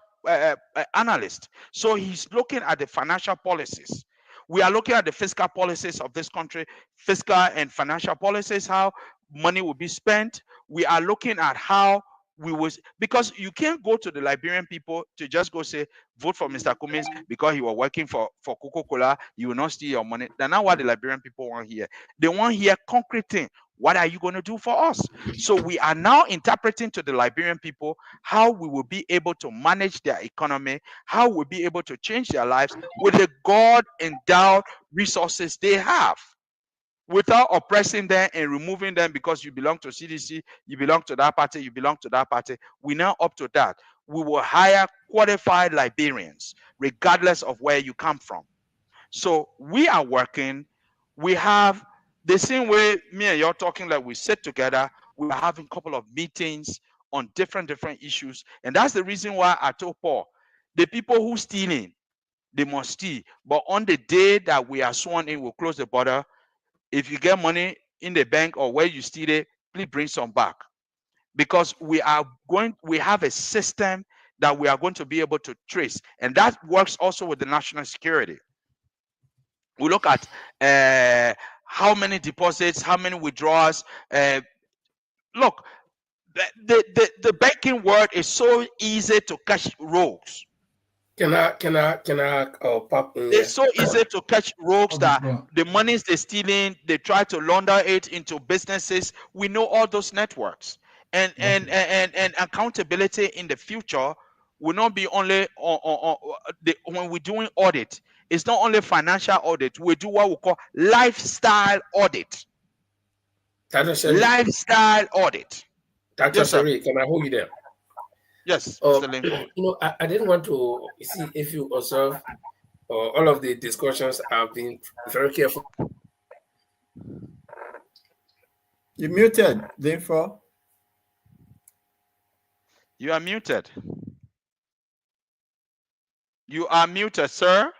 analyst. So he's looking at the financial policies. We are looking at the fiscal policies of this country, fiscal and financial policies, how money will be spent. We are looking at how we was, because you can't go to the Liberian people to just go say, vote for Mr. Cummins because he was working for Coca-Cola, you will not steal your money. That's not what the Liberian people want here. They want here concrete thing. What are you going to do for us? So we are now interpreting to the Liberian people how we will be able to manage their economy, how we'll be able to change their lives with the God-endowed resources they have, without oppressing them and removing them because you belong to CDC, you belong to that party, you belong to that party. We're now up to that. We will hire qualified Liberians, regardless of where you come from. So we are working. We have the same way me and you're talking, like we sit together, we are having a couple of meetings on different issues. And that's the reason why I told Paul, the people who stealing, they must steal. But on the day that we are sworn in, we'll close the border. If you get money in the bank or where you steal it, please bring some back. Because we have a system that we are going to be able to trace. And that works also with the national security. We look at how many deposits, how many withdrawals. Look, the banking world is so easy to catch rogues. Can I pop in? It's so easy to catch rogues that the monies they're stealing, they try to launder it into businesses. We know all those networks, and accountability in the future will not be only when we're doing audit. It's not only financial audit. We do what we call lifestyle audit. Lifestyle audit. Dr. Sherry, can I hold you there? Yes, Mr. Lincoln. I didn't want to see if you observe all of the discussions. I've been very careful. You muted, Linfo. You are muted. You are muted, sir.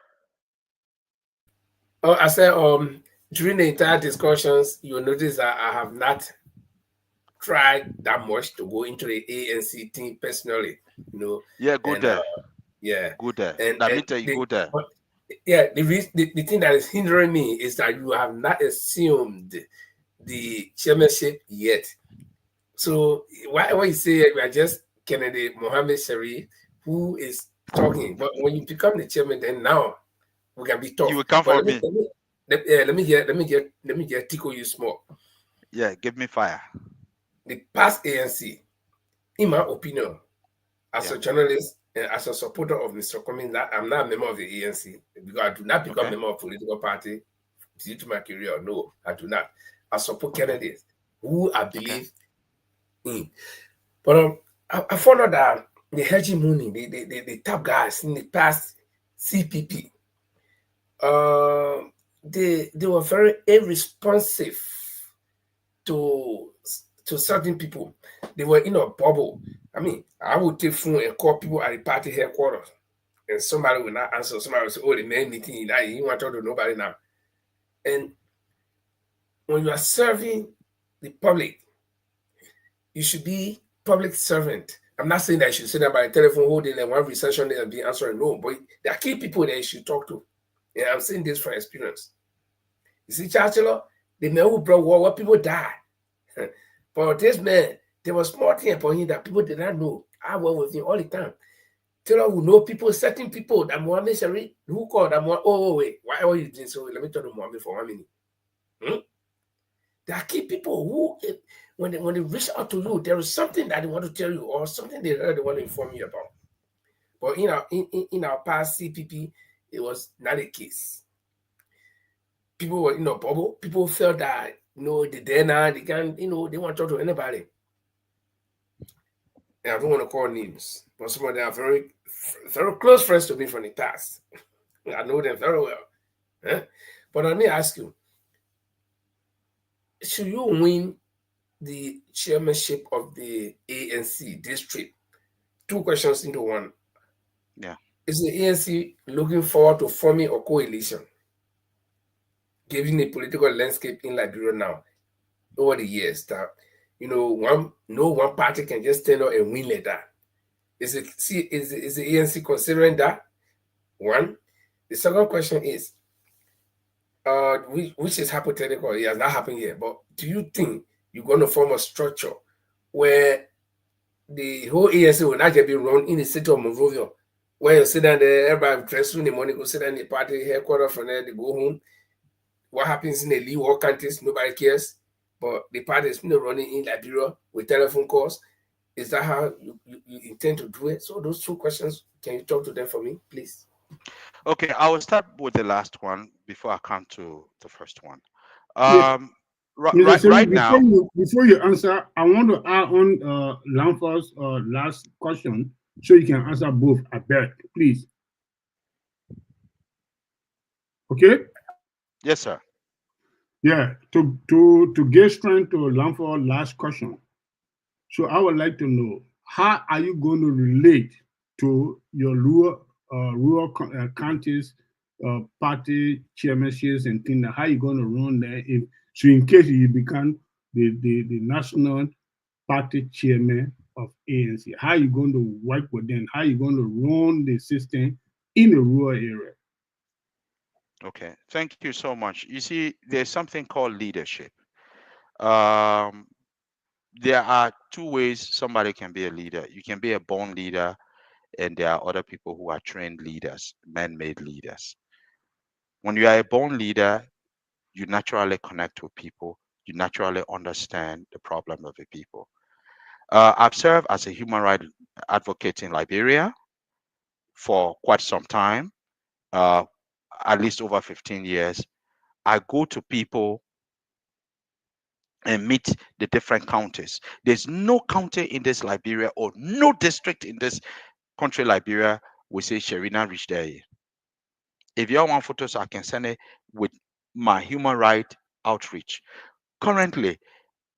Oh, I said during the entire discussions, you'll notice that I have not tried that much to go into the ANC thing personally, you know. Yeah, go And there. yeah, Go there. and Let me tell you, go there. but, yeah, the thing that is hindering me is that you have not assumed the chairmanship yet. So why you say we are just Kennedy Mohammed Sharif who is talking, but when you become the chairman, then now we can be tough. You will come But for me. let me just tickle you small. Yeah, give me fire. The past ANC, in my opinion, as a journalist and as a supporter of Mr. Cummings, that I'm not a member of the ANC because I do not become a member of a political party due to my career. No, I do not. I support candidates who I believe in. But I found out that the hegemony, the top guys in the past CPP, they were very irresponsive to certain people. They were in a bubble. I mean, I would take phone and call people at the party headquarters, and somebody will not answer. Somebody will say, "Oh, the main meeting, now you want to talk to nobody now." And when you are serving the public, you should be public servant. I'm not saying that you should sit there by the telephone holding and one recession there and be answering. No, but there are key people that you should talk to. Yeah, I'm saying this from experience. You see, Chancellor, the man who brought war, what people died. But this man, there was small thing about him that people did not know. I work with him all the time. Taylor will know people, certain people that Mohammed Sharif, who called that Mohammed, wait, why are you doing so? Let me tell you Mohammed for 1 minute. There are key people who, when they reach out to you, there is something that they want to tell you or something they heard they want to inform you about. But in our past CPP, it was not the case. People were in a bubble. People felt that they dare not, they can't, they want to talk to anybody. And I don't want to call names, but some of them are very, very close friends to me from the past. I know them very well. But let me ask you, should you win the chairmanship of the ANC district? 2 questions into one. Yeah. Is the ANC looking forward to forming a coalition, given the political landscape in Liberia now over the years that one party can just stand up and win like that? Is the ANC considering that? One. The second question is, which is hypothetical, it has not happened yet, but do you think you're going to form a structure where the whole ANC will not just be run in the city of Monrovia, where you sit down there, everybody dress in the morning, go sit down in the party headquarters, from there they go home. What happens in the Lee War countries, nobody cares, but the party is running in Liberia with telephone calls. Is that how you intend to do it? So those 2 questions, can you talk to them for me, please? Okay, I will start with the last one before I come to the first one. Right now, before you answer, I want to add on Lanford's last question so you can answer both. I beg, please. Okay. Yes, sir. Yeah. To get straight to Lanford's last question. So I would like to know, how are you going to relate to your rural counties party chairmanships and things? How are you going to run there? So in case you become the national party chairman of ANC, how are you going to work with them? How are you going to run the system in the rural area? Okay, thank you so much. You see, there's something called leadership. There are 2 ways somebody can be a leader. You can be a born leader, and there are other people who are trained leaders, man-made leaders. When you are a born leader, you naturally connect with people. You naturally understand the problem of the people. I've served as a human rights advocate in Liberia for quite some time, at least over 15 years. I go to people and meet the different counties. There's no county in this Liberia or no district in this country, Liberia, we say Sherina reached there. If you want photos, I can send it with my human rights outreach. Currently,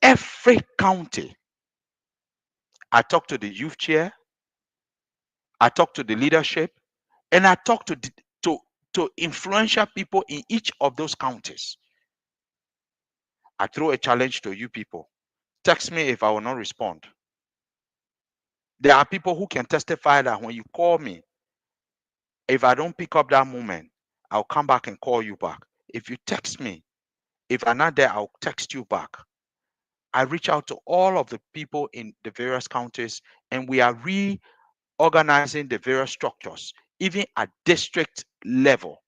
every county, I talk to the youth chair, I talk to the leadership, and I talk to influential people in each of those counties. I throw a challenge to you people. text me if I will not respond. There are people who can testify that when you call me, if I don't pick up that moment, I'll come back and call you back. If you text me, if I'm not there, I'll text you back. I reach out to all of the people in the various counties, and we are reorganizing the various structures, even at district level.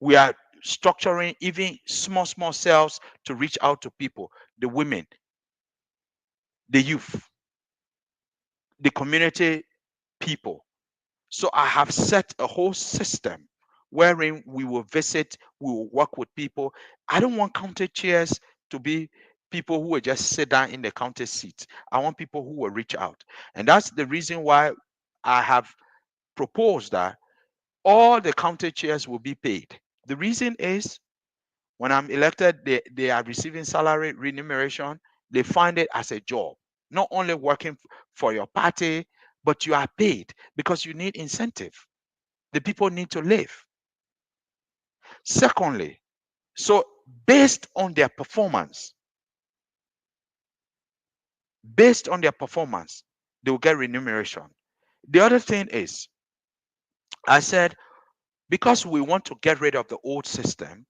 We are structuring even small cells to reach out to people, the women, the youth, the community people. So I have set a whole system wherein we will visit, we will work with people. I don't want county chairs to be people who will just sit down in the county seat. I want people who will reach out. And that's the reason why I have proposed that all the county chairs will be paid. The reason is when I'm elected, they are receiving salary remuneration. They find it as a job, not only working for your party, but you are paid because you need incentive. The people need to live. Secondly, so based on their performance, they will get remuneration. The other thing is, I said, because we want to get rid of the old system,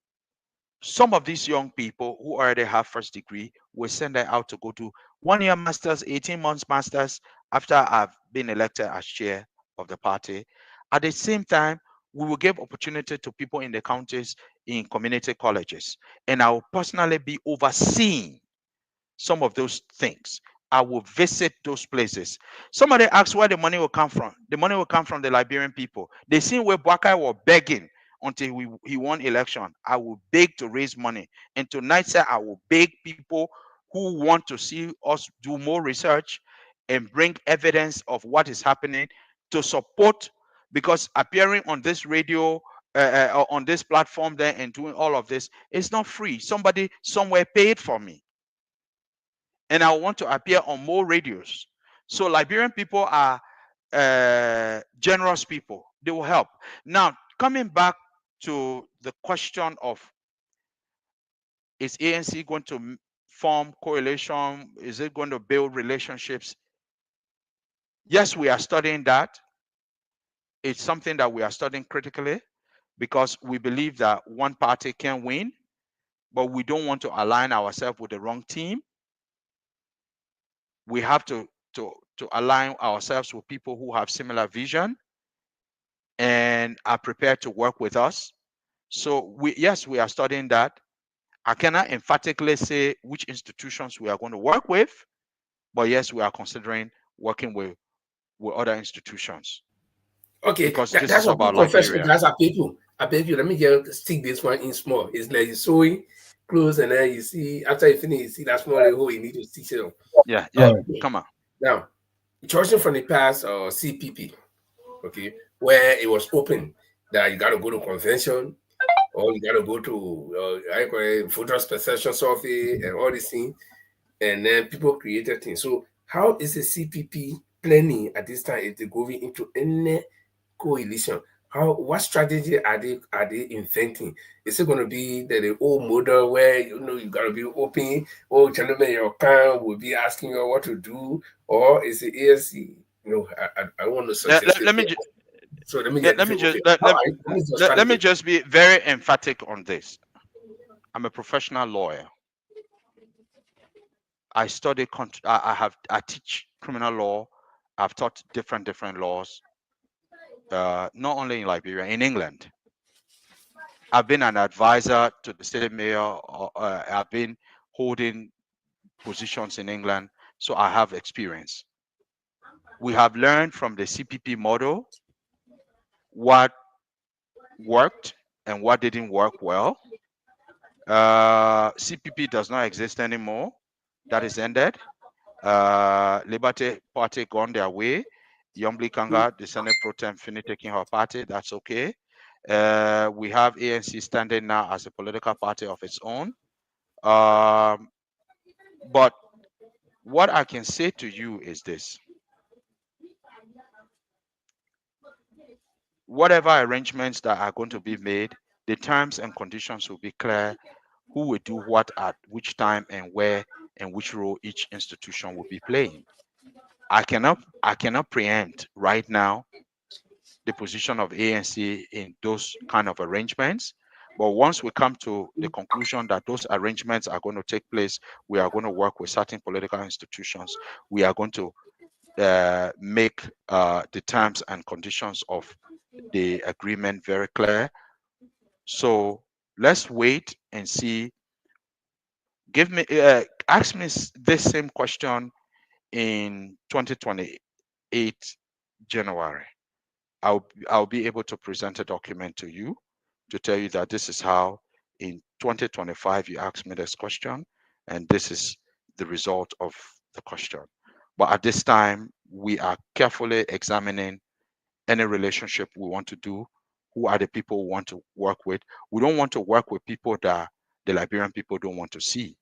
some of these young people who already have first degree, will send them out to go to 1 year masters, 18 months masters after I've been elected as chair of the party. At the same time, we will give opportunity to people in the counties in community colleges. And I will personally be overseeing some of those things. I will visit those places. Somebody asked where the money will come from. The money will come from the Liberian people. They seen where Buakai was begging until he won election. I will beg to raise money. And tonight, sir, I will beg people who want to see us do more research and bring evidence of what is happening to support, because appearing on this radio, on this platform there and doing all of this is not free. Somebody somewhere paid for me. And I want to appear on more radios. So Liberian people are generous people. They will help. Now, coming back to the question of, is ANC going to form coalition? Is it going to build relationships? Yes, we are studying that. It's something that we are studying critically because we believe that one party can win, but we don't want to align ourselves with the wrong team. We have to align ourselves with people who have similar vision and are prepared to work with us. So yes, we are studying that. I cannot emphatically say which institutions we are going to work with, but yes, we are considering working with other institutions. Okay, because that's this is a about good confession. Liberia. That's a people. I beg you, let me just stick this one in small. It's like you're sewing clothes, and then you see after you finish, you see that small hole you need to stitch it up. Yeah, come on. Now, choosing from the past or CPP, okay, where it was open that you got to go to convention or you got to go to I call it voters perception survey and all these things, and then people created things. So how is the CPP planning at this time if they're going into any coalition? What strategy are they inventing? Is it going to be the old model where you got to be open? Oh, gentlemen, your can will be asking you what to do, or is it ANC? I want to suggest. Let me just be very emphatic on this. I'm a professional lawyer. I study. I teach criminal law. I've taught different laws. Not only in Liberia, in England. I've been an advisor to the state mayor. I've been holding positions in England, so I have experience. We have learned from the CPP model what worked and what didn't work well. CPP does not exist anymore. That is ended. Liberty Party gone their way. Yombli Kanga, the Senate Pro Tem, finished taking her party. That's okay. We have ANC standing now as a political party of its own. But what I can say to you is this. Whatever arrangements that are going to be made, the terms and conditions will be clear. Who will do what at which time and where, and which role each institution will be playing. I cannot preempt right now the position of ANC in those kind of arrangements. But once we come to the conclusion that those arrangements are going to take place, we are going to work with certain political institutions. We are going to make the terms and conditions of the agreement very clear. So let's wait and see. Ask me this same question in 2028 January. I'll be able to present a document to you to tell you that this is how in 2025 you asked me this question, and this is the result of the question. But at this time, we are carefully examining any relationship we want to do. Who are the people we want to work with? We don't want to work with people that the Liberian people don't want to see.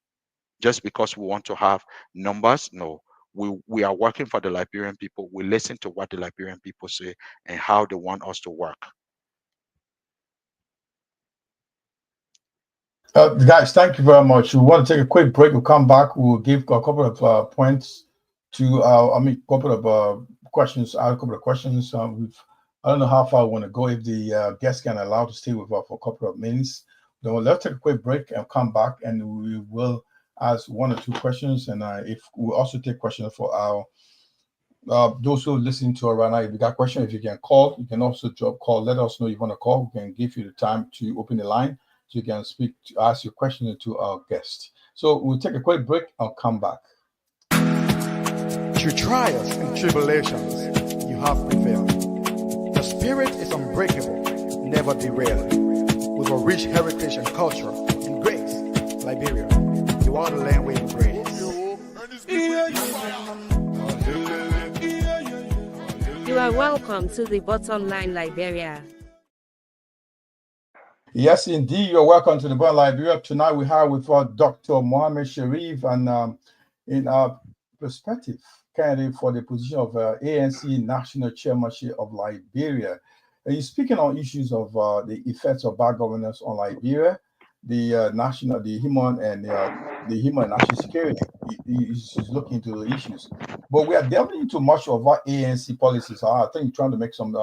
Just because we want to have numbers, no. We are working for the Liberian people. We listen to what the Liberian people say and how they want us to work. Guys, thank you very much. We want to take a quick break. We'll come back. We'll give a couple of points to, couple of questions. A couple of questions. I don't know how far I want to go. If the guests can allow to stay with us for a couple of minutes, then let's take a quick break and come back, and we will ask one or two questions. And if we also take questions for our those who are listening to us right now, if you got questions, if you can call, you can also call. Let us know you want to call. We can give you the time to open the line so you can speak to ask your question to our guest. So we'll take a quick break. I'll come back. Through trials and tribulations, you have prevailed. The spirit is unbreakable, never derailed. With a rich heritage and culture and grace, Liberia, you are the land where you grace. You are welcome to the Bottom Line Liberia. Yes, indeed. You're welcome to the Bottom Line Liberia. Tonight we have with us Dr. Mohammed Sharif, and in our perspective, candidate for the position of ANC National Chairmanship of Liberia. He's speaking on issues of the effects of bad governance on Liberia, the human and national security. He's looking into the issues. But we are delving into much of what ANC policies are. I think trying to make some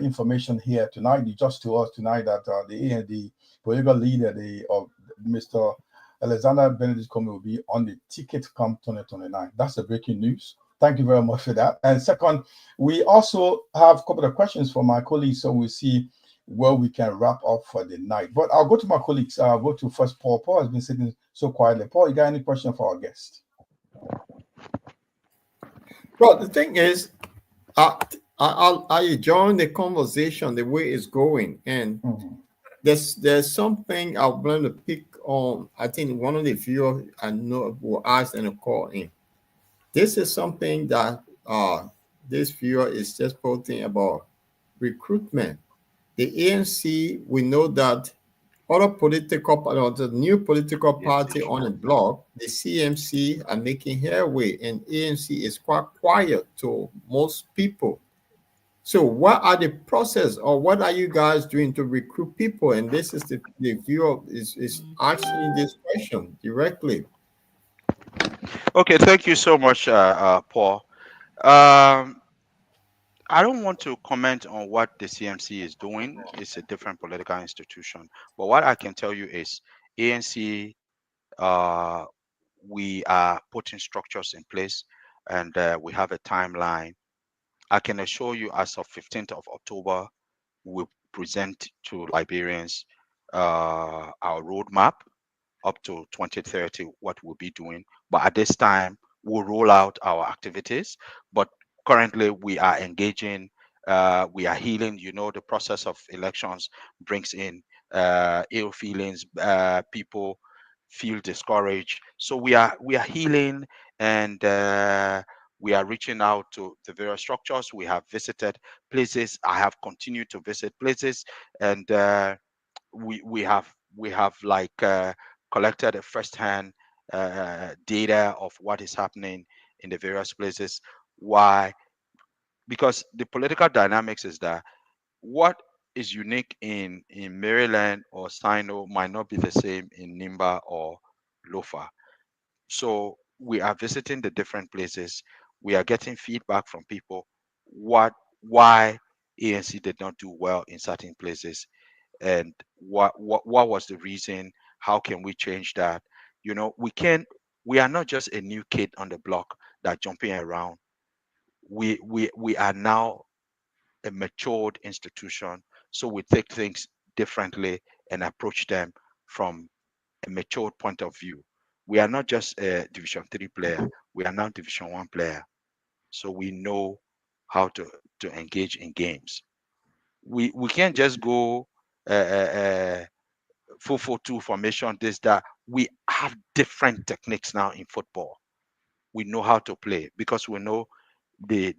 information here tonight. He just to us tonight that the political leader of Mr. Alexander Benedict Comey will be on the ticket come 2029. That's the breaking news. Thank you very much for that. And second, we also have a couple of questions from my colleagues, so we'll see where we can wrap up for the night. But I'll go to my colleagues. I'll go to first Paul. Paul has been sitting so quietly. Paul, you got any question for our guest? Well, the thing is, I join the conversation the way it's going, and there's something I'm going to pick on. I think one of the viewers I know will ask and call in. This is something that this viewer is just posting about recruitment. The ANC, we know that other the new political party on the block, the CMC, are making headway, and ANC is quite quiet to most people. So what are the process, or what are you guys doing to recruit people? And this is the viewer is asking this question directly. Okay, thank you so much, Paul. I don't want to comment on what the CMC is doing. It's a different political institution. But what I can tell you is ANC, we are putting structures in place, and we have a timeline. I can assure you as of 15th of October, we'll present to Liberians our roadmap up to 2030, what we'll be doing. But at this time, we'll roll out our activities. But currently, we are engaging, we are healing. You know, the process of elections brings in ill feelings. People feel discouraged. So we are healing, and we are reaching out to the various structures. We have visited places. I have continued to visit places, and we have like collected a first-hand data of what is happening in the various places. Why? Because the political dynamics is that what is unique in Maryland or Sino might not be the same in Nimba or Lofa. So we are visiting the different places. We are getting feedback from people why ANC did not do well in certain places, and what was the reason. How can we change that? We are not just a new kid on the block that jumping around. We are now a matured institution, so we take things differently and approach them from a matured point of view. We are not just a Division 3 player, we are now Division 1 player. So we know how to engage in games. We can't just go 4-4-2 formation, this, that. We have different techniques now in football. We know how to play because we know the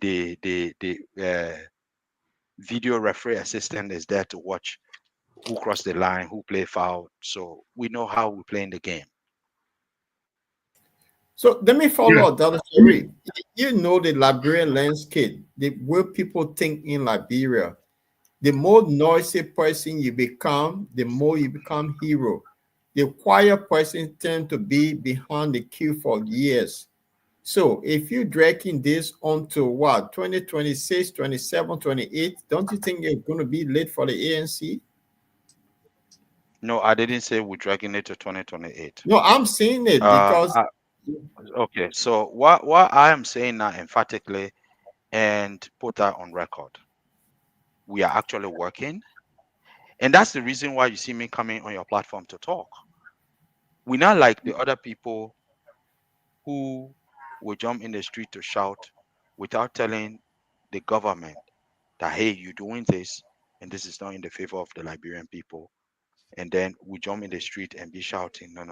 video referee assistant is there to watch who crossed the line, who play foul. So we know how we play in the game. So let me follow up, Dr. Sherry. You know the Liberian landscape, the way people think in Liberia. The more noisy person you become, the more you become hero. The quiet person tend to be behind the queue for years. So if you're dragging this onto what, 2026, 27, 28, don't you think you're going to be late for the ANC? No, I didn't say we're dragging it to 2028. No, I'm saying it because... okay, so what I am saying now emphatically, and put that on record, we are actually working. And that's the reason why you see me coming on your platform to talk. We're not like the other people who will jump in the street to shout without telling the government that, hey, you're doing this, and this is not in the favor of the Liberian people. And then we jump in the street and be shouting. No.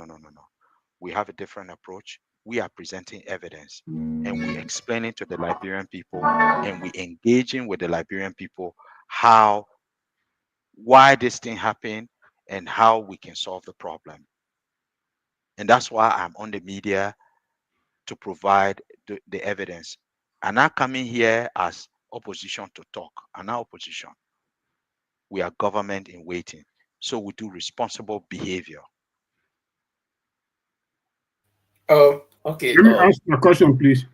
We have a different approach. We are presenting evidence and we explaining to the Liberian people and we engaging with the Liberian people why this thing happened and how we can solve the problem. And that's why I'm on the media to provide the evidence. I'm not coming here as opposition to talk. I'm not opposition. We are government in waiting. So we do responsible behavior. Okay. Let me ask my question, please.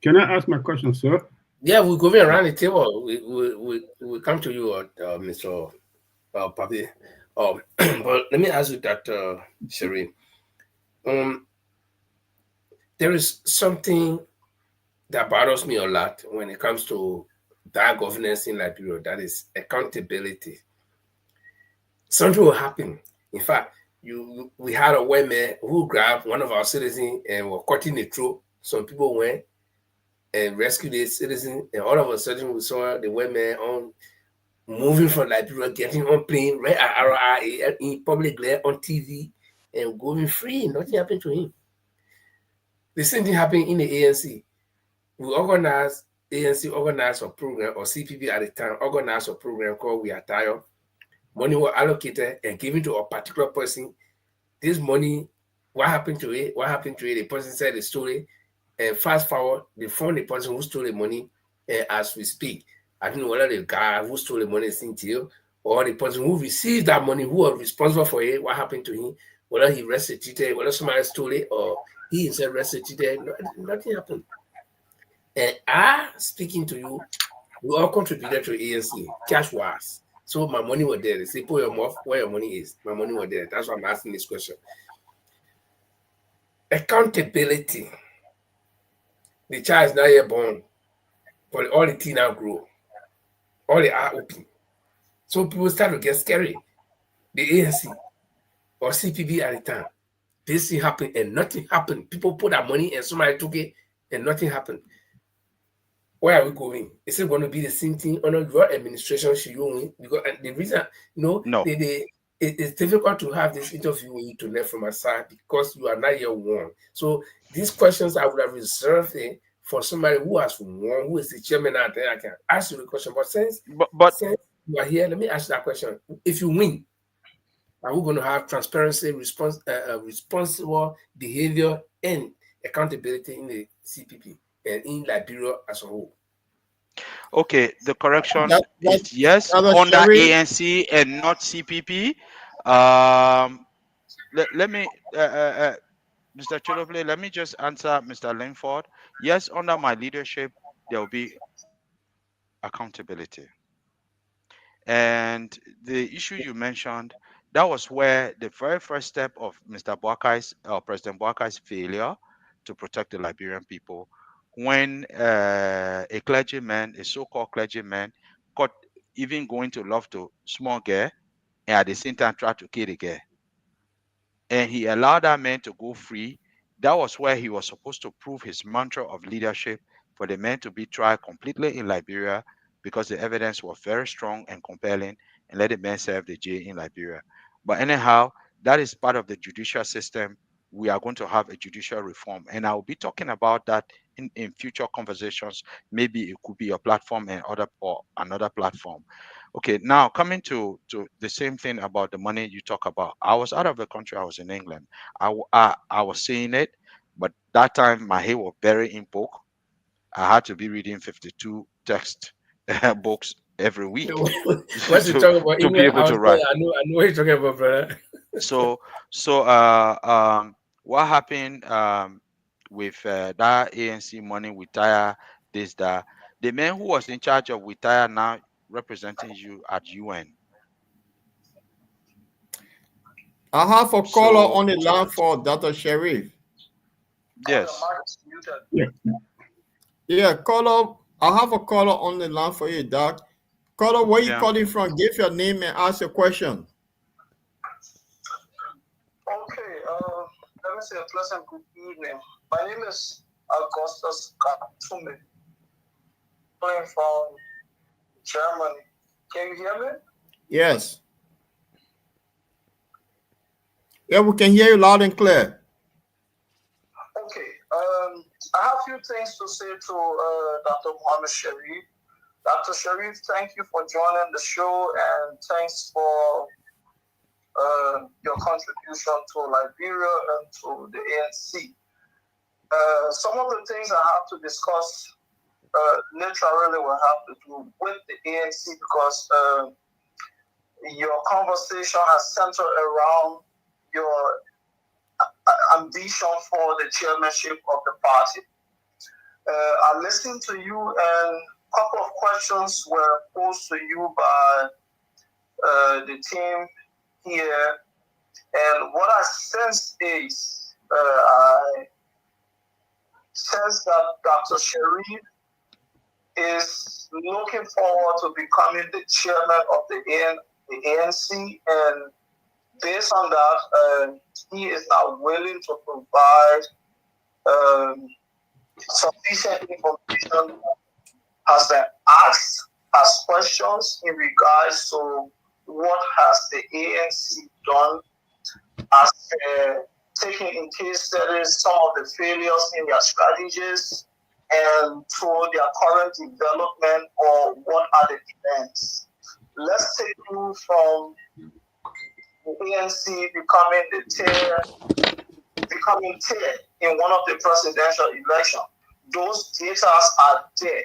Can I ask my question, sir? Yeah, we're going around the table. We come to you, Mr. Papi. But let me ask you that, Sherry. There is something that bothers me a lot when it comes to bad governance in Liberia. That is accountability. Something will happen. In fact, we had a white man who grabbed one of our citizens and was cutting the throat. Some people went and rescued the citizen, and all of a sudden we saw the white man moving from Liberia, getting on plane right at RIA in public glare on TV and going free. Nothing happened to him. The same thing happened in the ANC. ANC organized a program, or CPP at the time organized a program called We Are Tired. Money was allocated and given to a particular person. This money, what happened to it? The person said the story, and fast forward, they found the person who stole the money, and as we speak, I don't know whether the guy who stole the money is in jail, or the person who received that money, who was responsible for it, what happened to him, whether he restituted, whether somebody stole it, or he himself restituted, nothing happened. And I, speaking to you, we all contributed to ANC, cash-wise. So my money was there. They say, put your mouth where your money is. My money was there. That's why I'm asking this question. Accountability. The child is not yet born, but all the teeth now grow. All the eye open. So people start to get scary. The ANC or CPB at the time, this thing happened and nothing happened. People put that money and somebody took it and nothing happened. Where are we going? Is it going to be the same thing under your administration? Should you win? Because the reason, no. It's difficult to have this interview with you to learn from my side because you are not yet won. So these questions I would have reserved for somebody who has won, who is the chairman out there. I can ask you the question, but since you are here, let me ask you that question. If you win, are we going to have transparency, responsible behavior, and accountability in the CPP and in Liberia as a whole? Okay, the correction is yes, under ANC and not CPP. Let me Mr. Cholople, let me just answer Mr. Linford. Yes, under my leadership, there will be accountability. And the issue you mentioned, that was where the very first step of Mr. Boakai's, President Boakai's failure to protect the Liberian people, when a clergyman, a so-called clergyman, caught even going to love to small girl, and at the same time tried to kill the girl. And he allowed that man to go free. That was where he was supposed to prove his mantra of leadership, for the man to be tried completely in Liberia, because the evidence was very strong and compelling, and let the man serve the jail in Liberia. But anyhow, that is part of the judicial system. We are going to have a judicial reform, and I will be talking about that in future conversations. Maybe it could be a platform and other or another platform. Okay, now coming to the same thing about the money you talk about. I was out of the country. I was in England. I was seeing it, but that time my head was very in book. I had to be reading 52 text books every week Once you talk about to be England, able to write. I know what you're talking about, brother. So what happened with that ANC money with Tire, this that the man who was in charge of Witaya now representing you at UN. I have a caller on the line for Dr. Sharif. Yes. Yeah, caller. I have a caller on the line for you, Doc. Caller, where you calling from? Give your name and ask a question. Okay, let me say a pleasant good evening. My name is Augustus Katume, playing from Germany. Can you hear me? Yes. Yeah, we can hear you loud and clear. Okay, I have a few things to say to Dr. Mohammed Sharif. Dr. Sharif, thank you for joining the show, and thanks for your contribution to Liberia and to the ANC. Some of the things I have to discuss literally will have to do with the ANC, because your conversation has centered around your ambition for the chairmanship of the party. I listened to you, and a couple of questions were posed to you by the team here. And what I sense is, I sense that Dr. Sharif is looking forward to becoming the chairman of the ANC, and based on that, he is not willing to provide sufficient information, has been asked as questions in regards to what has the ANC done as taking in case studies some of the failures in their strategies and to their current development, or what are the events. Let's take you from the ANC becoming chair in one of the presidential elections. Those data are there.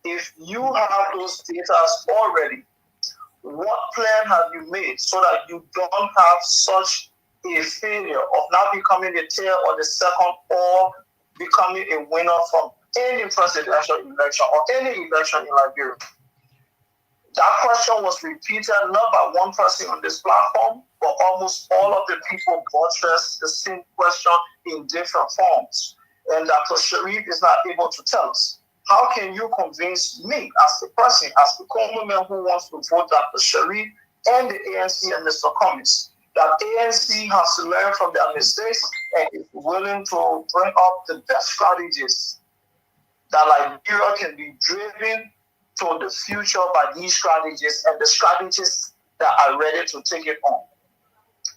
If you have those data already, what plan have you made so that you don't have such a failure of not becoming the chair or the second, or becoming a winner from any presidential election or any election in Liberia? That question was repeated not by one person on this platform, but almost all of the people buttressed the same question in different forms. And Dr. Sharif is not able to tell us. How can you convince me as the person, as the common man who wants to vote Dr. Sharif and the ANC and Mr. Cummings, that ANC has to learn from their mistakes and is willing to bring up the best strategies, that Liberia can be driven to the future by these strategies and the strategies that are ready to take it on?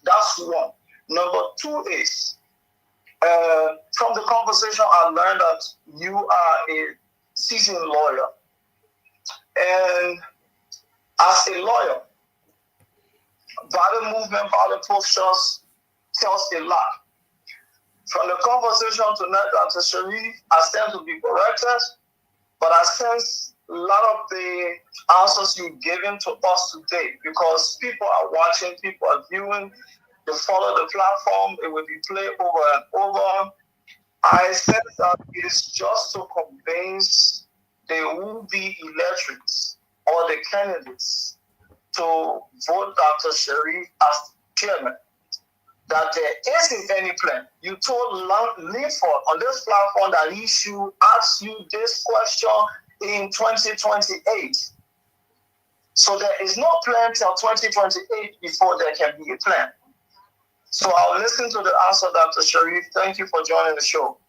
That's one. Number two is, from the conversation, I learned that you are a seasoned lawyer. And as a lawyer, value movement, value postures tells a lot. From the conversation tonight, Dr. Sharif, I stand to be corrected, but I sense a lot of the answers you've given to us today, because people are watching, people are viewing. They follow the platform. It will be played over and over. I said that it is just to convince the would-be electorates or the candidates to vote Dr. Sharif as chairman. That there isn't any plan. You told Linford on this platform that he should ask you this question in 2028. So there is no plan till 2028 before there can be a plan. So I'll listen to the answer, Dr. Sharif. Thank you for joining the show.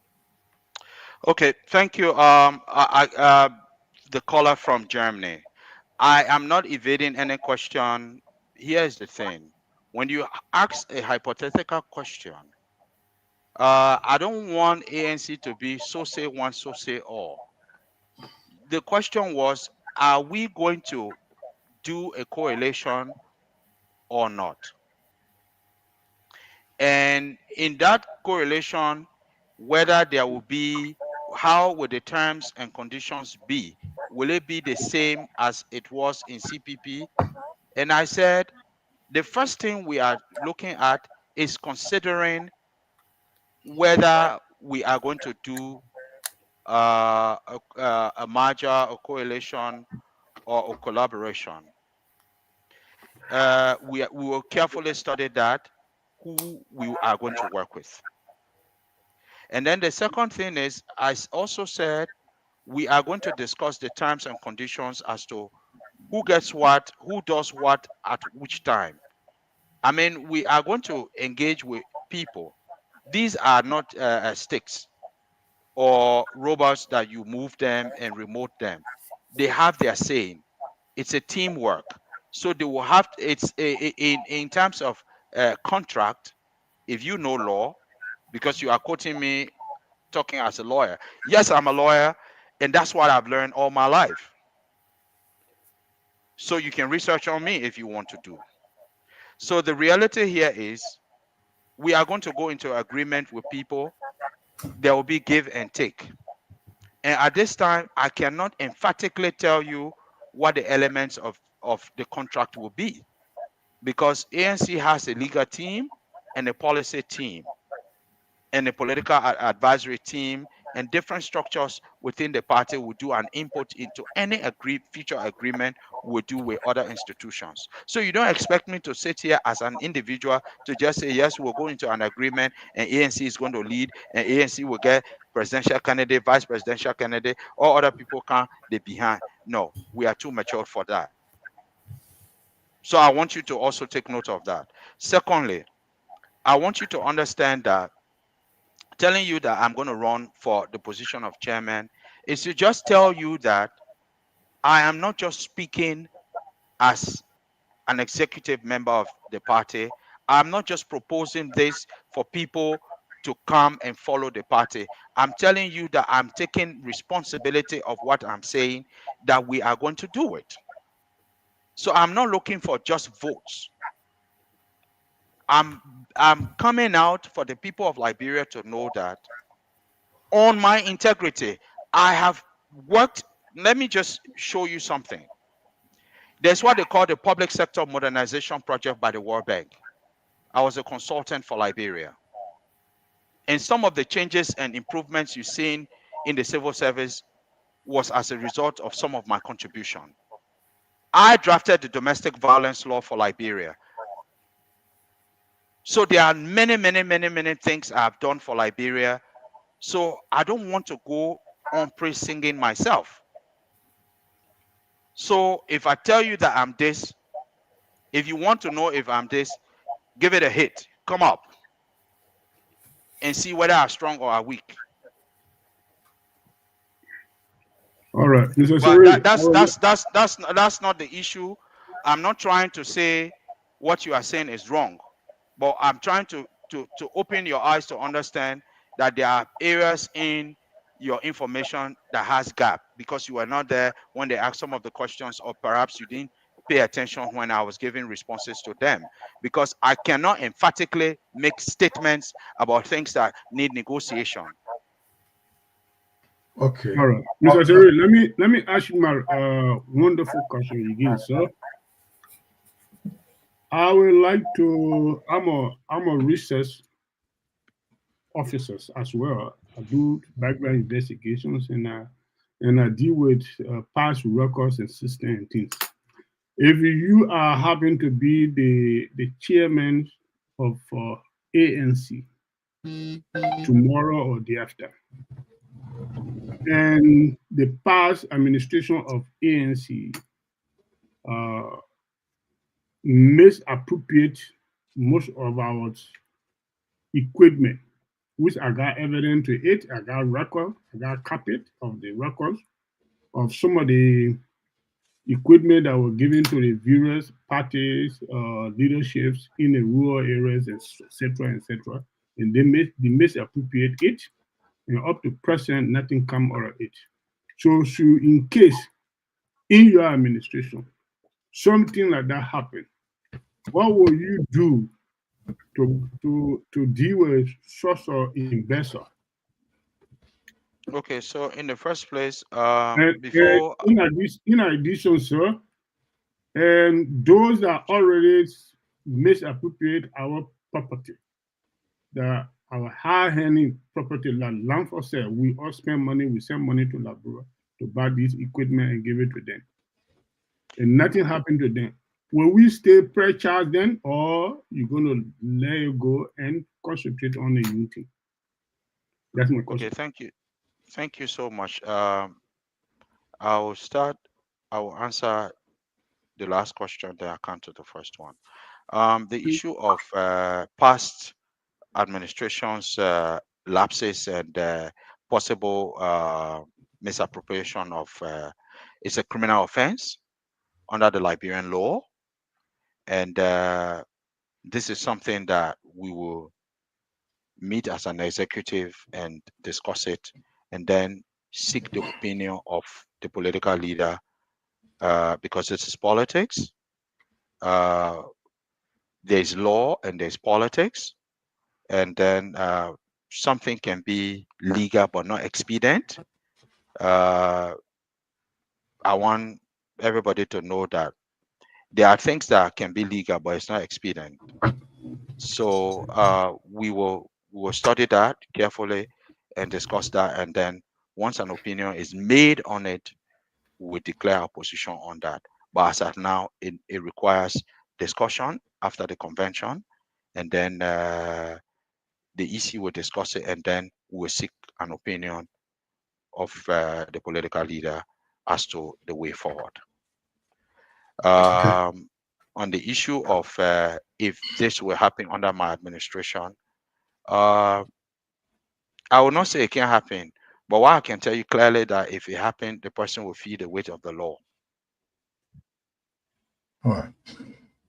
Okay, thank you. The caller from Germany. I am not evading any question. Here's the thing. When you ask a hypothetical question, I don't want ANC to be so say one, so say all. The question was, are we going to do a correlation or not? And in that correlation, whether there will be, how will the terms and conditions be? Will it be the same as it was in CPP? And I said, the first thing we are looking at is considering whether we are going to do a merger, a coalition, or a collaboration. We will carefully study that, who we are going to work with. And then the second thing is, I also said, we are going to discuss the terms and conditions as to who gets what, who does what at which time. I mean, we are going to engage with people. These are not sticks or robots that you move them and remote them. They have their saying. It's a teamwork. So they will have, in terms of contract, if you know law, because you are quoting me talking as a lawyer. Yes, I'm a lawyer, and that's what I've learned all my life. So you can research on me if you want to do. So the reality here is, we are going to go into agreement with people. There will be give and take. And at this time, I cannot emphatically tell you what the elements of the contract will be, because ANC has a legal team and a policy team and a political advisory team, and different structures within the party will do an input into any future agreement we'll do with other institutions. So you don't expect me to sit here as an individual to just say, yes, we'll go into an agreement and ANC is going to lead and ANC will get presidential candidate, vice presidential candidate, or other people can be behind. No, we are too mature for that. So I want you to also take note of that. Secondly, I want you to understand that telling you that I'm going to run for the position of chairman is to just tell you that I am not just speaking as an executive member of the party. I'm not just proposing this for people to come and follow the party. I'm telling you that I'm taking responsibility of what I'm saying, that we are going to do it. So I'm not looking for just votes. I'm coming out for the people of Liberia to know that on my integrity, I have worked. Let me just show you something. There's what they call the Public Sector Modernization Project by the World Bank. I was a consultant for Liberia. And some of the changes and improvements you've seen in the civil service was as a result of some of my contribution. I drafted the domestic violence law for Liberia. So there are many, many, many, many things I've done for Liberia. So I don't want to go on pre-singing myself. So if I tell you that I'm this, if you want to know if I'm this, give it a hit. Come up and see whether I'm strong or I'm weak. All right, Mr. But that's not the issue. I'm not trying to say what you are saying is wrong, but I'm trying to open your eyes to understand that there are areas in your information that has gap because you were not there when they asked some of the questions, or perhaps you didn't pay attention when I was giving responses to them, because I cannot emphatically make statements about things that need negotiation. Okay. All right, Mr. Sherry, let me ask you my wonderful question again, sir. I would like to. I'm a research officers as well. I do background investigations and I deal with past records and system and things. If you are happen to be the chairman of ANC tomorrow or the after, and the past administration of ANC uh, misappropriate most of our equipment, which I got evidence to it. I got record, I got copy of the records of some of the equipment that were given to the various parties, leaderships in the rural areas, etc., etc. And they misappropriate it, and up to present, nothing come out of it. So, in case in your administration something like that happen, what will you do to deal with such an investor? Okay, so in the first place, And before in addition, sir, and those that already misappropriate our property, the our high-handing property like land for sale, we all spend money, we send money to Liberia to buy this equipment and give it to them. And nothing happened to them. Will we stay pre-charged then, or you gonna let it go and concentrate on the unity? That's my question. okay, thank you so much. I will answer the last question, then I come to the first one. The issue of past administrations lapses and possible misappropriation of it's a criminal offense under the Liberian law, and this is something that we will meet as an executive and discuss it, and then seek the opinion of the political leader because this is politics. There's law and there's politics, and then something can be legal but not expedient. I want everybody to know that there are things that can be legal but it's not expedient. So we will study that carefully and discuss that, and then once an opinion is made on it, we declare our position on that. But as of now, it requires discussion after the convention, and then the EC will discuss it, and then we'll seek an opinion of the political leader as to the way forward. On the issue of if this will happen under my administration, I will not say it can't happen, but what I can tell you clearly that if it happened, the person will feel the weight of the law. All right.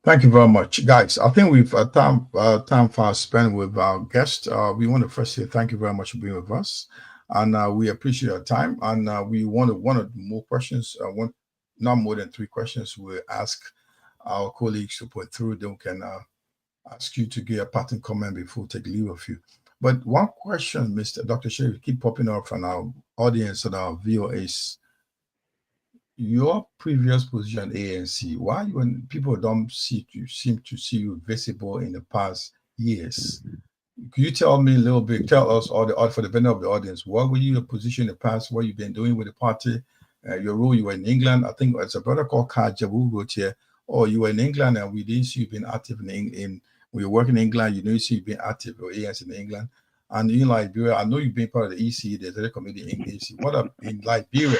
Thank you very much, guys. I think we've time fast spent with our guest. We want to first say thank you very much for being with us, and we appreciate your time. And we want more questions. Not more than 3 questions. We'll ask our colleagues to put through. They can ask you to give a parting comment before we take leave of you. But one question, Mr. Dr. Sherry, keep popping up from our audience and our viewers. Your previous position ANC, why when people don't seem to see you visible in the past years? Could you tell me a little bit, tell us for the benefit of the audience, what were your position in the past, what you've been doing with the party, your role, you were in England, I think it's a brother called Kajabu wrote here, or you were in England and we didn't see you being active in when you work in England, you know you see you being active or ANC in England. And in Liberia, I know you've been part of the EC, there's a committee in AC. What up in Liberia?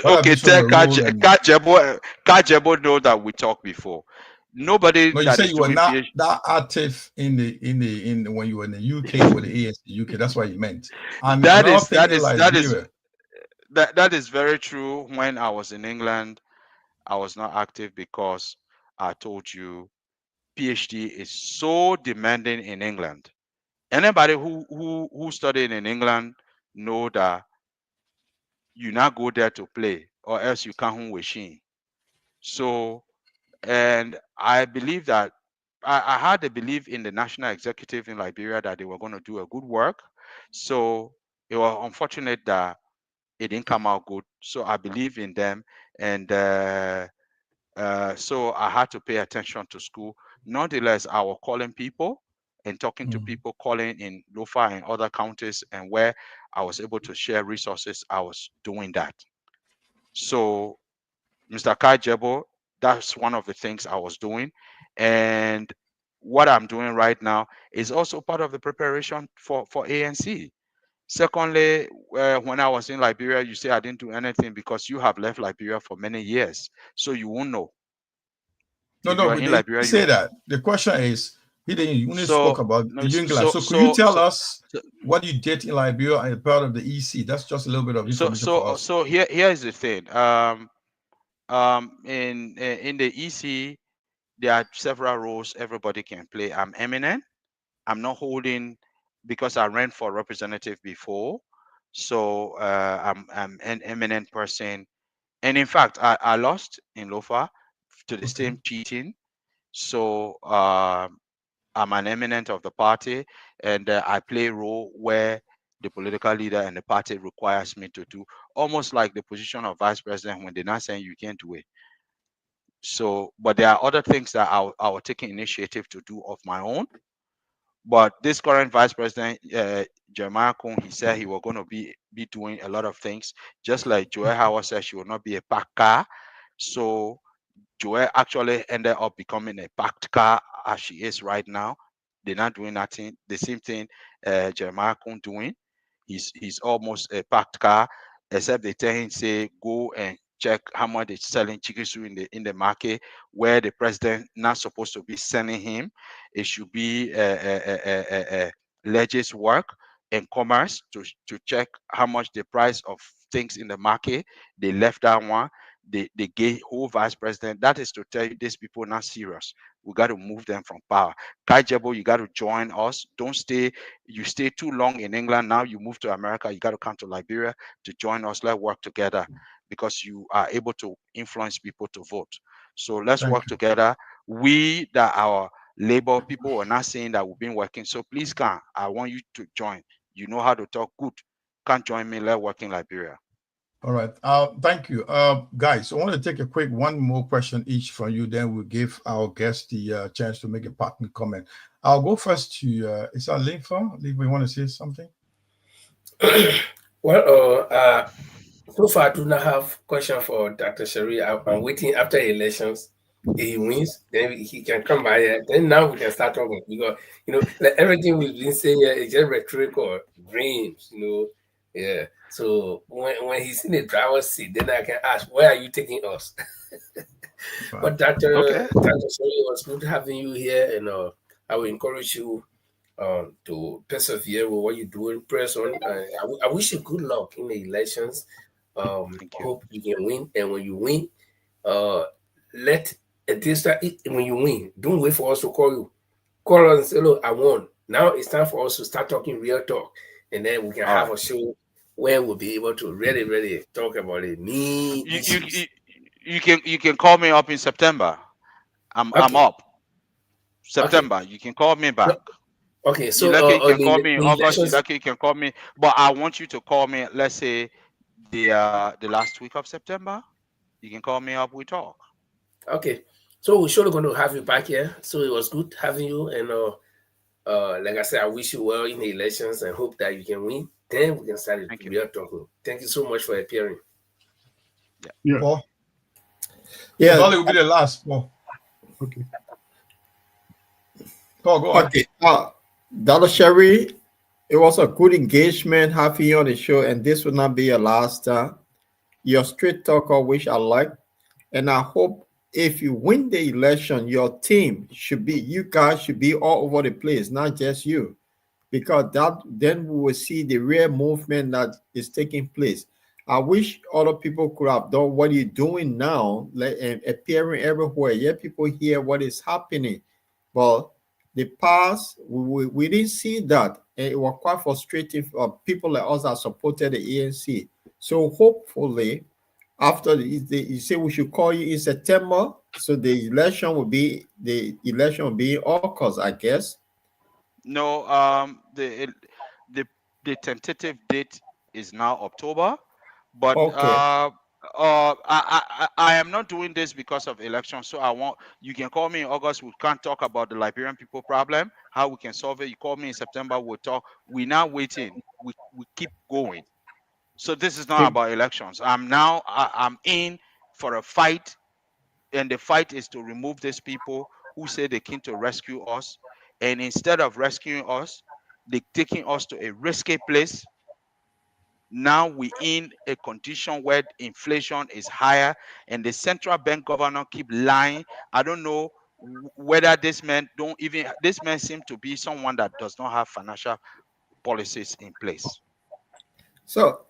Okay, tell Kajebo know that we talked before. Nobody. No, you say you were not that active in when you were in the UK with the ANC UK. That's what you meant. And that is very true. When I was in England, I was not active because I told you PhD is so demanding in England. Anybody who studied in England know that you not go there to play, or else you come home with shame. So, and I believe that I had a belief in the national executive in Liberia that they were going to do a good work. So it was unfortunate that it didn't come out good. So I believe in them, and so I had to pay attention to school nonetheless, I was calling people and talking to people calling in Lofa and other counties, and where I was able to share resources, I was doing that. So, Mr. Kajebo, that's one of the things I was doing. And what I'm doing right now is also part of the preparation for ANC. Secondly, when I was in Liberia, you say I didn't do anything because you have left Liberia for many years, so you won't know. No, we didn't say that. The question is, he didn't. You only spoke about the young life. So could you tell us what you did in Liberia and part of the EC? That's just a little bit of information for us. So here's the thing. In the EC, there are several roles everybody can play. I'm eminent. I'm not holding because I ran for representative before, so I'm an eminent person. And in fact, I lost in Lofa to the same cheating. So I'm an eminent of the party, and I play a role where the political leader and the party requires me to do, almost like the position of vice president when they're not saying you can't do it. So, but there are other things that I will take initiative to do of my own. But this current vice president, Jeremiah Kuhn, he said he was going to be doing a lot of things, just like Joel Howard said she will not be a packed car. So Joel actually ended up becoming a packed car as she is right now. They're not doing nothing. The same thing Jeremiah Kuhn doing. He's almost a packed car, except they tell him say go and check how much they're selling chikisu in the market, where the president not supposed to be sending him. It should be legis work and commerce to check how much the price of things in the market. They left that one. They gave whole vice president. That is to tell you these people are not serious. We got to move them from power. Kajebo, you got to join us. Don't stay. You stay too long in England. Now you move to America. You got to come to Liberia to join us. Let's work together because you are able to influence people to vote. So let's work together. We that our labor people are not saying that we've been working. So please come. I want you to join. You know how to talk good. Can't join me. Let's work in Liberia. All right. Thank you. Guys, I want to take a quick one more question each from you. Then we'll give our guest the chance to make a parting comment. I'll go first to, is that Linfa? Linfa, you want to say something? Well, so far I do not have question for Dr. Sherry. I'm waiting after elections. If he wins, then he can come by here. Then now we can start talking because like everything we've been saying here is just rhetoric or dreams. Yeah. So when he's in the driver's seat, then I can ask, where are you taking us? But Dr. Sherry, it was good having you here, and I will encourage you to persevere with what you're doing. Press on. I wish you good luck in the elections. Hope you can win, and when you win, let this start. When you win, don't wait for us to call you. Call us and say, "Look, I won." Now it's time for us to start talking real talk, and then we can have a show where we'll be able to really talk about it. You can call me up in September. I'm up. September. Okay. You can call me back. Okay, so you can call me in August. You can call me, but I want you to call me. Let's say the last week of September. You can call me up. We talk. Okay, so we're surely going to have you back here. So it was good having you, and like I said, I wish you well in the elections and hope that you can win. Then we can start real talking. Thank you so much for appearing. Yeah. Paul? Yeah. Probably will be the last. Paul. Okay. Paul, go on. Okay. Dr. Sherry, it was a good engagement having you on the show, and this will not be your last. Your straight talker, which I like, and I hope if you win the election, your team you guys should be all over the place, not just you, because then we will see the real movement that is taking place. I wish other people could have done what you're doing now, and appearing everywhere. Yeah, people hear what is happening, but the past we didn't see that, and it was quite frustrating for people like us that supported the ANC. So hopefully, after you say we should call you in September, so the election will be in August, I guess. No, the tentative date is now October, but I am not doing this because of elections. So you can call me in August. We can't talk about the Liberian people problem, how we can solve it. You call me in September, we'll talk. We're now waiting. We keep going. So this is not about elections. I'm in for a fight, and the fight is to remove these people who say they came to rescue us, and instead of rescuing us, they're taking us to a risky place. Now we're in a condition where inflation is higher, and the central bank governor keep lying. I don't know whether this man seems to be someone that does not have financial policies in place.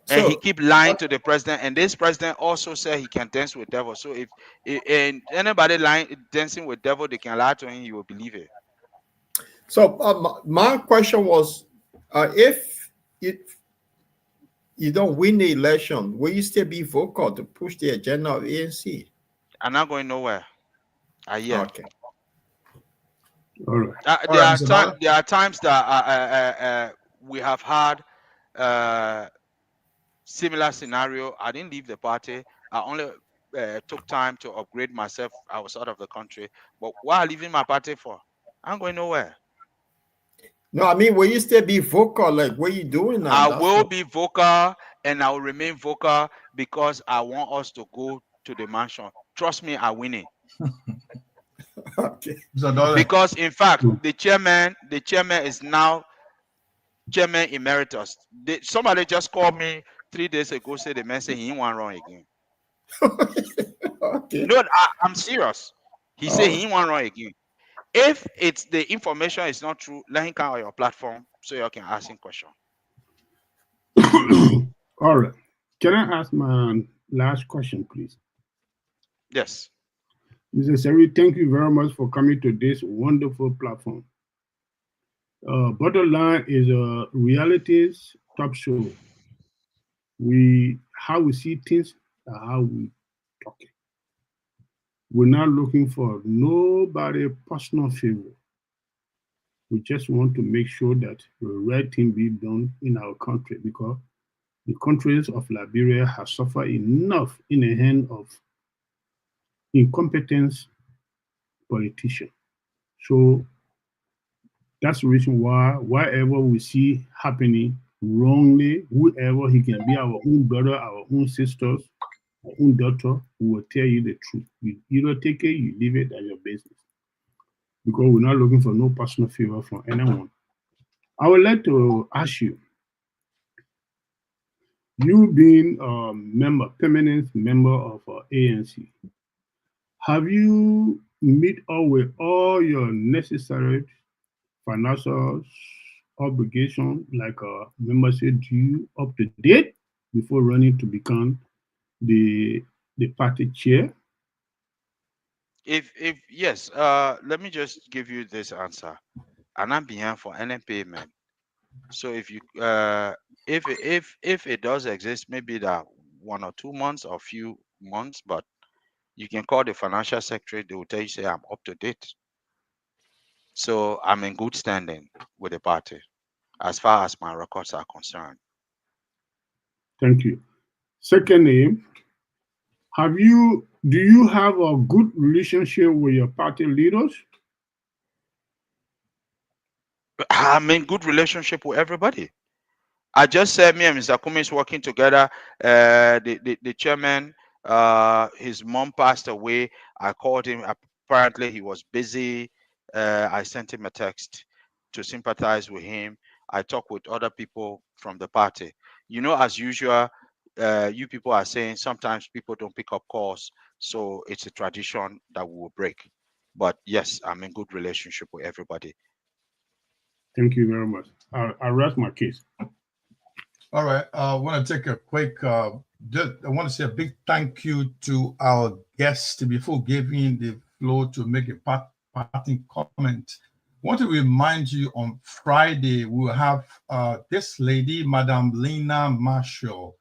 And he keep lying to the president, and this president also said he can dance with devil. So if and anybody dancing with devil, they can lie to him, he will believe it. So my question was, if you don't win the election, will you still be vocal to push the agenda of ANC? I'm not going nowhere. Okay. All right. There are times that we have had similar scenario. I didn't leave the party. I only took time to upgrade myself outside of the country. But what are leaving my party for? I'm going nowhere. No, I mean, will you still be vocal? Like, what are you doing now? I will be vocal, and I will remain vocal because I want us to go to the mansion. Trust me, I'm winning. Okay. Because in fact, the chairman is now chairman emeritus. Somebody just called me 3 days ago, said the man said he didn't want to run again. Okay. No, I'm serious. He said he didn't want to run again. If it's the information is not true, let him come on your platform so you can ask him question. All right. Can I ask my last question, please? Yes. Mr. Seri, thank you very much for coming to this wonderful platform. Bottom line is a realities talk show. How we see things and how we talk it. We're not looking for nobody personal favor. We just want to make sure that the right thing be done in our country, because the countries of Liberia have suffered enough in the hand of incompetent politicians. So that's the reason why whatever we see happening wrongly, whoever he can be, our own brother, our own sisters, our own daughter, we will tell you the truth. You either take it, you leave it at your business. Because we're not looking for no personal favor from anyone. I would like to ask you, you being a permanent member of ANC, have you met up with all your necessary financial obligation, like a membership due up to date before running to become the party chair? If yes, let me just give you this answer. I'm not behind for any payment. So if you if it does exist, maybe that 1 or 2 months or few months, but you can call the financial secretary, they will tell you, say I'm up to date. So I'm in good standing with the party as far as my records are concerned. Thank you. Secondly, do you have a good relationship with your party leaders? I'm in good relationship with everybody. I just said me and Mr. Kumi is working together. The chairman, his mom passed away. I called him. Apparently, he was busy. I sent him a text to sympathize with him. I talked with other people from the party. You know, as usual, you people are saying sometimes people don't pick up calls. So it's a tradition that we will break. But yes, I'm in good relationship with everybody. Thank you very much. I'll rest my case. All right. I want to take a quick, I want to say a big thank you to our guests before giving the floor to make a parting comment. I want to remind you on Friday, we'll have this lady, Madam Lena Marshall.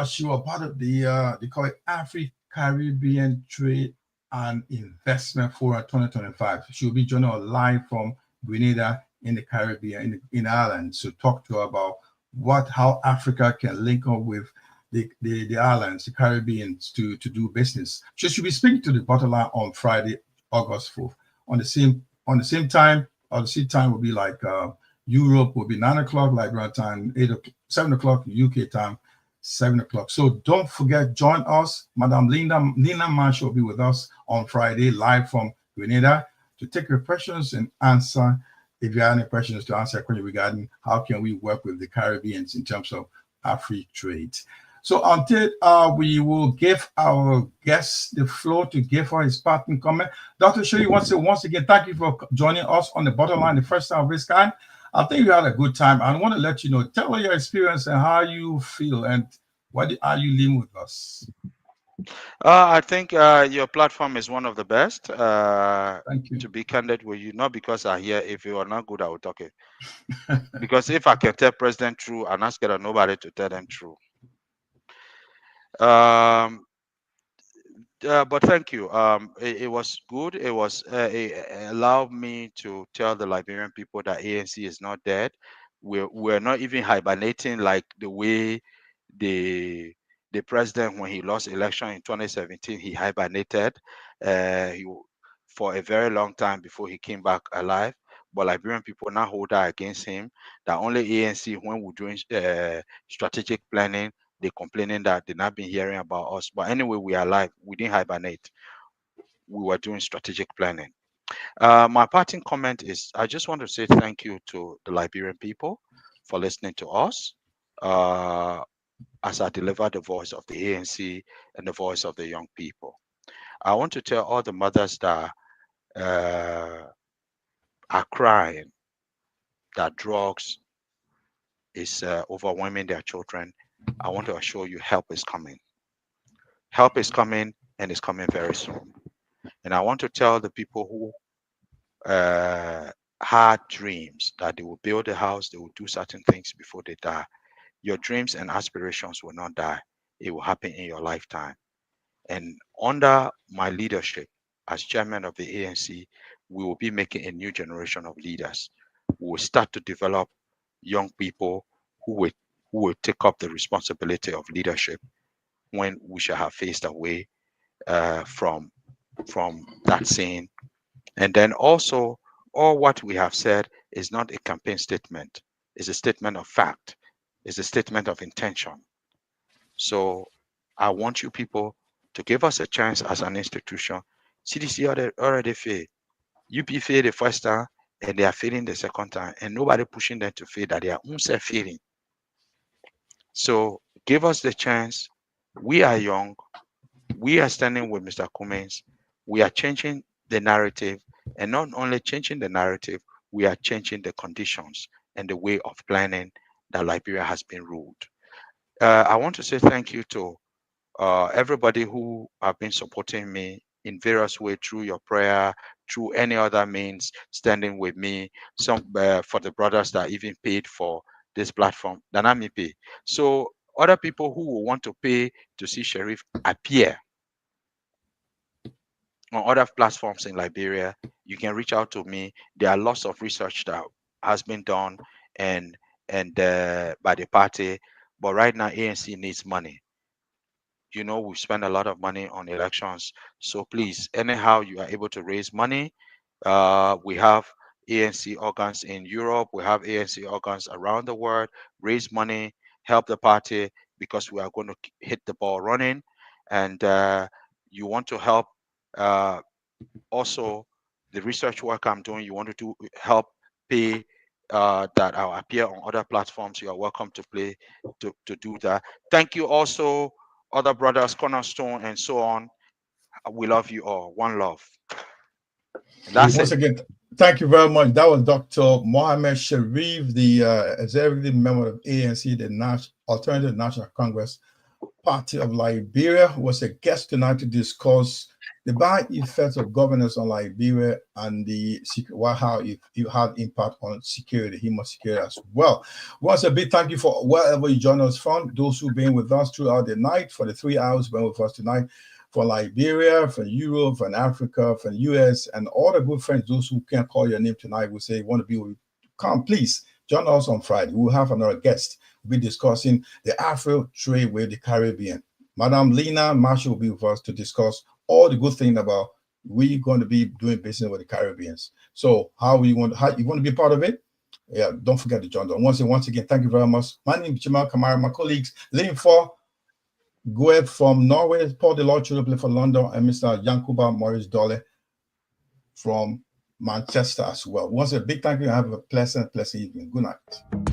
She was part of the, they call it Afro-Caribbean Trade and Investment Forum 2025. She'll be joining us live from Grenada in the Caribbean, in Ireland, to talk to her about how Africa can link up with the islands, the Caribbean, to do business. So she'll be speaking to the bottom line on Friday, August 4th. On the same time, or the same time will be like Europe will be 9 o'clock Liberia time, 7 o'clock UK time, 7 o'clock. So don't forget, join us. Madam Lina Marshall will be with us on Friday, live from Grenada, to take your questions and answer. If you have any questions, to answer a question regarding how can we work with the Caribbeans in terms of free trade. So until we will give our guest the floor to give her his parting comment, Dr. Sherry wants to once again thank you for joining us on the bottom line the first time of this kind. I think you had a good time. I want to let you know, tell her your experience and how you feel and what are you living with us. I think your platform is one of the best. Thank you. To be candid with you, not because I hear if you are not good, I will talk it. Because if I can tell President true, I'm not scared of nobody to tell them true. But thank you. It was good. It allowed me to tell the Liberian people that ANC is not dead. We're not even hibernating like the way the president, when he lost election in 2017, he hibernated for a very long time before he came back alive. But Liberian people now hold that against him. That only ANC, when we're doing strategic planning, they're complaining that they've not been hearing about us. But anyway, we are alive. We didn't hibernate. We were doing strategic planning. My parting comment is I just want to say thank you to the Liberian people for listening to us as I deliver the voice of the ANC and the voice of the young people. I want to tell all the mothers that are crying that drugs is overwhelming their children. I want to assure you help is coming. Help is coming, and it's coming very soon. And I want to tell the people who had dreams that they will build a house, they will do certain things before they die. Your dreams and aspirations will not die. It will happen in your lifetime. And under my leadership as chairman of the ANC, we will be making a new generation of leaders. We will start to develop young people who will take up the responsibility of leadership when we shall have phased away from that scene. And then also, all what we have said is not a campaign statement. It's a statement of fact. It's a statement of intention. So I want you people to give us a chance as an institution. CDC already failed. UP failed the first time, and they are failing the second time, and nobody pushing them to fail that they are themselves failing. So give us the chance. We are young. We are standing with Mr. Cummins. We are changing the narrative, and not only changing the narrative, we are changing the conditions and the way of planning that Liberia has been ruled. I want to say thank you to everybody who have been supporting me in various ways through your prayer, through any other means, standing with me. Some for the brothers that even paid for this platform, Danami pay. So other people who will want to pay to see Sheriff appear on other platforms in Liberia, you can reach out to me. There are lots of research that has been done and by the party, but right now ANC needs money. You know, we spend a lot of money on elections, so please, anyhow you are able to raise money. We have ANC organs in Europe, we have ANC organs around the world. Raise money, help the party, because we are going to hit the ball running. And you want to help also the research work I'm doing, you want to do help pay that I'll appear on other platforms, you are welcome to play to do that. Thank you also other brothers, Cornerstone and so on. We love you all. One love. And that's Once again, thank you very much. That was Dr. Mohammed Sharif, the executive member of ANC, the Alternative National Congress Party of Liberia, who was a guest tonight to discuss the bad effects of governance on Liberia and how it had impact on security, human security as well. Once a big thank you for wherever you join us from, those who've been with us throughout the night, for the 3 hours been with us tonight, for Liberia, for Europe, for Africa, for the US, and all the good friends, those who can't call your name tonight, will say, want to be with you. Come, please, join us on Friday. We'll have another guest We'll be discussing the Afro trade with the Caribbean. Madam Lena Marshall will be with us to discuss all the good things about we're going to be doing business with the Caribbeans. So how you want to be part of it? Yeah, don't forget to join us. Once again, thank you very much. My name is Jamal Kamara. My colleagues, Lane for Gueb from Norway, Paul DeLord Chuluple for London, and Mr. Yankuba Morris Dole from Manchester as well. Once a big thank you. Have a pleasant evening. Good night.